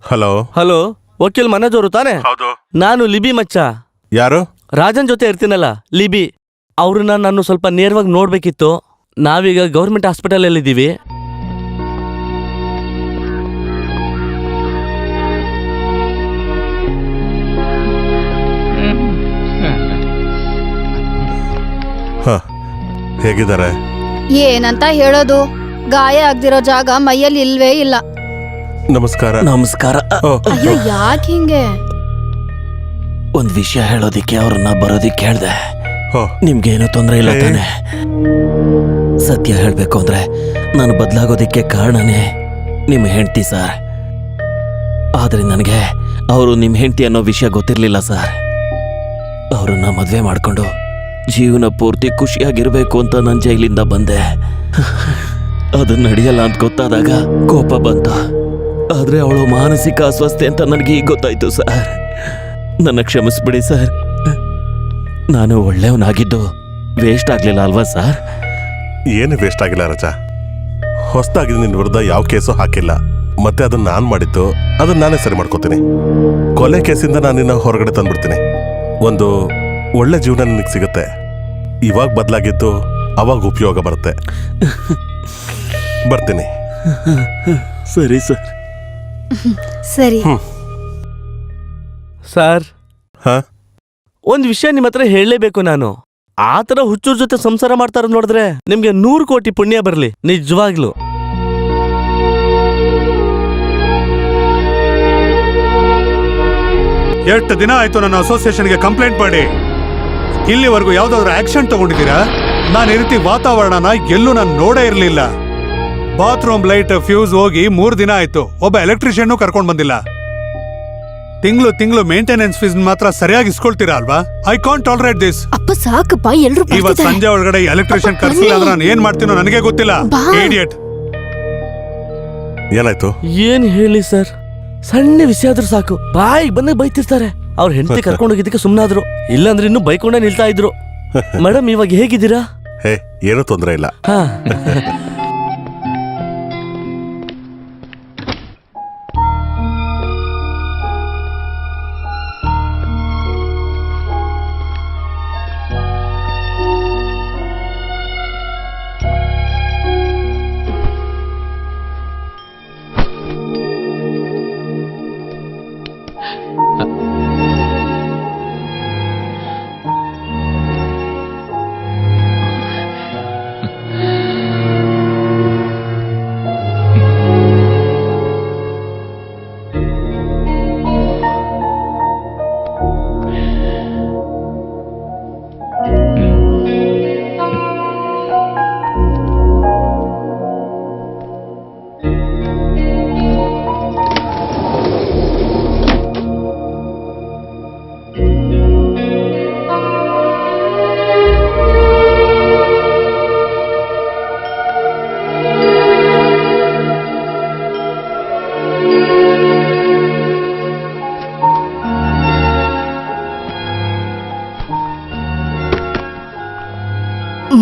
Hello. Hello, ವಕೀಲ್ ಮನೋಜ್ ಅವರು ತಾನೆ? ಹೌದು. ನಾನು ಲಿಬಿ ಮಚ್ಚ. ಯಾರು? ರಾಜನ್ ಜೊತೆ ಇರ್ತೀನಲ್ಲ, ಲಿಬಿ. ಅವ್ರನ್ನ ನಾನು ಸ್ವಲ್ಪ ನೇರವಾಗಿ ನೋಡ್ಬೇಕಿತ್ತು. ನಾವೀಗ ಗೌರ್ಮೆಂಟ್ ಹಾಸ್ಪಿಟಲ್ ಅಲ್ಲಿ ಇದ್ದೀವಿ. ಹೇಗಿದ್ದಾರೆ? ಏನಂತ ಹೇಳೋದು, ಗಾಯ ಆಗ್ದಿರೋ ಜಾಗ ಮೈಯಲ್ಲಿ ಇಲ್ವೇ ಇಲ್ಲ. ನಮಸ್ಕಾರ. ನಮಸ್ಕಾರ. ಅಯ್ಯೋ, ಯಾಕೆ ಹಿಂಗೆ? ಒಂದ್ ವಿಷಯ ಹೇಳೋದಿಕ್ಕೆ ಅವ್ರನ್ನ ಬರೋದಿಕ್ಕೆ ಹೇಳ್ದೆ. ಓ, ನಿಮ್ಗೇನು ತೊಂದರೆ ಇಲ್ಲ ತಾನೆ? ಸತ್ಯ ಹೇಳ್ಬೇಕು ಅಂದ್ರೆ ನಾನು ಬದಲಾಗೋದಿಕ್ಕೆ ಕಾರಣನೇ ನಿಮ್ಮ ಹೆಂಡತಿ ಸರ್. ಆದ್ರೆ ನನಗೆ ಅವರು ನಿಮ್ಮ ಹೆಂಡತಿ ಅನ್ನೋ ವಿಷಯ ಗೊತ್ತಿರ್ಲಿಲ್ಲ ಸರ್. ಅವ್ರನ್ನ ಮದ್ವೆ ಮಾಡ್ಕೊಂಡು ಜೀವನ ಪೂರ್ತಿ ಖುಷಿಯಾಗಿರ್ಬೇಕು ಅಂತ ನಾನು ಜೈಲಿಂದ ಬಂದೆ. ಅದು ನಡೆಯಲ್ಲ ಅಂತ ಗೊತ್ತಾದಾಗ ಕೋಪ ಬಂತು. ಆದ್ರೆ ಅವಳು ಮಾನಸಿಕ ಅಸ್ವಸ್ಥೆ ಅಂತ ನನಗೆ ಈಗ ಗೊತ್ತಾಯ್ತು ಸರ್. ನನ್ನ ಕ್ಷಮಿಸ್ಬಿಡಿ ಸರ್. ನಾನು ಒಳ್ಳೆಯವನಾಗಿದ್ದು ವೇಸ್ಟ್ ಆಗ್ಲಿಲ್ಲ ಅಲ್ವಾ ಸರ್? ಏನು ವೇಸ್ಟ್ ಆಗಿಲ್ಲ ರಜಾ. ಹೊಸದಾಗಿ ನಿನ್ನ ವಿರುದ್ಧ ಯಾವ ಕೇಸು ಹಾಕಿಲ್ಲ. ಮತ್ತೆ ಅದನ್ನ ನಾನ್ ಮಾಡಿದ್ದು, ಅದನ್ನ ನಾನೇ ಸರಿ ಮಾಡ್ಕೋತೀನಿ. ಕೊಲೆ ಕೇಸಿಂದ ನಾನು ನಿನ್ನ ಹೊರಗಡೆ ತಂದ್ಬಿಡ್ತೀನಿ. ಒಂದು ಒಳ್ಳೆ ಜೀವನ ನಿನಗೆ ಸಿಗುತ್ತೆ. ಇವಾಗ ಬದಲಾಗಿದ್ದು ಅವಾಗ ಉಪಯೋಗ ಬರುತ್ತೆ. ಬರ್ತೀನಿ. ಸರಿ ಸರ್. ಸರಿ. ಸರ್, ಹಾ, ಒಂದ್ ವಿಷಯ ನಿಮ್ಮ ಹತ್ರ ಹೇಳಲೇಬೇಕು ನಾನು. ಆ ತರ ಹುಚ್ಚೂರ್ ಜೊತೆ ಸಂಸಾರ ಮಾಡ್ತಾರ ನೋಡಿದ್ರೆ ನಿಮ್ಗೆ 100 ಕೋಟಿ ಪುಣ್ಯ ಬರ್ಲಿ, ನಿಜವಾಗ್ಲು. ಎಷ್ಟು ದಿನ ಆಯ್ತು ನನ್ನ ಅಸೋಸಿಯೇಷನ್ಗೆ ಕಂಪ್ಲೇಂಟ್ ಮಾಡಿ. ಇಲ್ಲಿವರೆಗೂ ಯಾವ್ದಾದ್ರು ಆಕ್ಷನ್ ತಗೊಂಡಿದ್ದೀರಾ? ನಾನು ಈ ರೀತಿ ವಾತಾವರಣನ ಎಲ್ಲೂ ನಾನು ನೋಡೇ ಇರಲಿಲ್ಲ. ಬಾತ್ರೂಮ್ ಲೈಟ್ ಫ್ಯೂಸ್ ಹೋಗಿ 3 ದಿನ ಆಯ್ತು. ಒಬ್ಬ ಎಲೆಕ್ಟ್ರಿಷಿಯನ್ ಕರ್ಕೊಂಡ್ ಬಂದಿಲ್ಲ. ತಿಂಗಳು ಮೇಂಟೆನೆನ್ಸ್ ಫೀಸ್ ಮಾತ್ರ ಸರಿಯಾಗಿ ಇಸ್ಕೊಳ್ತೀರಾ ಅಲ್ವಾ? I can't tolerate this. ಅಪ್ಪ ಸಾಕಪ್ಪ, ಎಲ್ರು ಇವತ್ ಸಂಜೆ ಒಳಗಡೆ ಎಲೆಕ್ಟ್ರಿಷಿಯನ್ ಕರ್ಸಿಲ್ಲ ಅಂದ್ರೆ ನಾನು ಏನ್ ಮಾಡ್ತೀನೋ ನನಗೆ ಗೊತ್ತಿಲ್ಲ. ಇಡಿಯಟ್. ಏನಾಯ್ತು? ಏನ್ ಹೇಳಿ ಸರ್, ಸಣ್ಣ ವಿಷಯ ಆದ್ರೂ ಸಾಕು ಬಾಯಿಗೆ ಬಂದಾಗ ಬೈತಿರ್ತಾರೆ. ಅವ್ರ ಹೆಂಡತಿ ಕರ್ಕೊಂಡೋಗಿದ್ದಕ್ಕೆ ಸುಮ್ಮನಾದ್ರು, ಇಲ್ಲಾಂದ್ರೆ ಇನ್ನೂ ಬೈಕೊಂಡೇ ನಿಲ್ತಾ ಇದ್ರು. ಮೇಡಮ್, ಇವಾಗ ಹೇಗಿದ್ದೀರಾ? ಹೇ, ಏನೂ ತೊಂದರೆ ಇಲ್ಲ. ಹಾ.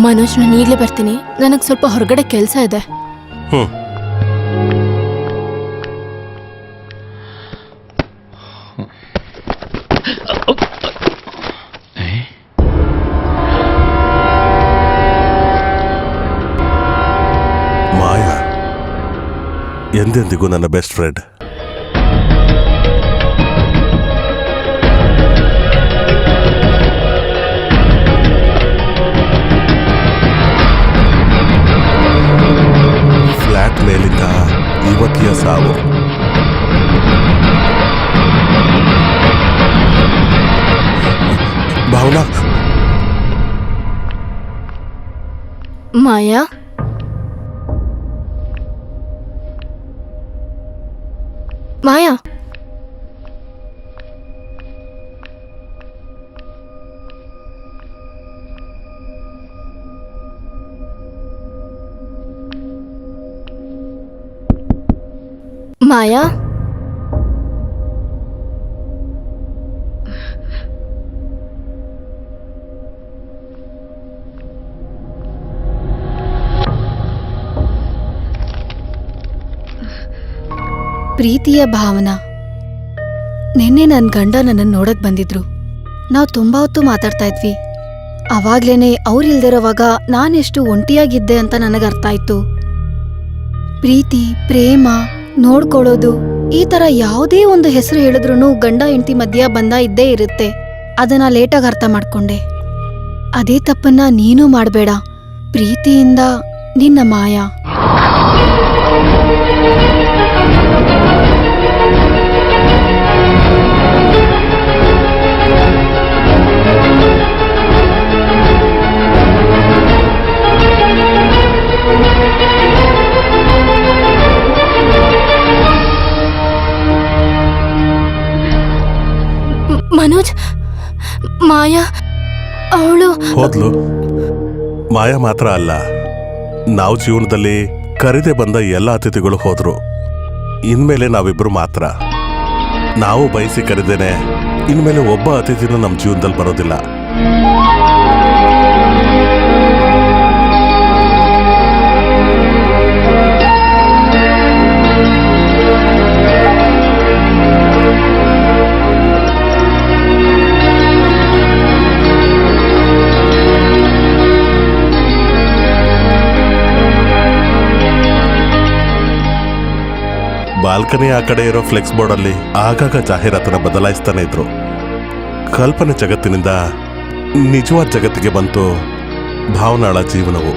ಮನೋಜ್, ನಾನು ಈಗ್ಲೇ ಬರ್ತೀನಿ. ನನಗ್ ಸ್ವಲ್ಪ ಹೊರಗಡೆ ಕೆಲ್ಸ ಇದೆ. ಹ್ಮ್ ಮಾಯಾ ಎಂದೆಂದಿಗೂ ನನ್ನ ಬೆಸ್ಟ್ ಫ್ರೆಂಡ್. ಫ್ಲಾಟ್ ಮೇಲಿಂದ ಯುವತಿಯ ಸಾವು. ಭಾವನಾ, ಮಾಯಾ, ಮಾಯಾ, ಮಾಯಾ, ಪ್ರೀತಿಯ ಭಾವನಾ, ನಿನ್ನೆ ನನ್ನ ಗಂಡ ನನ್ನನ್ನು ನೋಡಕ್ ಬಂದಿದ್ರು. ನಾವು ತುಂಬಾ ಹೊತ್ತು ಮಾತಾಡ್ತಾ ಇದ್ವಿ. ಅವಾಗ್ಲೇನೆ ಅವ್ರಿಲ್ದಿರೋವಾಗ ನಾನೆಷ್ಟು ಒಂಟಿಯಾಗಿದ್ದೆ ಅಂತ ನನಗೆ ಅರ್ಥ ಆಯ್ತು. ಪ್ರೀತಿ, ಪ್ರೇಮ, ನೋಡ್ಕೊಳ್ಳೋದು, ಈ ತರ ಯಾವುದೇ ಒಂದು ಹೆಸರು ಹೇಳಿದ್ರೂ ಗಂಡ ಹೆಂಡತಿ ಮಧ್ಯ ಬಂಧ ಇದ್ದೇ ಇರುತ್ತೆ. ಅದನ್ನ ಲೇಟಾಗಿ ಅರ್ಥ ಮಾಡ್ಕೊಂಡೆ. ಅದೇ ತಪ್ಪನ್ನ ನೀನು ಮಾಡಬೇಡ. ಪ್ರೀತಿಯಿಂದ ನಿನ್ನ ಮಾಯಾ. ಮನೋಜ್, ಮಾಯಾ ಅವಳು ಹೋದ್ಲು. ಮಾಯಾ ಮಾತ್ರ ಅಲ್ಲ, ನಾವು ಜೀವನದಲ್ಲಿ ಕರೆದೇ ಬಂದ ಎಲ್ಲ ಅತಿಥಿಗಳು ಹೋದ್ರು. ಇನ್ಮೇಲೆ ನಾವಿಬ್ರು ಮಾತ್ರ. ನಾವು ಬಯಸಿ ಕರೆದೇನೆ ಇನ್ಮೇಲೆ ಒಬ್ಬ ಅತಿಥಿನೂ ನಮ್ಮ ಜೀವನದಲ್ಲಿ ಬರೋದಿಲ್ಲ. ಬಾಲ್ಕನಿ ಆ ಕಡೆ ಇರೋ ಫ್ಲೆಕ್ಸ್ ಬೋರ್ಡ್ ಅಲ್ಲಿ ಆಗಾಗ ಜಾಹೀರಾತನ್ನ ಬದಲಾಯಿಸ್ತಾನೆ ಇದ್ರು. ಕಲ್ಪನೆ ಜಗತ್ತಿನಿಂದ ನಿಜವಾದ ಜಗತ್ತಿಗೆ ಬಂತು ಭಾವನಾಳ ಜೀವನವು.